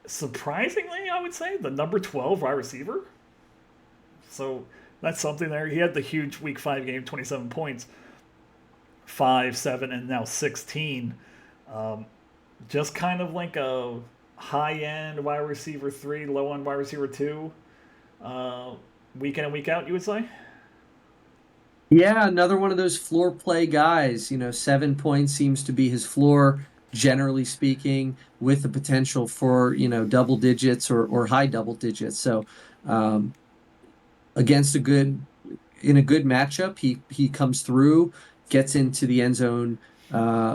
Surprisingly, I would say, the number 12 wide receiver. So That's something there. He had the huge Week 5 game, 27 points, 5, 7, and now 16. Um, just kind of like a high end wide receiver 3, low end wide receiver 2, uh, week in and week out, you would say? Yeah, another one of those floor play guys. 7 points seems to be his floor, generally speaking, with the potential for, double digits or high double digits. So, um, against in a good matchup, he comes through, gets into the end zone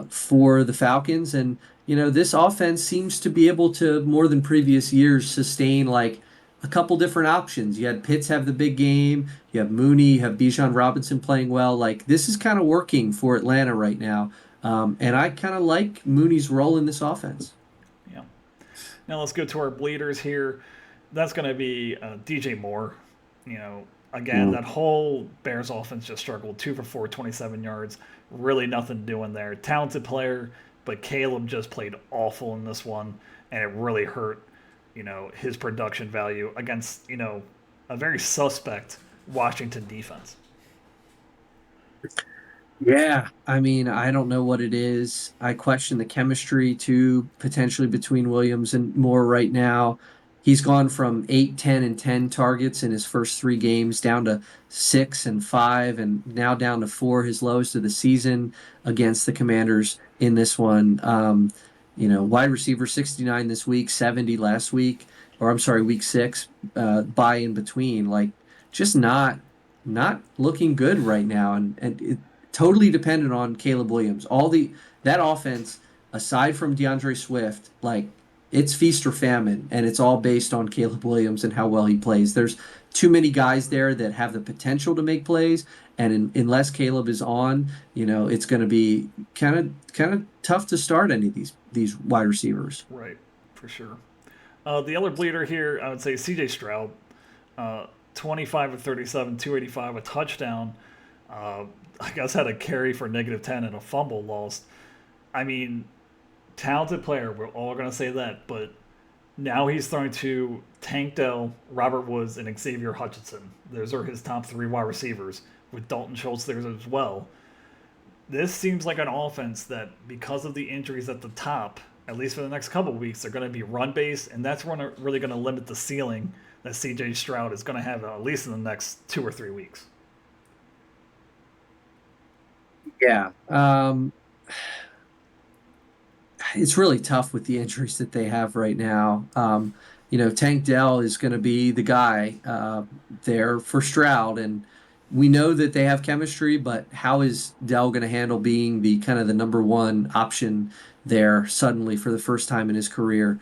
for the Falcons, and this offense seems to be able to more than previous years sustain like a couple different options. You had Pitts have the big game, you have Mooney, you have Bijan Robinson playing well. Like this is kind of working for Atlanta right now, and I kind of like Mooney's role in this offense. Yeah. Now let's go to our bleeders here. That's going to be DJ Moore. Again, Mm. that whole Bears offense just struggled. 2 for 4, 27 yards. Really nothing doing there. Talented player, but Caleb just played awful in this one, and it really hurt, his production value against, a very suspect Washington defense. Yeah, I mean, I don't know what it is. I question the chemistry too, potentially between Williams and Moore right now. He's gone from 8, 10, and 10 targets in his first 3 games down to 6 and 5, and now down to 4, his lowest of the season against the Commanders in this one. Wide receiver 69 this week, 70 last week, or I'm sorry, week 6, by in between. Like, just not looking good right now, and totally dependent on Caleb Williams. That offense, aside from DeAndre Swift, like it's feast or famine, and it's all based on Caleb Williams and how well he plays. There's too many guys there that have the potential to make plays, and unless Caleb is on, it's going to be kind of tough to start any of these wide receivers. Right, for sure. The other bleeder here, I would say CJ Stroud. Uh, 25 of 37, 285, a touchdown. Uh, I guess had a carry for -10 and a fumble lost. I mean, talented player. We're all going to say that, but now he's throwing to Tank Dell, Robert Woods, and Xavier Hutchinson. Those are his top 3 wide receivers, with Dalton Schultz there as well. This seems like an offense that, because of the injuries at the top, at least for the next couple of weeks, they're going to be run based, and that's really going to limit the ceiling that CJ Stroud is going to have at least in the next 2 or 3 weeks. Yeah. It's really tough with the injuries that they have right now. Tank Dell is going to be the guy there for Stroud, and we know that they have chemistry. But how is Dell going to handle being the kind of the number one option there suddenly for the first time in his career?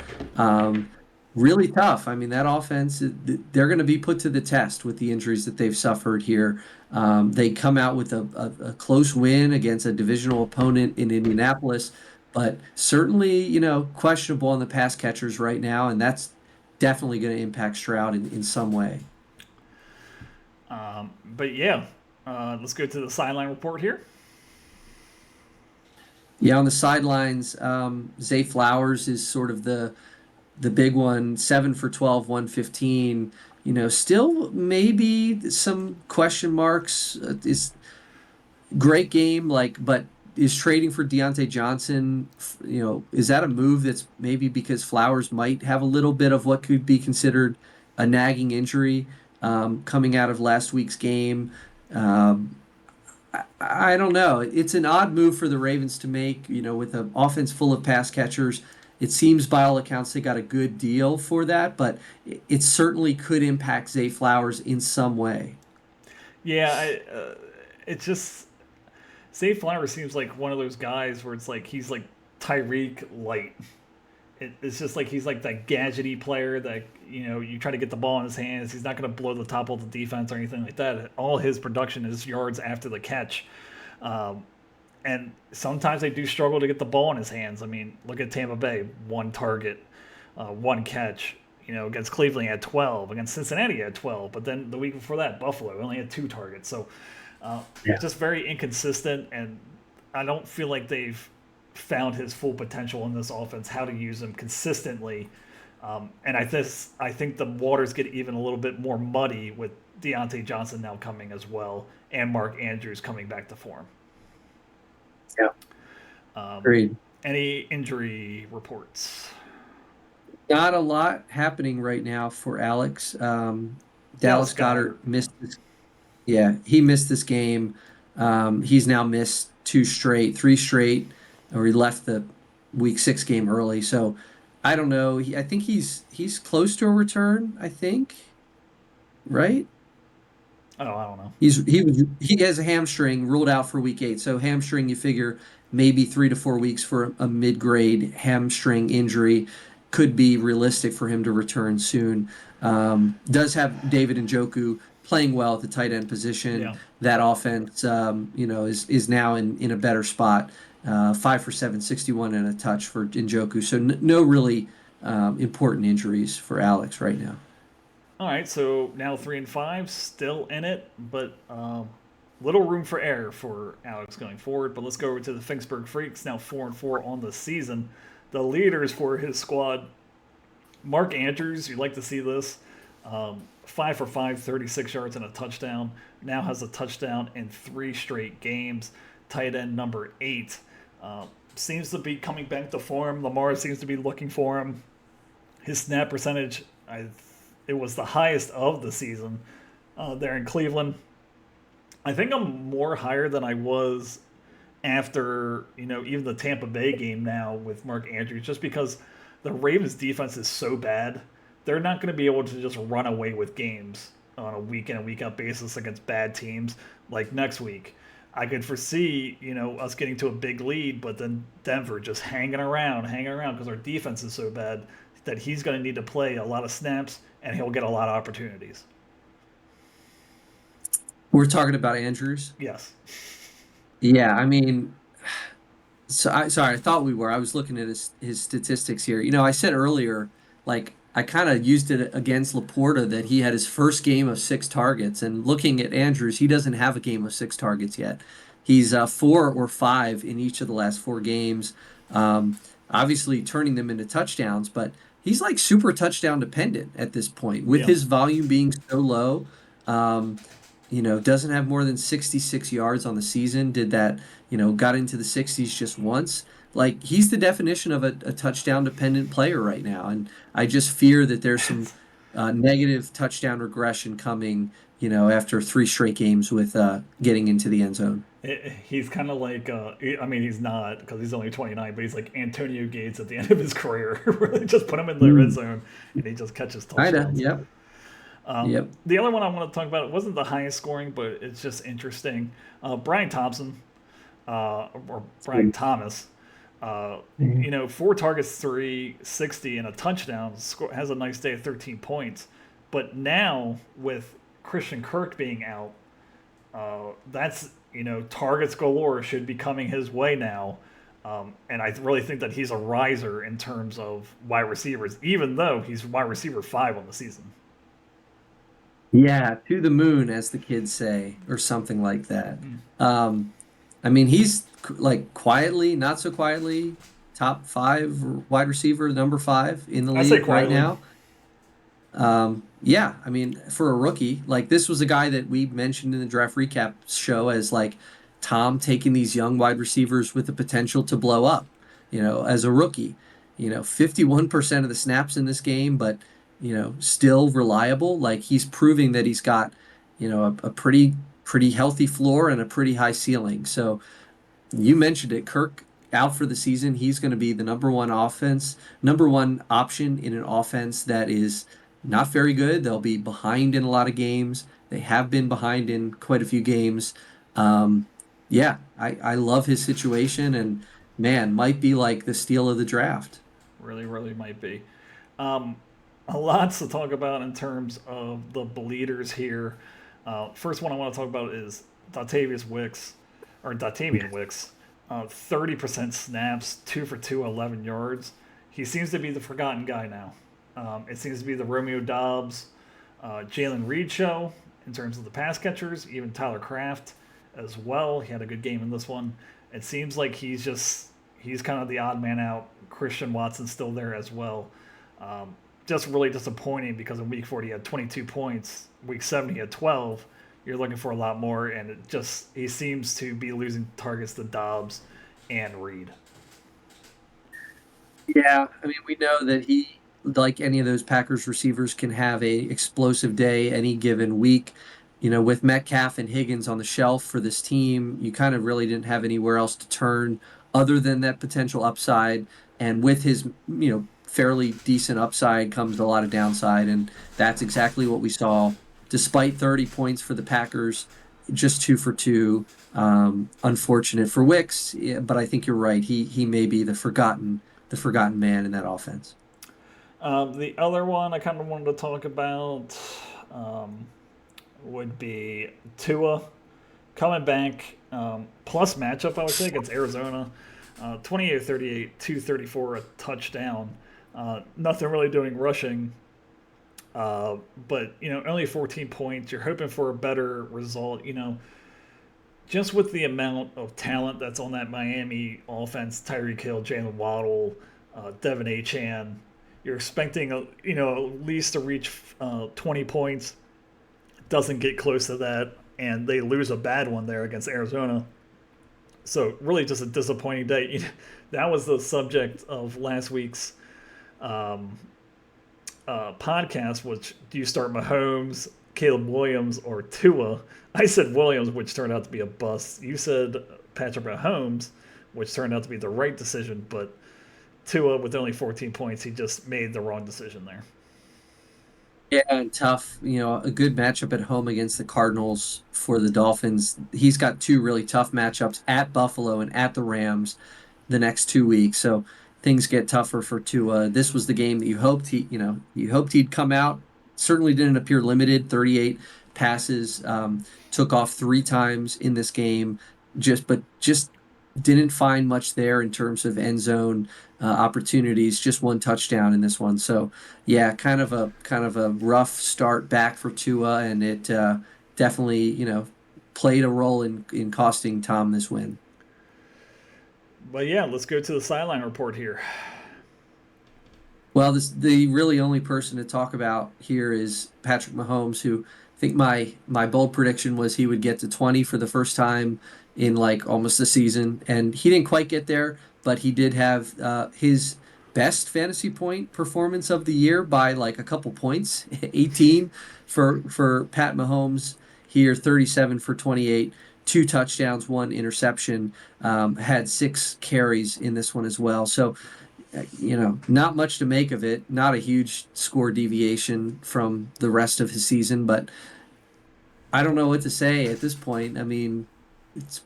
Really tough. I mean, that offense, they're going to be put to the test with the injuries that they've suffered here. They come out with a close win against a divisional opponent in Indianapolis, but certainly, questionable on the pass catchers right now, and that's definitely going to impact Stroud in some way. But yeah, let's go to the sideline report here. Yeah, on the sidelines, Zay Flowers is sort of the big one, 7 for 12, 115. Still maybe some question marks. Is great game, but is trading for Deontay Johnson, is that a move that's maybe because Flowers might have a little bit of what could be considered a nagging injury coming out of last week's game? Um, I don't know. It's an odd move for the Ravens to make, with an offense full of pass catchers. It seems by all accounts they got a good deal for that, but it certainly could impact Zay Flowers in some way. Yeah, it's just Zay Flowers seems like one of those guys where it's like he's like Tyreek light. It's just like he's like that gadgety player that you try to get the ball in his hands. He's not going to blow the top of the defense or anything like that. All his production is yards after the catch, and sometimes they do struggle to get the ball in his hands. I mean, look at Tampa Bay, 1 target, 1 catch. Against Cleveland he had 12. Against Cincinnati he had 12. But then the week before that, Buffalo only had 2 targets. So Yeah. just very inconsistent, and I don't feel like they've found his full potential in this offense, how to use him consistently. And I think the waters get even a little bit more muddy with Deontay Johnson now coming as well, and Mark Andrews coming back to form. Yeah. Agreed. Any injury reports? Not a lot happening right now for Alex. Dallas Dallas Goddard. Goddard missed this. Yeah, he missed this game. He's now missed three straight, or he left the week 6 game early. So I don't know. I think he's close to a return, I think. Right? Oh, I don't know. He has a hamstring ruled out for week 8. So hamstring, you figure maybe 3 to 4 weeks for a mid-grade hamstring injury could be realistic for him to return soon. Does have David Njoku playing well at the tight end position. Yeah. That offense, is now in a better spot. 5 for 7, 61 and a touch for Njoku. So no really important injuries for Alex right now. All right, so now 3-5, still in it, but little room for error for Alex going forward. But let's go over to the Finksburg Freaks, now 4-4 on the season. The leaders for his squad, Mark Andrews. You'd like to see this. 5 for 5, 36 yards and a touchdown. Now has a touchdown in 3 straight games. Tight end number 8. Seems to be coming back to form. Lamar seems to be looking for him. His snap percentage, it was the highest of the season there in Cleveland. I think I'm more higher than I was after, even the Tampa Bay game now with Mark Andrews, just because the Ravens defense is so bad. They're not going to be able to just run away with games on a week in and week out basis against bad teams like next week. I could foresee, us getting to a big lead, but then Denver just hanging around because our defense is so bad that he's going to need to play a lot of snaps and he'll get a lot of opportunities. We're talking about Andrews? Yes. Yeah, I mean, sorry, I thought we were. I was looking at his statistics here. I said earlier, like I kind of used it against Laporta that he had his first game of 6 targets, and looking at Andrews, he doesn't have a game of 6 targets yet. He's 4 or 5 in each of the last 4 games. Obviously turning them into touchdowns, but he's like super touchdown dependent at this point with Yeah. his volume being so low. Um, doesn't have more than 66 yards on the season. Did that, got into the 60s just once. Like he's the definition of a touchdown dependent player right now. And I just fear that there's some negative touchdown regression coming, after 3 straight games with getting into the end zone. He's kind of like, he's not because he's only 29, but he's like Antonio Gates at the end of his career. Really just put him in the red zone and he just catches touchdowns. Kinda, yep. The other one I want to talk about, it wasn't the highest scoring, but it's just interesting. Brian Thompson, or Brian Thomas, 4 targets, 360 and a touchdown, has a nice day of 13 points. But now with Christian Kirk being out, that's, targets galore should be coming his way now. And I really think that he's a riser in terms of wide receivers, even though he's wide receiver 5 on the season. Yeah, to the moon, as the kids say, or something like that. He's like quietly, not so quietly, top 5 wide receiver, number 5 in the I say league right quietly. now. For a rookie, like this was a guy that we mentioned in the draft recap show as like Tom taking these young wide receivers with the potential to blow up, as a rookie. 51% of the snaps in this game, but still reliable. Like he's proving that he's got, a pretty healthy floor and a pretty high ceiling. So you mentioned it, Kirk out for the season. He's going to be the number one option in an offense that is not very good. They'll be behind in a lot of games. They have been behind in quite a few games. I love his situation, and man, might be like the steal of the draft. Really, really might be. Um, a lot to talk about in terms of the bleeders here. First one I want to talk about is Datavian Wicks. 30% snaps, 2 for 2, 11 yards. He seems to be the forgotten guy now. It seems to be the Romeo Dobbs, Jalen Reed show in terms of the pass catchers, even Tyler Kraft as well. He had a good game in this one. It seems like he's kind of the odd man out. Christian Watson's still there as well. just really disappointing because in week 40 he had 22 points, week 7 he had 12. You're looking for a lot more, and he seems to be losing targets to Dobbs and Reed. Yeah, I mean, we know that he, like any of those Packers receivers, can have a explosive day any given week. With Metcalf and Higgins on the shelf for this team, you kind of really didn't have anywhere else to turn other than that potential upside. And with his, fairly decent upside comes a lot of downside, and that's exactly what we saw. Despite 30 points for the Packers, just 2 for 2. Unfortunate for Wicks, yeah, but I think you're right. He may be the forgotten man in that offense. The other one I kind of wanted to talk about um, would be Tua coming back, plus matchup, I would say, against Arizona. 28-38, 234, a touchdown. Nothing really doing rushing, but only 14 points. You're hoping for a better result. Just with the amount of talent that's on that Miami offense, Tyreek Hill, Jalen Waddle, Devin Achan, you're expecting at least to reach 20 points. Doesn't get close to that, and they lose a bad one there against Arizona. So really, just a disappointing day. That was the subject of last week's um, podcast. Which do you start Mahomes, Caleb Williams, or Tua? I said Williams, which turned out to be a bust. You said Patrick Mahomes, which turned out to be the right decision. But Tua, with only 14 points, he just made the wrong decision there. Yeah, and tough. A good matchup at home against the Cardinals for the Dolphins. He's got two really tough matchups at Buffalo and at the Rams the next 2 weeks. So things get tougher for Tua. This was the game that you hoped he'd come out. Certainly didn't appear limited. 38 passes, took off 3 times in this game. But just didn't find much there in terms of end zone opportunities. Just one touchdown in this one. So yeah, kind of a rough start back for Tua, and it definitely played a role in costing Tom this win. But yeah, let's go to the sideline report here. Well, the really only person to talk about here is Patrick Mahomes, who I think my bold prediction was he would get to 20 for the first time in like almost a season, and he didn't quite get there, but he did have his best fantasy point performance of the year by like a couple points, 18 for Pat Mahomes here, 37 for 28. 2 touchdowns, 1 interception, had 6 carries in this one as well. So not much to make of it. Not a huge score deviation from the rest of his season, but I don't know what to say at this point. I mean,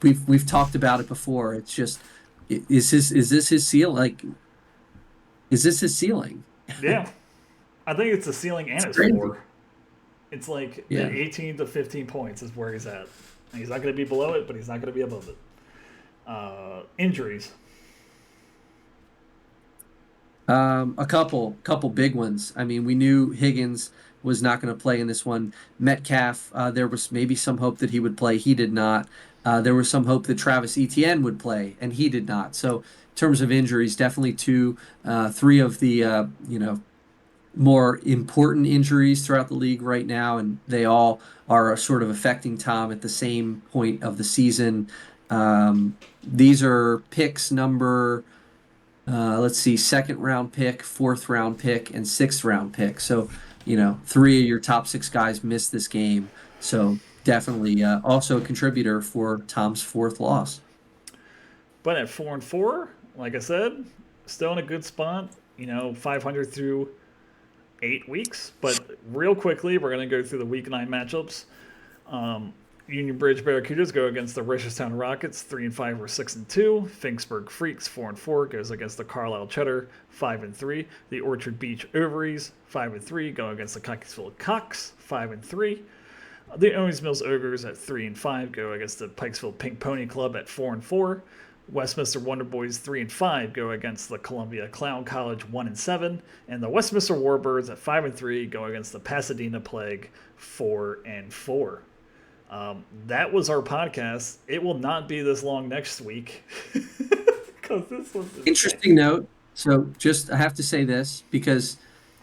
we've talked about it before. It's just, is this his seal? Like, is this his ceiling? Yeah, I think it's the ceiling and It's his crazy. floor. It's like the Yeah. 18 to 15 points is where he's at. And he's not going to be below it, but he's not going to be above it. Injuries. A couple big ones. I mean, we knew Higgins was not going to play in this one. Metcalf, there was maybe some hope that he would play. He did not. There was some hope that Travis Etienne would play, and he did not. So, in terms of injuries, definitely three of the more important injuries throughout the league right now, and they all are sort of affecting Tom at the same point of the season. These are picks number let's see, second round pick, fourth round pick, and sixth round pick. So, 3 of your top 6 guys missed this game. So definitely also a contributor for Tom's fourth loss. But at 4-4, like I said, still in a good spot. 500 through 8 weeks. But real quickly, we're going to go through the week 9 matchups. Um, Union Bridge Barracudas go against the Richardstown Rockets, 3-5 or 6-2. Finksburg Freaks, 4-4, goes against the Carlisle Cheddar, 5-3. The Orchard Beach Ovaries, 5-3, go against the Cockeysville Cocks, 5-3. The Owings Mills Ogres at 3-5 go against the Pikesville Pink Pony Club at 4-4. Westminster Wonder Boys 3-5 go against the Columbia Clown College 1-7, and the Westminster Warbirds at 5-3 go against the Pasadena Plague 4-4. That was our podcast. It will not be this long next week because this was insane. Interesting note. So just I have to say this because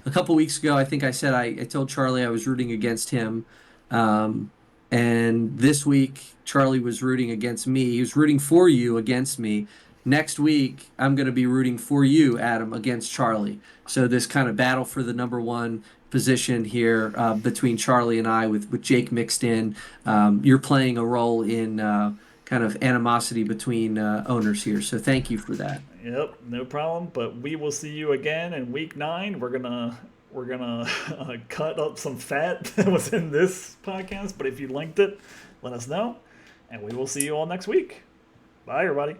a couple weeks ago, I think I said I told Charlie I was rooting against him. Um, and this week, Charlie was rooting against me. He was rooting for you against me. Next week, I'm going to be rooting for you, Adam, against Charlie. So this kind of battle for the number one position here between Charlie and I, with Jake mixed in. You're playing a role in kind of animosity between owners here. So thank you for that. Yep, no problem. But we will see you again in week 9. We're gonna cut up some fat that was in this podcast. But if you linked it, let us know, and we will see you all next week. Bye, everybody.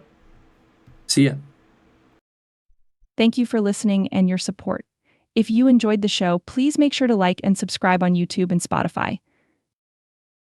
See ya. Thank you for listening and your support. If you enjoyed the show, please make sure to like and subscribe on YouTube and Spotify.